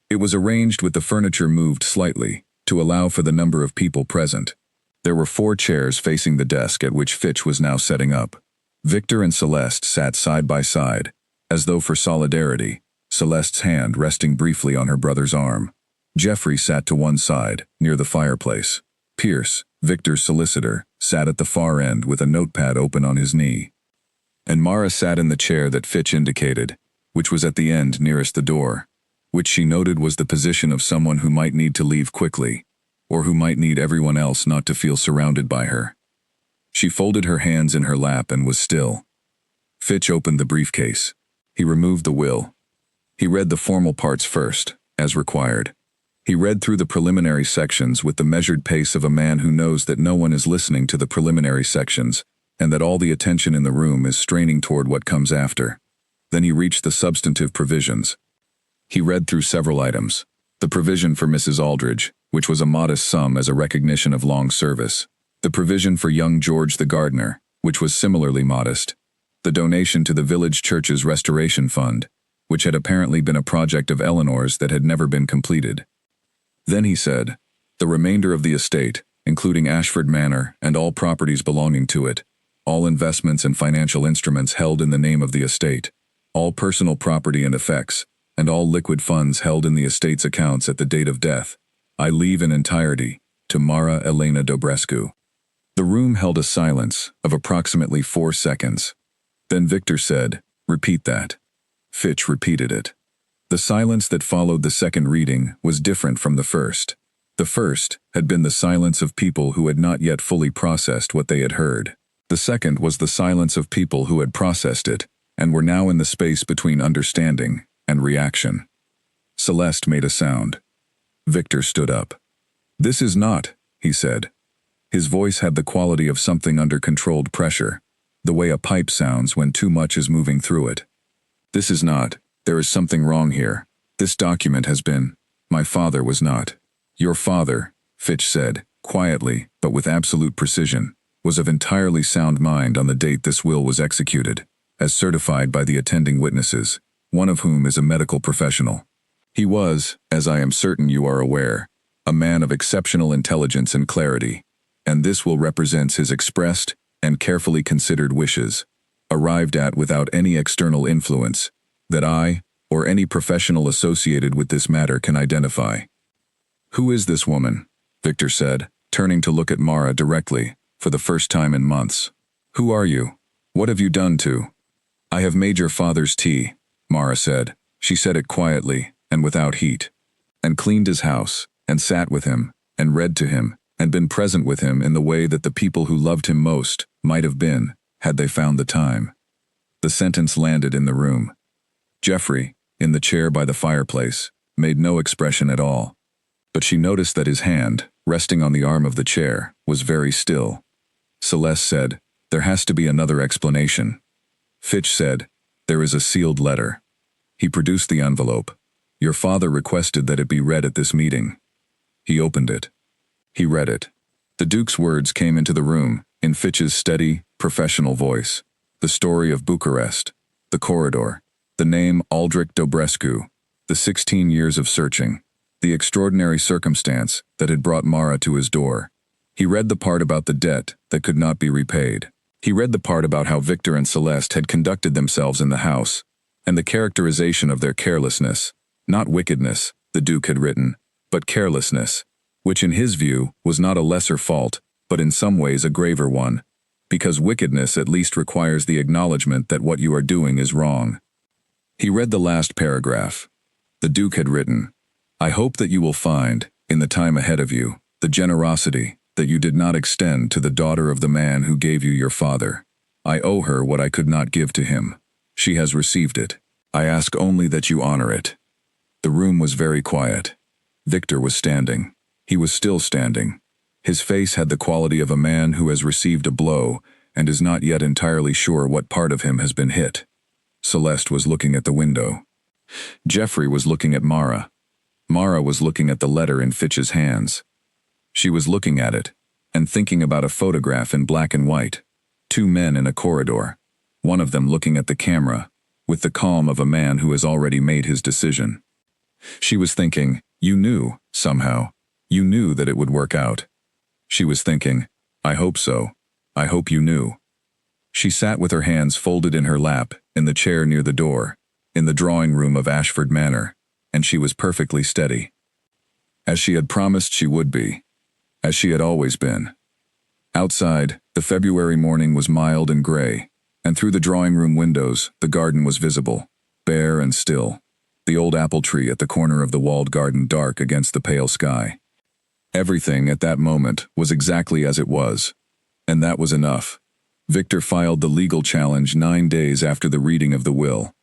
It was arranged with the furniture moved slightly, to allow for the number of people present. There were 4 chairs facing the desk at which Fitch was now setting up. Victor and Celeste sat side by side, as though for solidarity, Celeste's hand resting briefly on her brother's arm. Geoffrey sat to one side, near the fireplace. Pierce, Victor's solicitor, sat at the far end with a notepad open on his knee. And Mara sat in the chair that Fitch indicated, which was at the end nearest the door, which she noted was the position of someone who might need to leave quickly, or who might need everyone else not to feel surrounded by her. She folded her hands in her lap and was still. Fitch opened the briefcase. He removed the will. He read the formal parts first, as required. He read through the preliminary sections with the measured pace of a man who knows that no one is listening to the preliminary sections, and that all the attention in the room is straining toward what comes after. Then he reached the substantive provisions. He read through several items. The provision for Mrs. Aldridge, which was a modest sum as a recognition of long service. The provision for young George the gardener, which was similarly modest. The donation to the village church's restoration fund, which had apparently been a project of Eleanor's that had never been completed. Then he said, the remainder of the estate, including Ashford Manor and all properties belonging to it, all investments and financial instruments held in the name of the estate, all personal property and effects, and all liquid funds held in the estate's accounts at the date of death, I leave in entirety to Mara Elena Dobrescu. The room held a silence of approximately 4 seconds. Then Victor said, "Repeat that." Fitch repeated it. The silence that followed the second reading was different from the first. The first had been the silence of people who had not yet fully processed what they had heard. The second was the silence of people who had processed it and were now in the space between understanding and reaction. Celeste made a sound. Victor stood up. "This is not," he said. His voice had the quality of something under controlled pressure, the way a pipe sounds when too much is moving through it. "This is not. There is something wrong here. This document has been. My father was not." "Your father," Fitch said, quietly but with absolute precision, "was of entirely sound mind on the date this will was executed, as certified by the attending witnesses, one of whom is a medical professional. He was, as I am certain you are aware, a man of exceptional intelligence and clarity, and this will represents his expressed and carefully considered wishes, arrived at without any external influence, that I, or any professional associated with this matter can identify." "Who is this woman?" Victor said, turning to look at Mara directly, for the first time in months. "Who are you? What have you done to—" "I have made your father's tea," Mara said. She said it quietly and without heat. "And cleaned his house, and sat with him, and read to him, and been present with him in the way that the people who loved him most might have been, had they found the time." The sentence landed in the room. Jeffrey, in the chair by the fireplace, made no expression at all. But she noticed that his hand, resting on the arm of the chair, was very still. Celeste said, "There has to be another explanation." Fitch said, "There is a sealed letter." He produced the envelope. "Your father requested that it be read at this meeting." He opened it. He read it. The Duke's words came into the room, in Fitch's steady, professional voice. The story of Bucharest, the corridor, the name Aldrich Dobrescu, the 16 years of searching, the extraordinary circumstance that had brought Mara to his door. He read the part about the debt that could not be repaid. He read the part about how Victor and Celeste had conducted themselves in the house, and the characterization of their carelessness, not wickedness, the Duke had written, but carelessness, which in his view was not a lesser fault, but in some ways a graver one, because wickedness at least requires the acknowledgement that what you are doing is wrong. He read the last paragraph. The Duke had written, "I hope that you will find, in the time ahead of you, the generosity that you did not extend to the daughter of the man who gave you your father. I owe her what I could not give to him. She has received it. I ask only that you honor it." The room was very quiet. Victor was standing. He was still standing. His face had the quality of a man who has received a blow and is not yet entirely sure what part of him has been hit. Celeste was looking at the window. Jeffrey was looking at Mara. Mara was looking at the letter in Fitch's hands. She was looking at it, and thinking about a photograph in black and white. 2 men in a corridor, one of them looking at the camera, with the calm of a man who has already made his decision. She was thinking, you knew, somehow. You knew that it would work out. She was thinking, I hope so. I hope you knew. She sat with her hands folded in her lap, in the chair near the door, in the drawing room of Ashford Manor, and she was perfectly steady. As she had promised she would be. As she had always been. Outside, the February morning was mild and gray, and through the drawing room windows, the garden was visible, bare and still, the old apple tree at the corner of the walled garden dark against the pale sky. Everything at that moment was exactly as it was, and that was enough. Victor filed the legal challenge 9 days after the reading of the will.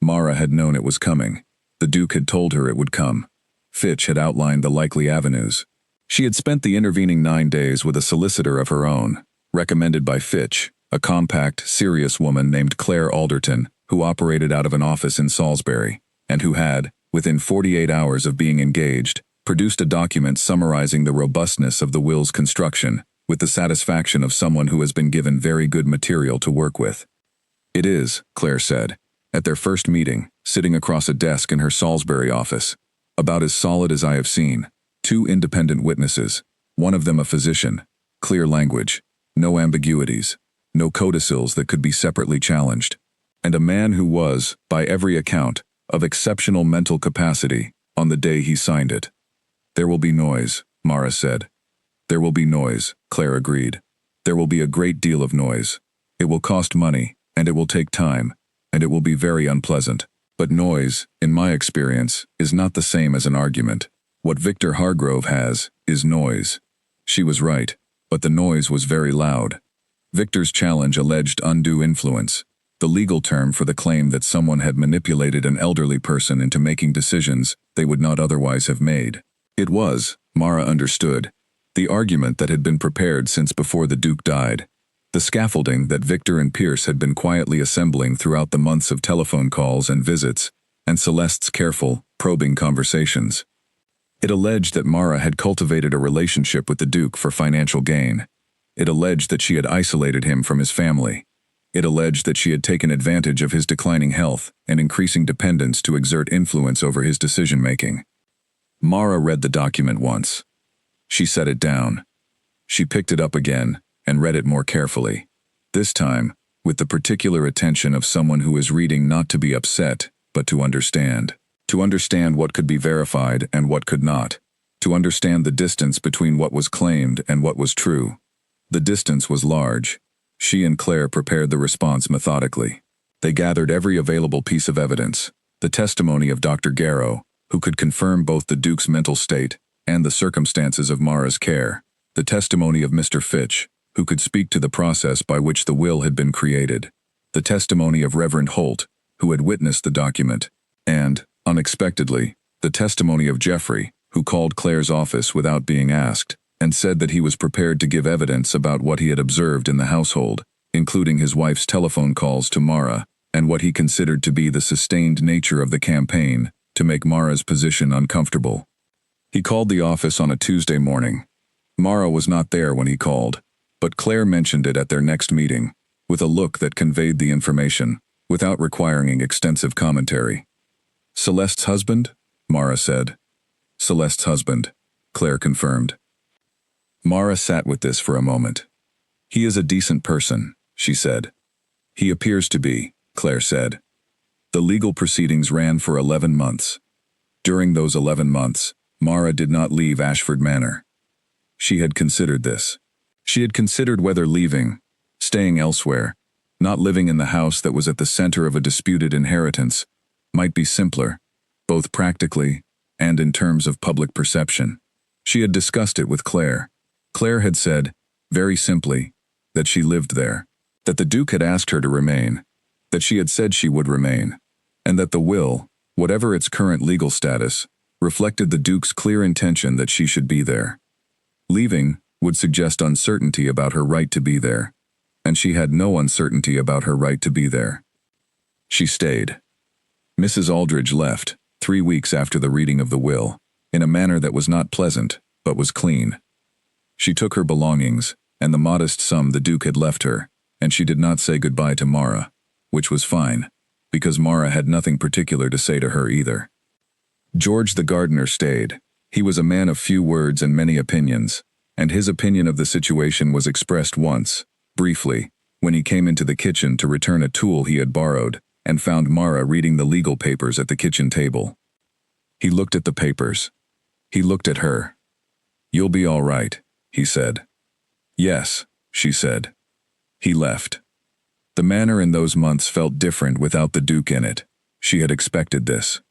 Mara had known it was coming. The Duke had told her it would come. Fitch had outlined the likely avenues. She had spent the intervening 9 days with a solicitor of her own, recommended by Fitch, a compact, serious woman named Claire Alderton, who operated out of an office in Salisbury, and who had, within 48 hours of being engaged, produced a document summarizing the robustness of the will's construction, with the satisfaction of someone who has been given very good material to work with. It is, Claire said, at their first meeting, sitting across a desk in her Salisbury office, about as solid as I have seen. 2 independent witnesses, one of them a physician, clear language, no ambiguities. no codicils that could be separately challenged, and a man who was, by every account, of exceptional mental capacity on the day he signed it. "There will be noise," Mara said. "There will be noise," Claire agreed. "There will be a great deal of noise. It will cost money, and it will take time, and it will be very unpleasant. But noise, in my experience, is not the same as an argument. What Victor Hargrove has is noise." She was right, but the noise was very loud. Victor's challenge alleged undue influence, the legal term for the claim that someone had manipulated an elderly person into making decisions they would not otherwise have made. It was, Mara understood, the argument that had been prepared since before the Duke died, the scaffolding that Victor and Pierce had been quietly assembling throughout the months of telephone calls and visits, and Celeste's careful, probing conversations. It alleged that Mara had cultivated a relationship with the Duke for financial gain. It alleged that she had isolated him from his family. It alleged that she had taken advantage of his declining health and increasing dependence to exert influence over his decision-making. Mara read the document once. She set it down. She picked it up again and read it more carefully. This time, with the particular attention of someone who is reading not to be upset, but to understand. To understand what could be verified and what could not. To understand the distance between what was claimed and what was true. The distance was large. She and Claire prepared the response methodically. They gathered every available piece of evidence, the testimony of Dr. Garrow, who could confirm both the Duke's mental state and the circumstances of Mara's care, the testimony of Mr. Fitch, who could speak to the process by which the will had been created, the testimony of Reverend Holt, who had witnessed the document, and, unexpectedly, the testimony of Jeffrey, who called Claire's office without being asked, and said that he was prepared to give evidence about what he had observed in the household, including his wife's telephone calls to Mara, and what he considered to be the sustained nature of the campaign to make Mara's position uncomfortable. He called the office on a Tuesday morning. Mara was not there when he called, but Claire mentioned it at their next meeting, with a look that conveyed the information, without requiring extensive commentary. "Celeste's husband?" Mara said. "Celeste's husband," Claire confirmed. Mara sat with this for a moment. "He is a decent person," she said. "He appears to be," Claire said. The legal proceedings ran for 11 months. During those 11 months, Mara did not leave Ashford Manor. She had considered this. She had considered whether leaving, staying elsewhere, not living in the house that was at the center of a disputed inheritance, might be simpler, both practically and in terms of public perception. She had discussed it with Claire. Claire had said, very simply, that she lived there, that the Duke had asked her to remain, that she had said she would remain, and that the will, whatever its current legal status, reflected the Duke's clear intention that she should be there. Leaving would suggest uncertainty about her right to be there, and she had no uncertainty about her right to be there. She stayed. Mrs. Aldridge left, 3 weeks after the reading of the will, in a manner that was not pleasant, but was clean. She took her belongings, and the modest sum the Duke had left her, and she did not say goodbye to Mara, which was fine, because Mara had nothing particular to say to her either. George the gardener stayed. He was a man of few words and many opinions, and his opinion of the situation was expressed once, briefly, when he came into the kitchen to return a tool he had borrowed, and found Mara reading the legal papers at the kitchen table. He looked at the papers. He looked at her. "You'll be all right," he said. "Yes," she said. He left. The manor in those months felt different without the Duke in it. She had expected this.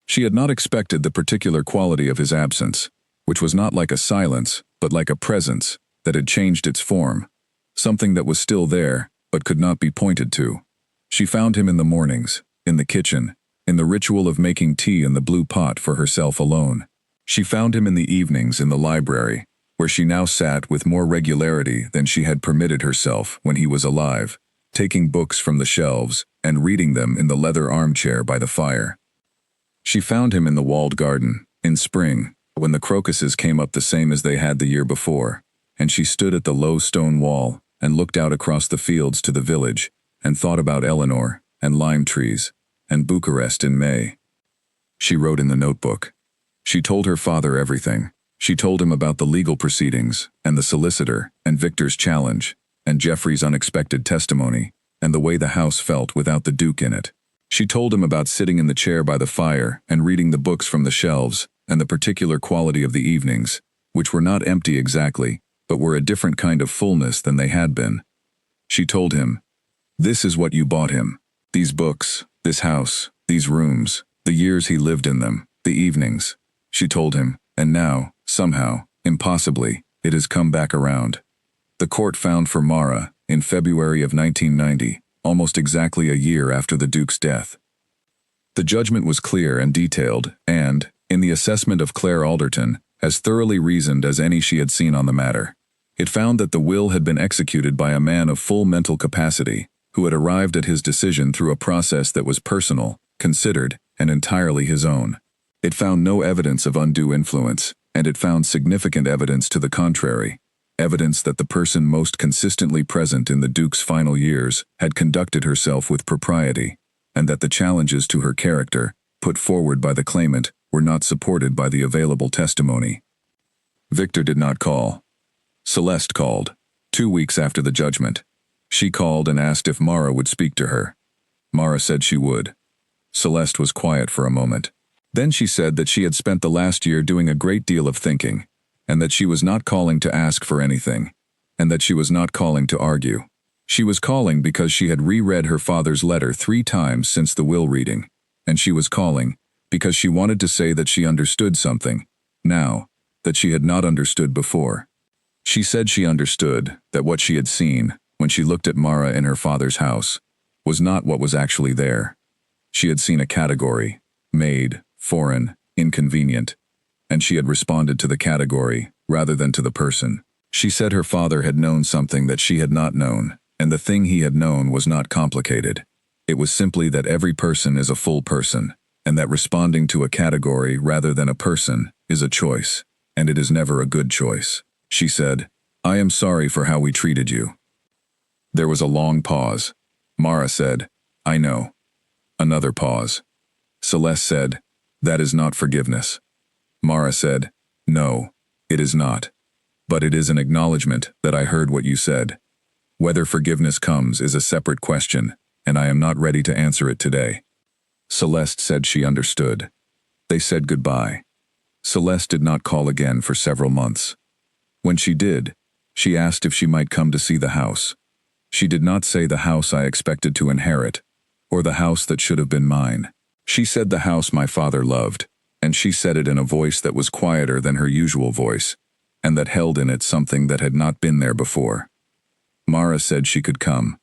She had not expected the particular quality of his absence, which was not like a silence, but like a presence, that had changed its form, something that was still there, but could not be pointed to. She found him in the mornings, in the kitchen, in the ritual of making tea in the blue pot for herself alone. She found him in the evenings in the library, where she now sat with more regularity than she had permitted herself when he was alive, taking books from the shelves and reading them in the leather armchair by the fire. She found him in the walled garden, in spring, when the crocuses came up the same as they had the year before, and she stood at the low stone wall and looked out across the fields to the village and thought about Eleanor and lime trees and Bucharest in May. She wrote in the notebook. She told her father everything. She told him about the legal proceedings and the solicitor and Victor's challenge, and Jeffrey's unexpected testimony, and the way the house felt without the Duke in it. She told him about sitting in the chair by the fire and reading the books from the shelves, and the particular quality of the evenings, which were not empty exactly, but were a different kind of fullness than they had been. She told him, "This is what you bought him. These books, this house, these rooms, the years he lived in them, the evenings," she told him, "and now, somehow, impossibly, it has come back around." The court found for Mara, in February of 1990, almost exactly a year after the Duke's death. The judgment was clear and detailed, and, in the assessment of Claire Alderton, as thoroughly reasoned as any she had seen on the matter. It found that the will had been executed by a man of full mental capacity, who had arrived at his decision through a process that was personal, considered, and entirely his own. It found no evidence of undue influence, and it found significant evidence to the contrary, evidence that the person most consistently present in the Duke's final years had conducted herself with propriety, and that the challenges to her character, put forward by the claimant, were not supported by the available testimony. Victor did not call. Celeste called, 2 weeks after the judgment. She called and asked if Mara would speak to her. Mara said she would. Celeste was quiet for a moment. Then she said that she had spent the last year doing a great deal of thinking, and that she was not calling to ask for anything, and that she was not calling to argue. She was calling because she had reread her father's letter 3 times since the will reading, and she was calling because she wanted to say that she understood something, now, that she had not understood before. She said she understood that what she had seen, when she looked at Mara in her father's house, was not what was actually there. She had seen a category, maid, foreign, inconvenient, and she had responded to the category rather than to the person. She said her father had known something that she had not known, and the thing he had known was not complicated. It was simply that every person is a full person, and that responding to a category rather than a person is a choice, and it is never a good choice. She said, "I am sorry for how we treated you." There was a long pause. Mara said, "I know." Another pause. Celeste said, "That is not forgiveness." Mara said, "No, it is not. But it is an acknowledgement that I heard what you said. Whether forgiveness comes is a separate question, and I am not ready to answer it today." Celeste said she understood. They said goodbye. Celeste did not call again for several months. When she did, she asked if she might come to see the house. She did not say the house I expected to inherit, or the house that should have been mine. She said the house my father loved, and she said it in a voice that was quieter than her usual voice, and that held in it something that had not been there before. Mara said she could come.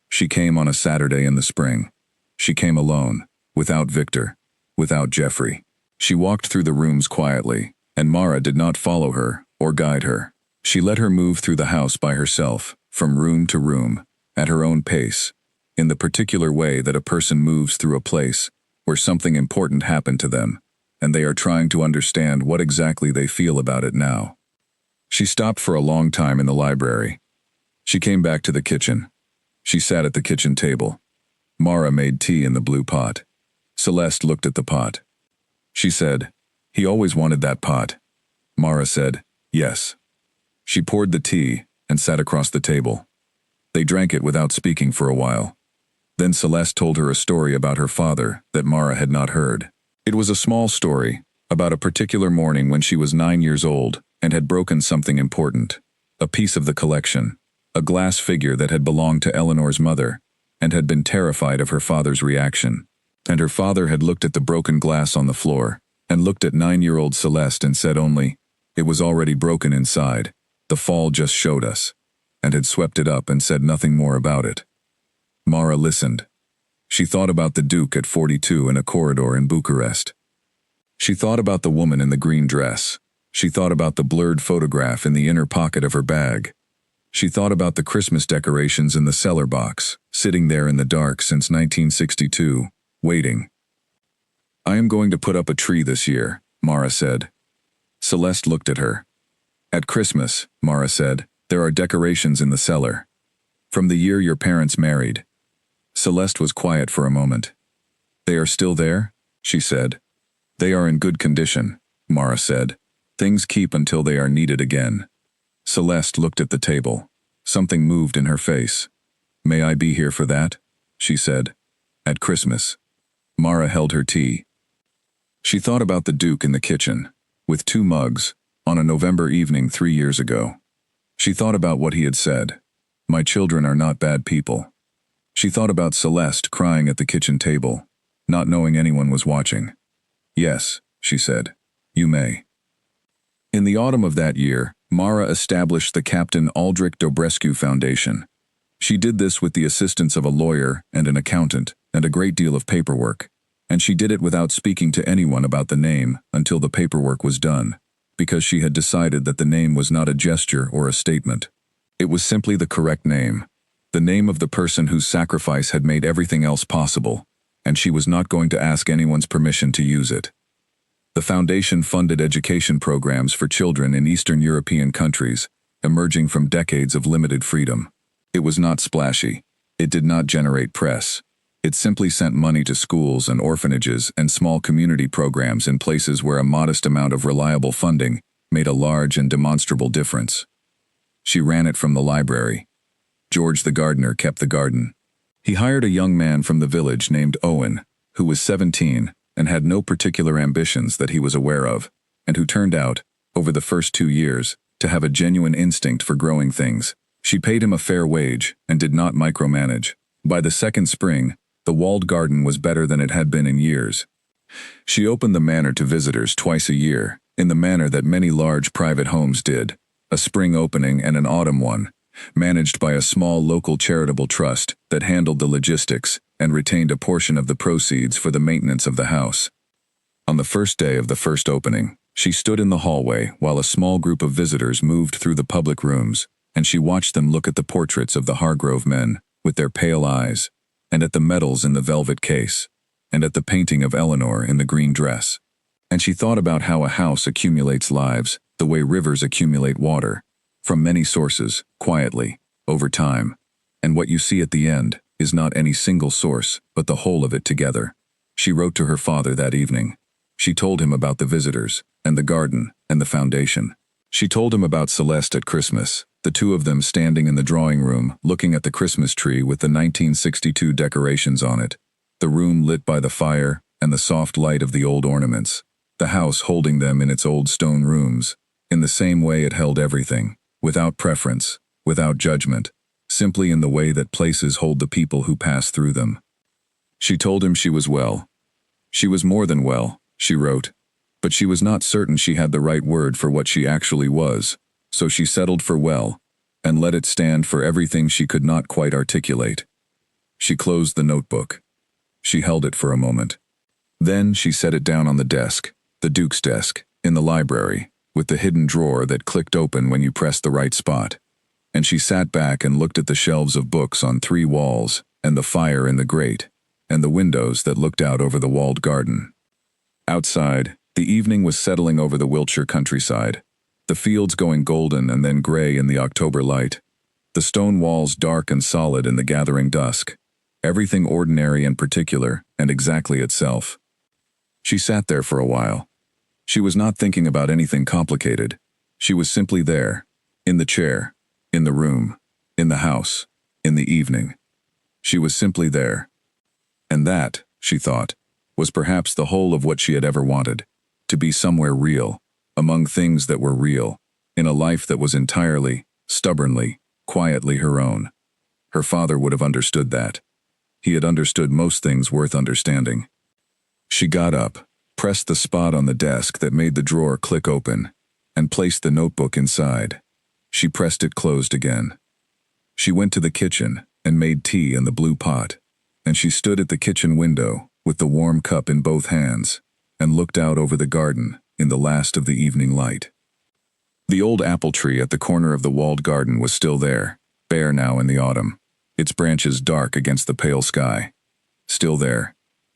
She came on a Saturday in the spring. She came alone, without Victor, without Jeffrey. She walked through the rooms quietly, and Mara did not follow her or guide her. She let her move through the house by herself, from room to room, at her own pace, in the particular way that a person moves through a place where something important happened to them, and they are trying to understand what exactly they feel about it now. She stopped for a long time in the library. She came back to the kitchen. She sat at the kitchen table. Mara made tea in the blue pot. Celeste looked at the pot. She said, "He always wanted that pot." Mara said, "Yes." She poured the tea and sat across the table. They drank it without speaking for a while. Then Celeste told her a story about her father that Mara had not heard. It was a small story, about a particular morning when she was 9 years old and had broken something important, a piece of the collection, a glass figure that had belonged to Eleanor's mother, and had been terrified of her father's reaction. And her father had looked at the broken glass on the floor, and looked at 9-year-old Celeste and said only, "It was already broken inside. The fall just showed us," and had swept it up and said nothing more about it. Mara listened. She thought about the Duke at 42 in a corridor in Bucharest. She thought about the woman in the green dress. She thought about the blurred photograph in the inner pocket of her bag. She thought about the Christmas decorations in the cellar box, sitting there in the dark since 1962, waiting. "I am going to put up a tree this year," Mara said. Celeste looked at her. "At Christmas," Mara said, "there are decorations in the cellar. From the year your parents married." Celeste was quiet for a moment. "They are still there?" she said. "They are in good condition," Mara said. "Things keep until they are needed again." Celeste looked at the table. Something moved in her face. "May I be here for that?" she said. "At Christmas." Mara held her tea. She thought about the Duke in the kitchen, with 2 mugs, on a November evening 3 years ago. She thought about what he had said. "My children are not bad people." She thought about Celeste crying at the kitchen table, not knowing anyone was watching. "Yes," she said, "you may." In the autumn of that year, Mara established the Captain Aldrich Dobrescu Foundation. She did this with the assistance of a lawyer and an accountant and a great deal of paperwork, and she did it without speaking to anyone about the name until the paperwork was done, because she had decided that the name was not a gesture or a statement. It was simply the correct name, the name of the person whose sacrifice had made everything else possible, and she was not going to ask anyone's permission to use it. The foundation funded education programs for children in Eastern European countries, emerging from decades of limited freedom. It was not splashy. It did not generate press. It simply sent money to schools and orphanages and small community programs in places where a modest amount of reliable funding made a large and demonstrable difference. She ran it from the library. George the gardener kept the garden. He hired a young man from the village named Owen, who was 17, and had no particular ambitions that he was aware of, and who turned out, over the first 2 years, to have a genuine instinct for growing things. She paid him a fair wage and did not micromanage. By the second spring, the walled garden was better than it had been in years. She opened the manor to visitors twice a year, in the manner that many large private homes did, a spring opening and an autumn one, managed by a small local charitable trust that handled the logistics and retained a portion of the proceeds for the maintenance of the house. On the first day of the first opening, she stood in the hallway while a small group of visitors moved through the public rooms, and she watched them look at the portraits of the Hargrove men, with their pale eyes, and at the medals in the velvet case, and at the painting of Eleanor in the green dress. And she thought about how a house accumulates lives, the way rivers accumulate water, from many sources, quietly, over time, and what you see at the end is not any single source, but the whole of it together. She wrote to her father that evening. She told him about the visitors, and the garden, and the foundation. She told him about Celeste at Christmas, the 2 of them standing in the drawing room, looking at the Christmas tree with the 1962 decorations on it, the room lit by the fire and the soft light of the old ornaments, the house holding them in its old stone rooms, in the same way it held everything, without preference, without judgment, simply in the way that places hold the people who pass through them. She told him she was well. She was more than well, she wrote, but she was not certain she had the right word for what she actually was, so she settled for well, and let it stand for everything she could not quite articulate. She closed the notebook. She held it for a moment. Then she set it down on the desk, the Duke's desk, in the library, with the hidden drawer that clicked open when you pressed the right spot. And she sat back and looked at the shelves of books on 3 walls, and the fire in the grate, and the windows that looked out over the walled garden. Outside, the evening was settling over the Wiltshire countryside, the fields going golden and then gray in the October light, the stone walls dark and solid in the gathering dusk, everything ordinary and particular and exactly itself. She sat there for a while. She was not thinking about anything complicated. She was simply there, in the chair, in the room, in the house, in the evening. She was simply there. And that, she thought, was perhaps the whole of what she had ever wanted, to be somewhere real, among things that were real, in a life that was entirely, stubbornly, quietly her own. Her father would have understood that. He had understood most things worth understanding. She got up, pressed the spot on the desk that made the drawer click open, and placed the notebook inside. She pressed it closed again. She went to the kitchen and made tea in the blue pot, and she stood at the kitchen window with the warm cup in both hands and looked out over the garden in the last of the evening light. The old apple tree at the corner of the walled garden was still there, bare now in the autumn, its branches dark against the pale sky. Still there,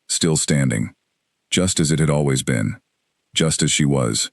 still standing, just as it had always been, just as she was,